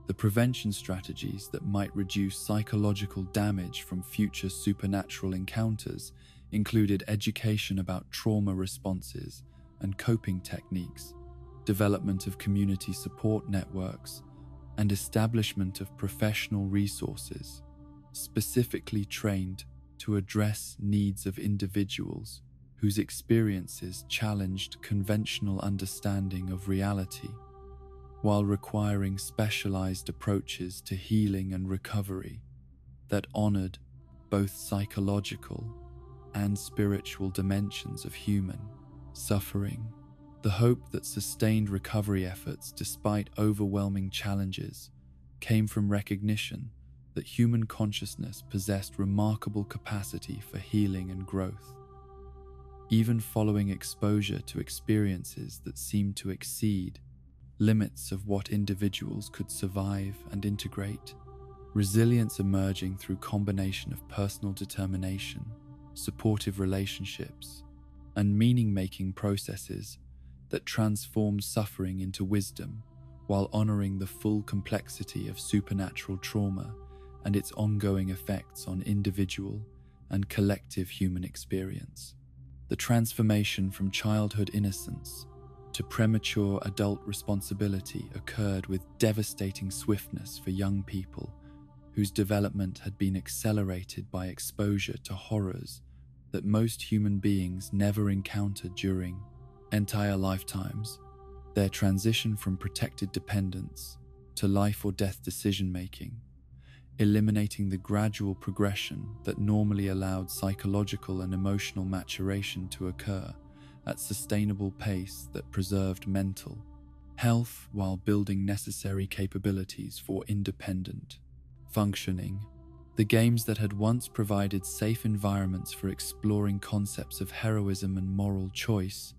The prevention strategies that might reduce psychological damage from future supernatural encounters included education about trauma responses and coping techniques, development of community support networks, and establishment of professional resources specifically trained to address needs of individuals whose experiences challenged conventional understanding of reality, while requiring specialized approaches to healing and recovery that honored both psychological and spiritual dimensions of human suffering. The hope that sustained recovery efforts despite overwhelming challenges came from recognition that human consciousness possessed remarkable capacity for healing and growth. Even following exposure to experiences that seemed to exceed limits of what individuals could survive and integrate, resilience emerging through combination of personal determination, supportive relationships, and meaning-making processes that transformed suffering into wisdom while honoring the full complexity of supernatural trauma and its ongoing effects on individual and collective human experience. The transformation from childhood innocence to premature adult responsibility occurred with devastating swiftness for young people whose development had been accelerated by exposure to horrors that most human beings never encountered during entire lifetimes. Their transition from protected dependence to life or death decision-making eliminating the gradual progression that normally allowed psychological and emotional maturation to occur at sustainable pace that preserved mental health while building necessary capabilities for independent functioning. The games that had once provided safe environments for exploring concepts of heroism and moral choice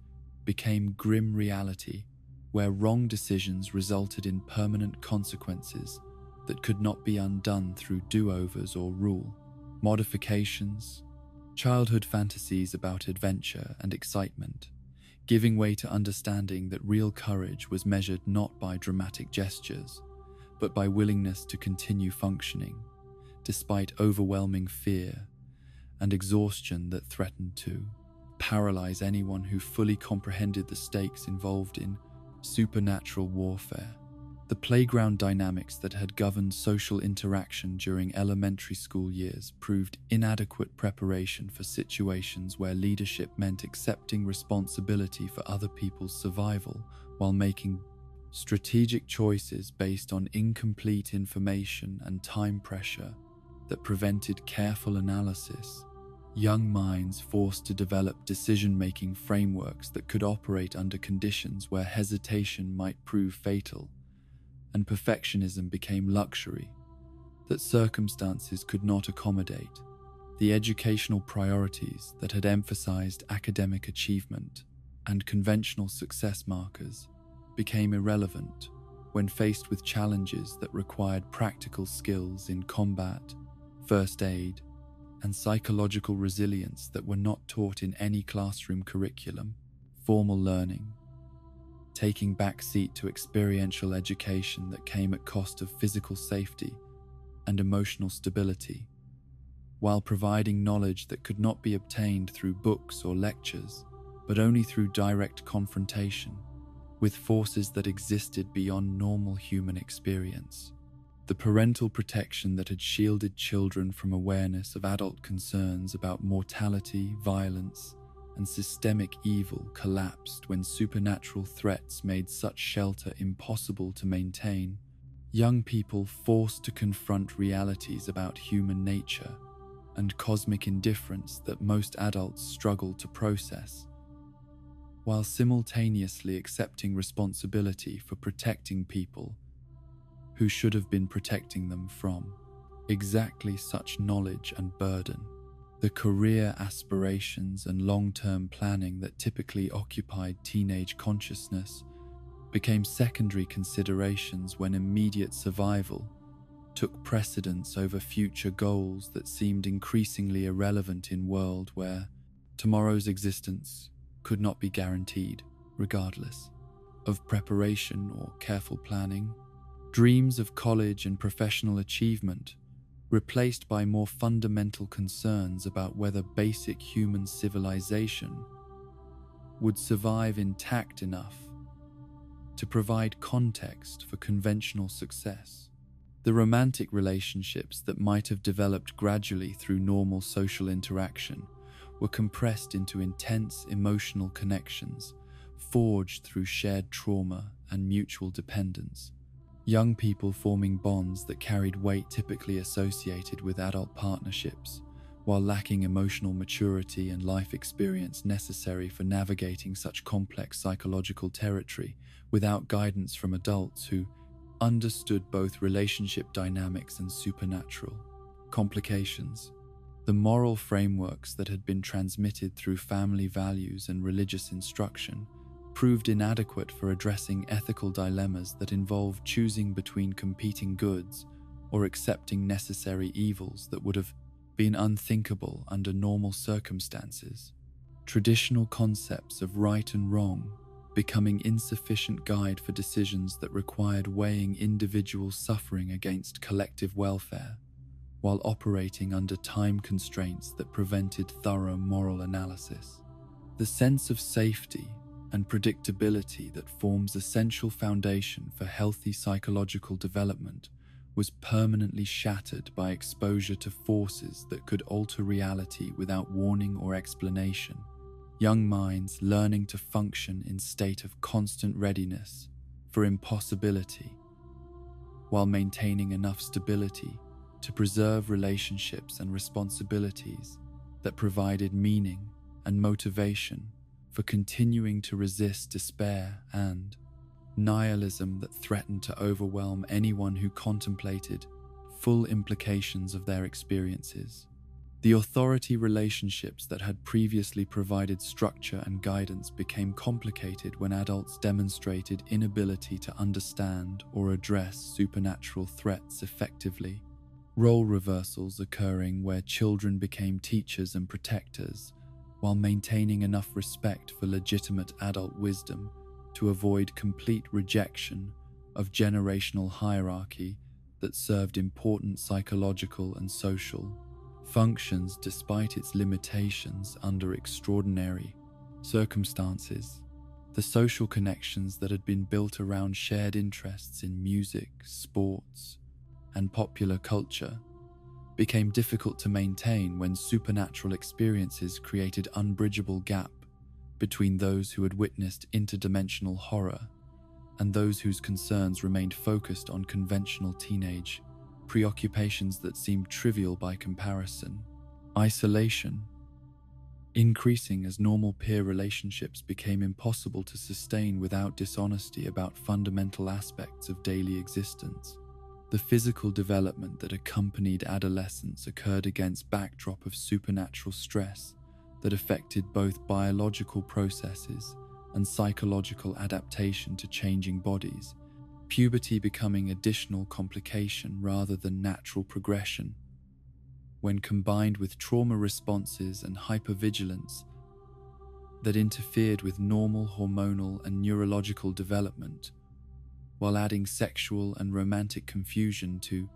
became grim reality, where wrong decisions resulted in permanent consequences that could not be undone through do-overs or rule modifications. Childhood fantasies about adventure and excitement, giving way to understanding that real courage was measured not by dramatic gestures, but by willingness to continue functioning, despite overwhelming fear and exhaustion that threatened to paralyze anyone who fully comprehended the stakes involved in supernatural warfare. The playground dynamics that had governed social interaction during elementary school years proved inadequate preparation for situations where leadership meant accepting responsibility for other people's survival while making strategic choices based on incomplete information and time pressure that prevented careful analysis. Young minds forced to develop decision-making frameworks that could operate under conditions where hesitation might prove fatal, and perfectionism became luxury that circumstances could not accommodate. The educational priorities that had emphasized academic achievement and conventional success markers became irrelevant when faced with challenges that required practical skills in combat, first aid, and psychological resilience that were not taught in any classroom curriculum. Formal learning, taking backseat to experiential education that came at cost of physical safety and emotional stability, while providing knowledge that could not be obtained through books or lectures, but only through direct confrontation with forces that existed beyond normal human experience. The parental protection that had shielded children from awareness of adult concerns about mortality, violence, and systemic evil collapsed when supernatural threats made such shelter impossible to maintain. Young people forced to confront realities about human nature and cosmic indifference that most adults struggled to process, while simultaneously accepting responsibility for protecting people who should have been protecting them from exactly such knowledge and burden. The career aspirations and long-term planning that typically occupied teenage consciousness became secondary considerations when immediate survival took precedence over future goals that seemed increasingly irrelevant in a world where tomorrow's existence could not be guaranteed, regardless of preparation or careful planning. Dreams of college and professional achievement replaced by more fundamental concerns about whether basic human civilization would survive intact enough to provide context for conventional success. The romantic relationships that might have developed gradually through normal social interaction were compressed into intense emotional connections forged through shared trauma and mutual dependence. Young people forming bonds that carried weight typically associated with adult partnerships, while lacking emotional maturity and life experience necessary for navigating such complex psychological territory without guidance from adults who understood both relationship dynamics and supernatural complications. The moral frameworks that had been transmitted through family values and religious instruction proved inadequate for addressing ethical dilemmas that involved choosing between competing goods or accepting necessary evils that would have been unthinkable under normal circumstances. Traditional concepts of right and wrong becoming insufficient guide for decisions that required weighing individual suffering against collective welfare, while operating under time constraints that prevented thorough moral analysis. The sense of safety and predictability that forms essential foundation for healthy psychological development was permanently shattered by exposure to forces that could alter reality without warning or explanation. Young minds learning to function in state of constant readiness for impossibility, while maintaining enough stability to preserve relationships and responsibilities that provided meaning and motivation for continuing to resist despair and nihilism that threatened to overwhelm anyone who contemplated full implications of their experiences. The authority relationships that had previously provided structure and guidance became complicated when adults demonstrated inability to understand or address supernatural threats effectively. Role reversals occurring where children became teachers and protectors, while maintaining enough respect for legitimate adult wisdom to avoid complete rejection of generational hierarchy that served important psychological and social functions despite its limitations under extraordinary circumstances. The social connections that had been built around shared interests in music, sports, and popular culture became difficult to maintain when supernatural experiences created unbridgeable gap between those who had witnessed interdimensional horror and those whose concerns remained focused on conventional teenage preoccupations that seemed trivial by comparison. Isolation, increasing as normal peer relationships became impossible to sustain without dishonesty about fundamental aspects of daily existence. The physical development that accompanied adolescence occurred against backdrop of supernatural stress that affected both biological processes and psychological adaptation to changing bodies, puberty becoming additional complication rather than natural progression. When combined with trauma responses and hypervigilance that interfered with normal hormonal and neurological development, while adding sexual and romantic confusion to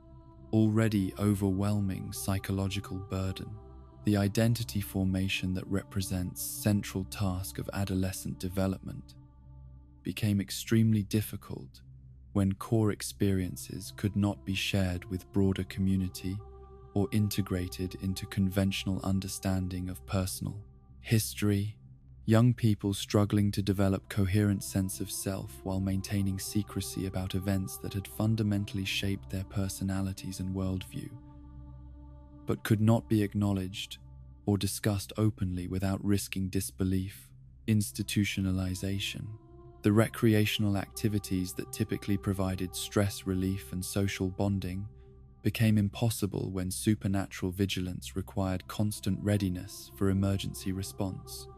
already overwhelming psychological burden. The identity formation that represents central task of adolescent development became extremely difficult when core experiences could not be shared with broader community or integrated into conventional understanding of personal history. Young people struggling to develop coherent sense of self while maintaining secrecy about events that had fundamentally shaped their personalities and worldview, but could not be acknowledged or discussed openly without risking disbelief. Institutionalization. The recreational activities that typically provided stress relief and social bonding became impossible when supernatural vigilance required constant readiness for emergency response.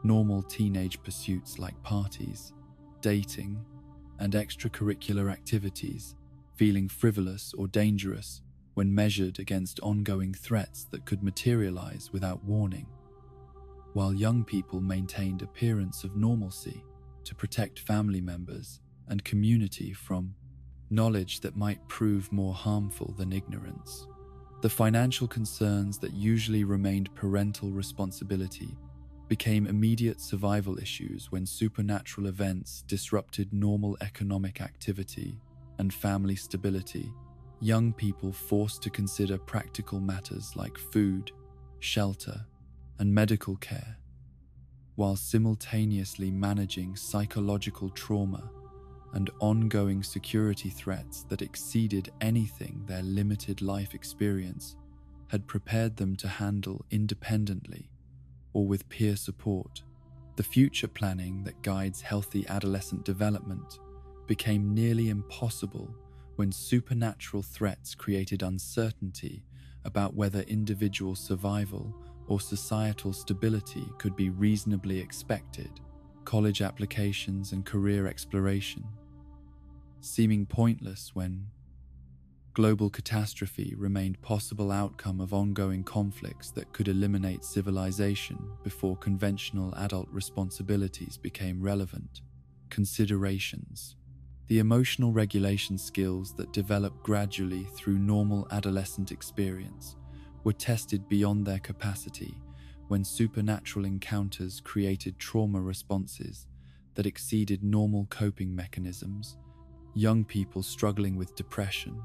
Normal teenage pursuits like parties, dating, and extracurricular activities feeling frivolous or dangerous when measured against ongoing threats that could materialize without warning, while young people maintained appearance of normalcy to protect family members and community from knowledge that might prove more harmful than ignorance. The financial concerns that usually remained parental responsibility became immediate survival issues when supernatural events disrupted normal economic activity and family stability. Young people forced to consider practical matters like food, shelter, and medical care, while simultaneously managing psychological trauma and ongoing security threats that exceeded anything their limited life experience had prepared them to handle independently or with peer support. The future planning that guides healthy adolescent development became nearly impossible when supernatural threats created uncertainty about whether individual survival or societal stability could be reasonably expected. College applications and career exploration, seeming pointless when global catastrophe remained possible outcome of ongoing conflicts that could eliminate civilization before conventional adult responsibilities became relevant. Considerations. The emotional regulation skills that develop gradually through normal adolescent experience were tested beyond their capacity when supernatural encounters created trauma responses that exceeded normal coping mechanisms. Young people struggling with depression,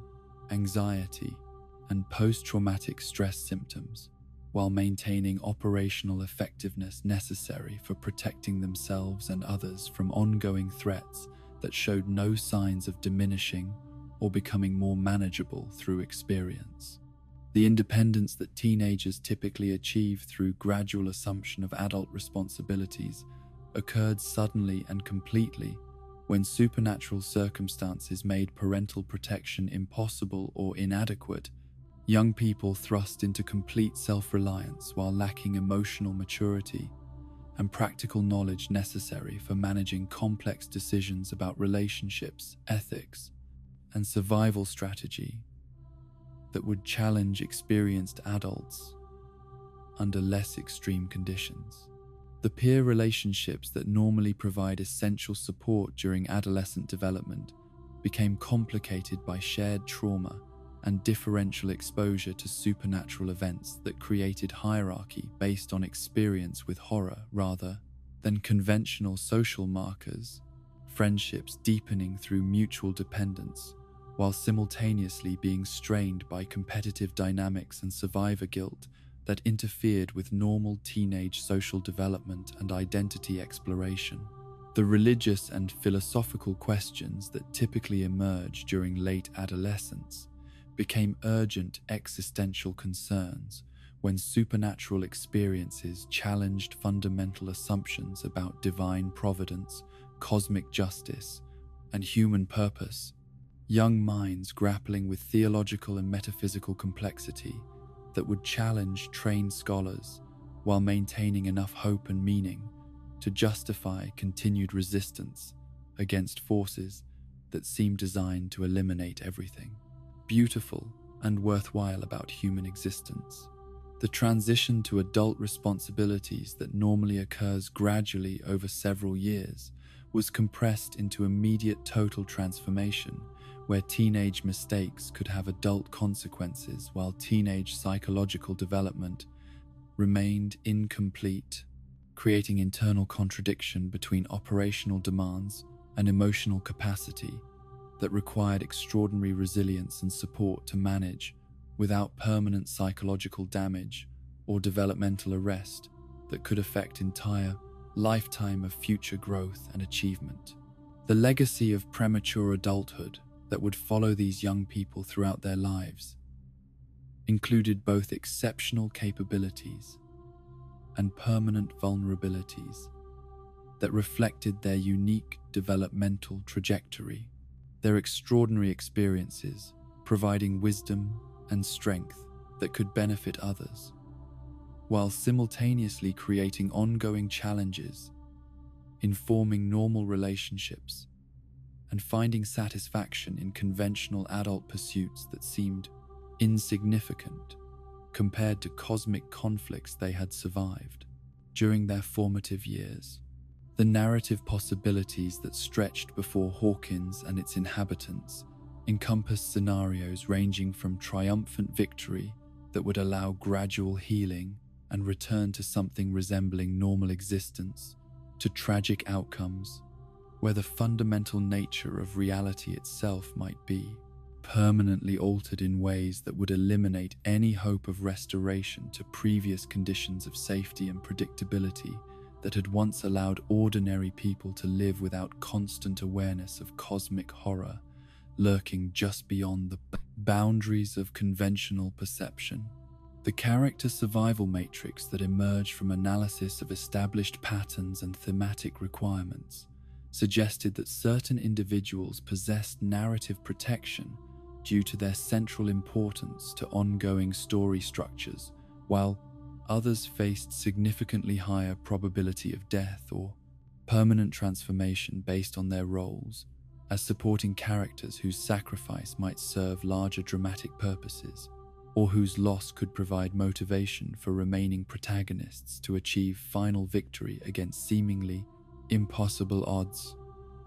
anxiety, and post-traumatic stress symptoms, while maintaining operational effectiveness necessary for protecting themselves and others from ongoing threats that showed no signs of diminishing or becoming more manageable through experience. The independence that teenagers typically achieve through gradual assumption of adult responsibilities occurred suddenly and completely when supernatural circumstances made parental protection impossible or inadequate. Young people thrust into complete self-reliance while lacking emotional maturity and practical knowledge necessary for managing complex decisions about relationships, ethics, and survival strategy that would challenge experienced adults under less extreme conditions. The peer relationships that normally provide essential support during adolescent development became complicated by shared trauma and differential exposure to supernatural events that created hierarchy based on experience with horror rather than conventional social markers, friendships deepening through mutual dependence while simultaneously being strained by competitive dynamics and survivor guilt that interfered with normal teenage social development and identity exploration. The religious and philosophical questions that typically emerge during late adolescence became urgent existential concerns when supernatural experiences challenged fundamental assumptions about divine providence, cosmic justice, and human purpose. Young minds grappling with theological and metaphysical complexity that would challenge trained scholars while maintaining enough hope and meaning to justify continued resistance against forces that seem designed to eliminate everything beautiful and worthwhile about human existence. The transition to adult responsibilities that normally occurs gradually over several years was compressed into immediate total transformation, where teenage mistakes could have adult consequences while teenage psychological development remained incomplete, creating internal contradiction between operational demands and emotional capacity that required extraordinary resilience and support to manage without permanent psychological damage or developmental arrest that could affect entire lifetime of future growth and achievement. The legacy of premature adulthood that would follow these young people throughout their lives included both exceptional capabilities and permanent vulnerabilities that reflected their unique developmental trajectory. Their extraordinary experiences providing wisdom and strength that could benefit others, while simultaneously creating ongoing challenges, informing normal relationships, and finding satisfaction in conventional adult pursuits that seemed insignificant compared to cosmic conflicts they had survived during their formative years. The narrative possibilities that stretched before Hawkins and its inhabitants encompassed scenarios ranging from triumphant victory that would allow gradual healing and return to something resembling normal existence, to tragic outcomes where the fundamental nature of reality itself might be permanently altered in ways that would eliminate any hope of restoration to previous conditions of safety and predictability that had once allowed ordinary people to live without constant awareness of cosmic horror lurking just beyond the boundaries of conventional perception. The character survival matrix that emerged from analysis of established patterns and thematic requirements suggested that certain individuals possessed narrative protection due to their central importance to ongoing story structures, while others faced significantly higher probability of death or permanent transformation based on their roles as supporting characters whose sacrifice might serve larger dramatic purposes, or whose loss could provide motivation for remaining protagonists to achieve final victory against seemingly impossible odds.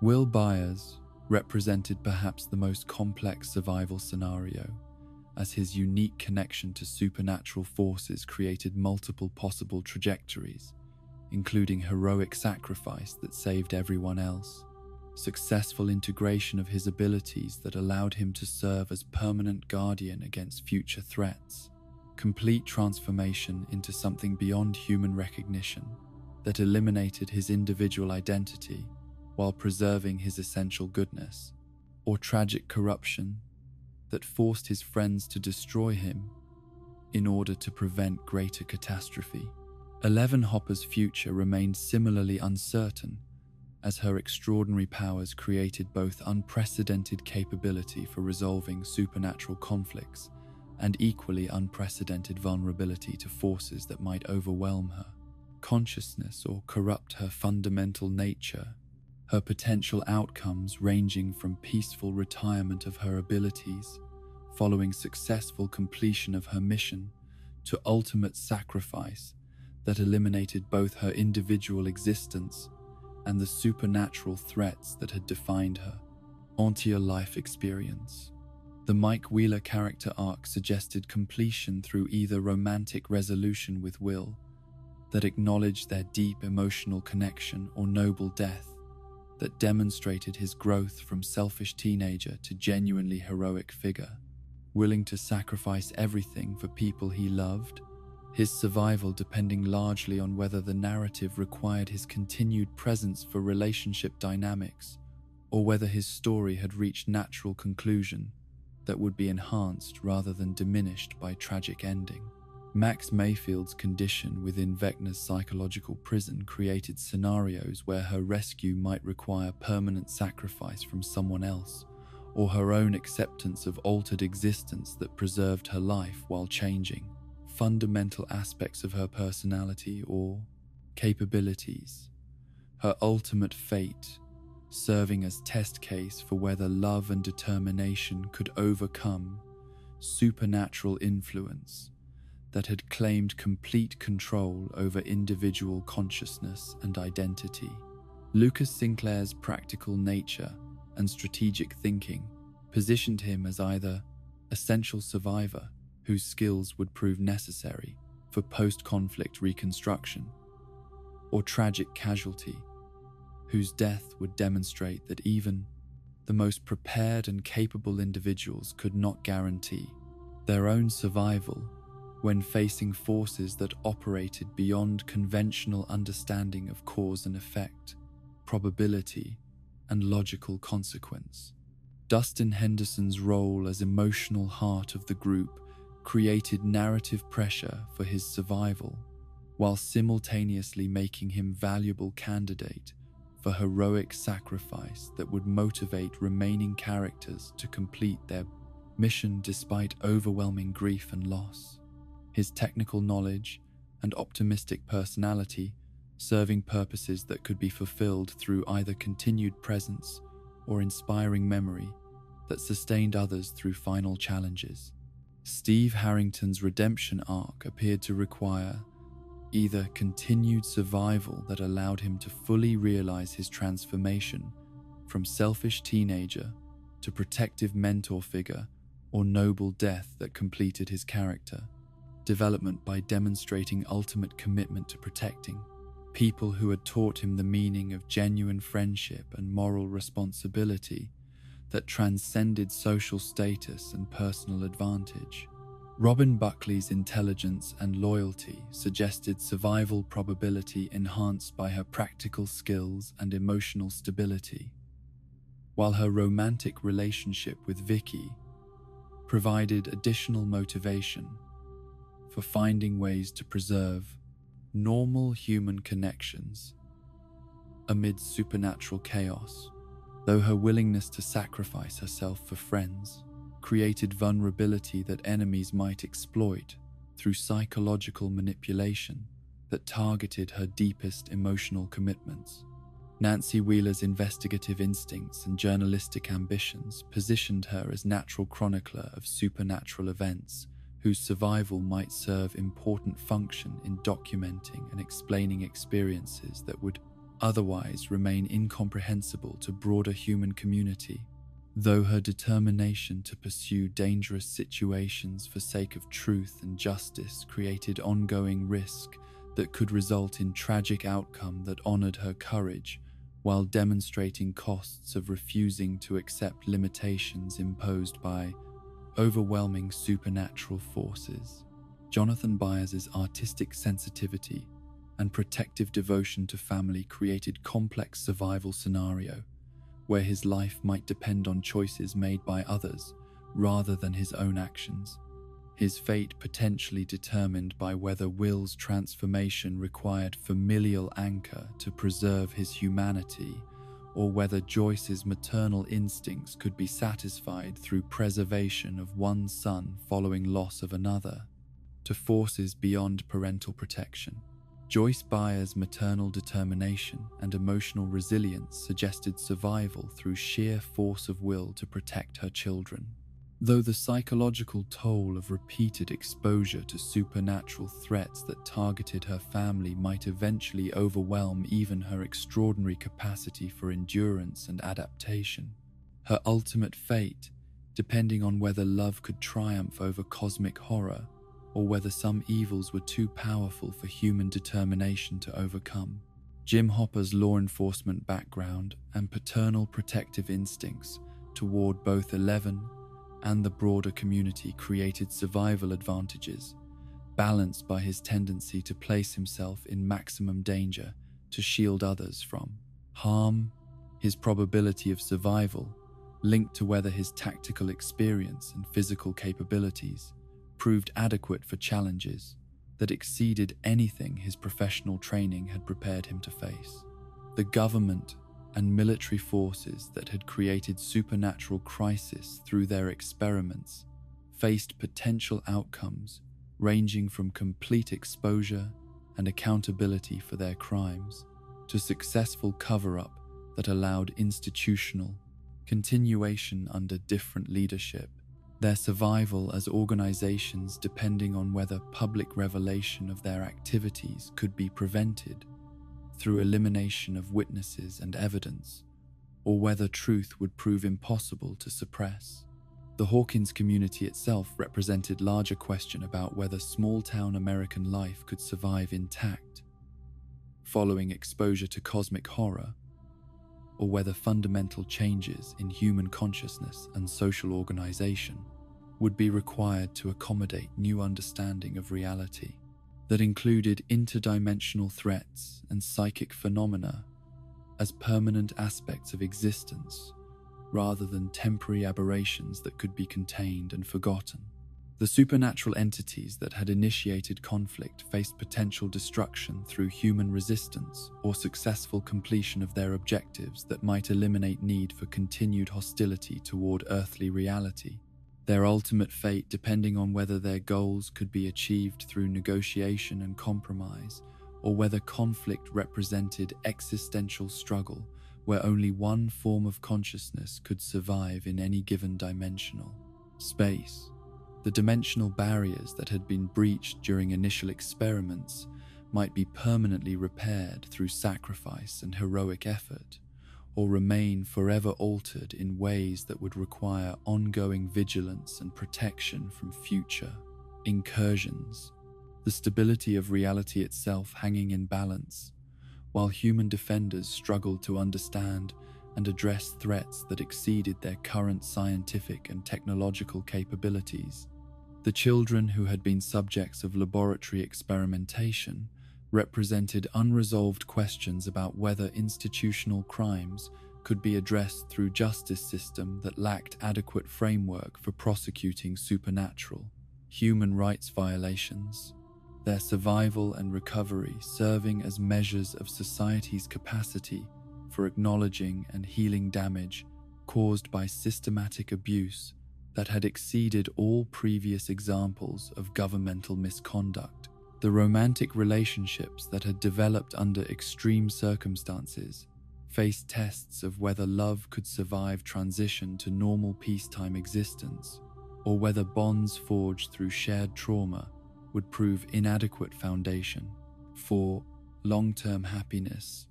Will Byers represented perhaps the most complex survival scenario, as his unique connection to supernatural forces created multiple possible trajectories, including heroic sacrifice that saved everyone else, successful integration of his abilities that allowed him to serve as permanent guardian against future threats, complete transformation into something beyond human recognition that eliminated his individual identity while preserving his essential goodness, or tragic corruption that forced his friends to destroy him in order to prevent greater catastrophe. 11 Hopper's future remained similarly uncertain, as her extraordinary powers created both unprecedented capability for resolving supernatural conflicts and equally unprecedented vulnerability to forces that might overwhelm her consciousness or corrupt her fundamental nature, her potential outcomes ranging from peaceful retirement of her abilities following successful completion of her mission to ultimate sacrifice that eliminated both her individual existence and the supernatural threats that had defined her entire life experience. The Mike Wheeler character arc suggested completion through either romantic resolution with Will that acknowledged their deep emotional connection or noble death that demonstrated his growth from selfish teenager to genuinely heroic figure, willing to sacrifice everything for people he loved, his survival depending largely on whether the narrative required his continued presence for relationship dynamics or whether his story had reached natural conclusion that would be enhanced rather than diminished by tragic ending. Max Mayfield's condition within Vecna's psychological prison created scenarios where her rescue might require permanent sacrifice from someone else, or her own acceptance of altered existence that preserved her life while changing fundamental aspects of her personality or capabilities. Her ultimate fate serving as test case for whether love and determination could overcome supernatural influence that had claimed complete control over individual consciousness and identity. Lucas Sinclair's practical nature and strategic thinking positioned him as either essential survivor whose skills would prove necessary for post-conflict reconstruction, or tragic casualty whose death would demonstrate that even the most prepared and capable individuals could not guarantee their own survival when facing forces that operated beyond conventional understanding of cause and effect, probability, and logical consequence. Dustin Henderson's role as emotional heart of the group created narrative pressure for his survival, while simultaneously making him valuable candidate for heroic sacrifice that would motivate remaining characters to complete their mission despite overwhelming grief and loss. His technical knowledge and optimistic personality serving purposes that could be fulfilled through either continued presence or inspiring memory that sustained others through final challenges. Steve Harrington's redemption arc appeared to require either continued survival that allowed him to fully realize his transformation from selfish teenager to protective mentor figure, or noble death that completed his character development by demonstrating ultimate commitment to protecting people who had taught him the meaning of genuine friendship and moral responsibility that transcended social status and personal advantage. Robin Buckley's intelligence and loyalty suggested survival probability enhanced by her practical skills and emotional stability, while her romantic relationship with Vicky provided additional motivation for finding ways to preserve normal human connections amid supernatural chaos, though her willingness to sacrifice herself for friends created vulnerability that enemies might exploit through psychological manipulation that targeted her deepest emotional commitments. Nancy Wheeler's investigative instincts and journalistic ambitions positioned her as natural chronicler of supernatural events whose survival might serve important function in documenting and explaining experiences that would otherwise remain incomprehensible to broader human community. Though her determination to pursue dangerous situations for sake of truth and justice created ongoing risk that could result in tragic outcome that honored her courage, while demonstrating costs of refusing to accept limitations imposed by overwhelming supernatural forces. Jonathan Byers' artistic sensitivity and protective devotion to family created complex survival scenario where his life might depend on choices made by others rather than his own actions. his fate potentially determined by whether Will's transformation required familial anchor to preserve his humanity, or whether Joyce's maternal instincts could be satisfied through preservation of one son following loss of another, to forces beyond parental protection. Joyce Byers' maternal determination and emotional resilience suggested survival through sheer force of will to protect her children. Though the psychological toll of repeated exposure to supernatural threats that targeted her family might eventually overwhelm even her extraordinary capacity for endurance and adaptation, her ultimate fate, depending on whether love could triumph over cosmic horror or whether some evils were too powerful for human determination to overcome. Jim Hopper's law enforcement background and paternal protective instincts toward both Eleven and the broader community created survival advantages, balanced by his tendency to place himself in maximum danger to shield others from harm. His probability of survival, linked to whether his tactical experience and physical capabilities proved adequate for challenges that exceeded anything his professional training had prepared him to face. The government and military forces that had created supernatural crisis through their experiments faced potential outcomes ranging from complete exposure and accountability for their crimes to successful cover-up that allowed institutional continuation under different leadership, their survival as organizations depending on whether public revelation of their activities could be prevented through elimination of witnesses and evidence, or whether truth would prove impossible to suppress. The Hawkins community itself represented larger question about whether small-town American life could survive intact following exposure to cosmic horror, or whether fundamental changes in human consciousness and social organization would be required to accommodate new understanding of reality that included interdimensional threats and psychic phenomena as permanent aspects of existence rather than temporary aberrations that could be contained and forgotten. The supernatural entities that had initiated conflict faced potential destruction through human resistance or successful completion of their objectives that might eliminate need for continued hostility toward earthly reality, their ultimate fate depending on whether their goals could be achieved through negotiation and compromise, or whether conflict represented existential struggle where only one form of consciousness could survive in any given dimensional space. The dimensional barriers that had been breached during initial experiments might be permanently repaired through sacrifice and heroic effort, or remain forever altered in ways that would require ongoing vigilance and protection from future incursions. The stability of reality itself hanging in balance, while human defenders struggled to understand and address threats that exceeded their current scientific and technological capabilities. The children who had been subjects of laboratory experimentation represented unresolved questions about whether institutional crimes could be addressed through justice system that lacked adequate framework for prosecuting supernatural human rights violations, their survival and recovery serving as measures of society's capacity for acknowledging and healing damage caused by systematic abuse that had exceeded all previous examples of governmental misconduct. The romantic relationships that had developed under extreme circumstances faced tests of whether love could survive transition to normal peacetime existence, or whether bonds forged through shared trauma would prove inadequate foundation for long-term happiness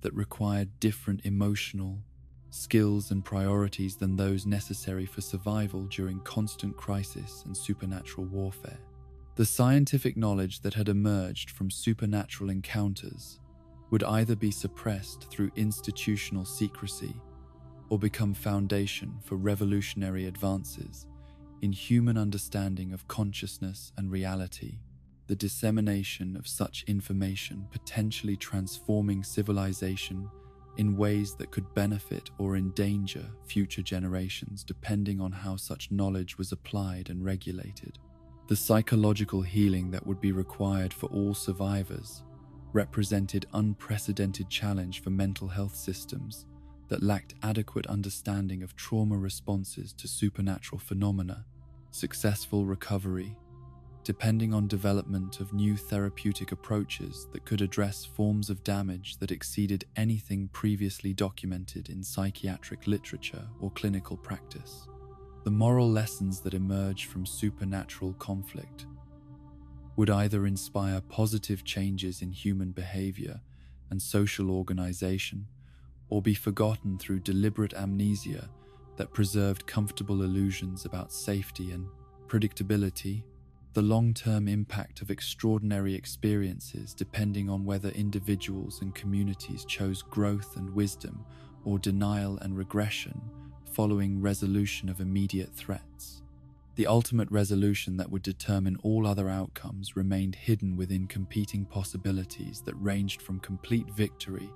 that required different emotional skills and priorities than those necessary for survival during constant crisis and supernatural warfare. The scientific knowledge that had emerged from supernatural encounters would either be suppressed through institutional secrecy or become foundation for revolutionary advances in human understanding of consciousness and reality, the dissemination of such information potentially transforming civilization in ways that could benefit or endanger future generations depending on how such knowledge was applied and regulated. The psychological healing that would be required for all survivors represented unprecedented challenge for mental health systems that lacked adequate understanding of trauma responses to supernatural phenomena. Successful recovery, depending on development of new therapeutic approaches that could address forms of damage that exceeded anything previously documented in psychiatric literature or clinical practice. The moral lessons that emerge from supernatural conflict would either inspire positive changes in human behavior and social organization, or be forgotten through deliberate amnesia that preserved comfortable illusions about safety and predictability. The long-term impact of extraordinary experiences, depending on whether individuals and communities chose growth and wisdom or denial and regression following resolution of immediate threats. The ultimate resolution that would determine all other outcomes remained hidden within competing possibilities that ranged from complete victory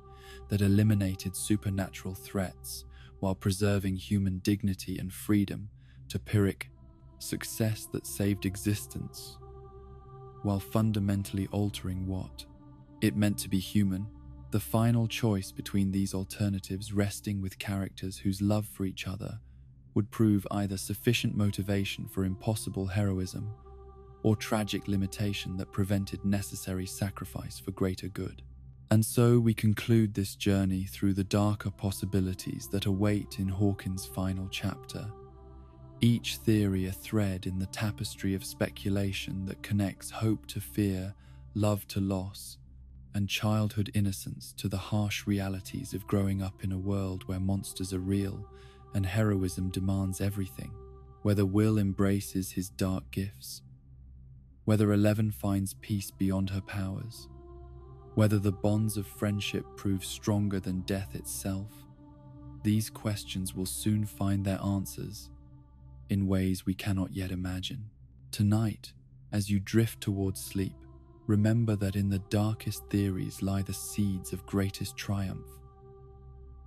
that eliminated supernatural threats while preserving human dignity and freedom to Pyrrhic success that saved existence while fundamentally altering what it meant to be human. The final choice between these alternatives resting with characters whose love for each other would prove either sufficient motivation for impossible heroism or tragic limitation that prevented necessary sacrifice for greater good. And so we conclude this journey through the darker possibilities that await in Hawkins' final chapter, each theory a thread in the tapestry of speculation that connects hope to fear, love to loss, and childhood innocence to the harsh realities of growing up in a world where monsters are real and heroism demands everything, whether Will embraces his dark gifts, whether Eleven finds peace beyond her powers, whether the bonds of friendship prove stronger than death itself. These questions will soon find their answers in ways we cannot yet imagine. Tonight, as you drift towards sleep, remember that in the darkest theories lie the seeds of greatest triumph.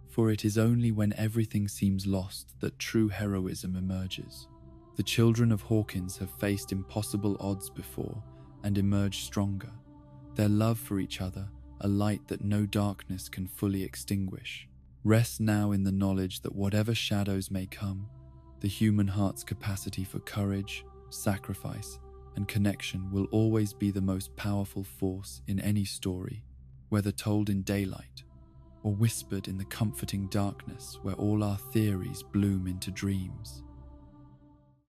For it is only when everything seems lost that true heroism emerges. The children of Hawkins have faced impossible odds before and emerged stronger. Their love for each other, a light that no darkness can fully extinguish. Rest now in the knowledge that whatever shadows may come, the human heart's capacity for courage, sacrifice, and connection will always be the most powerful force in any story, whether told in daylight or whispered in the comforting darkness where all our theories bloom into dreams.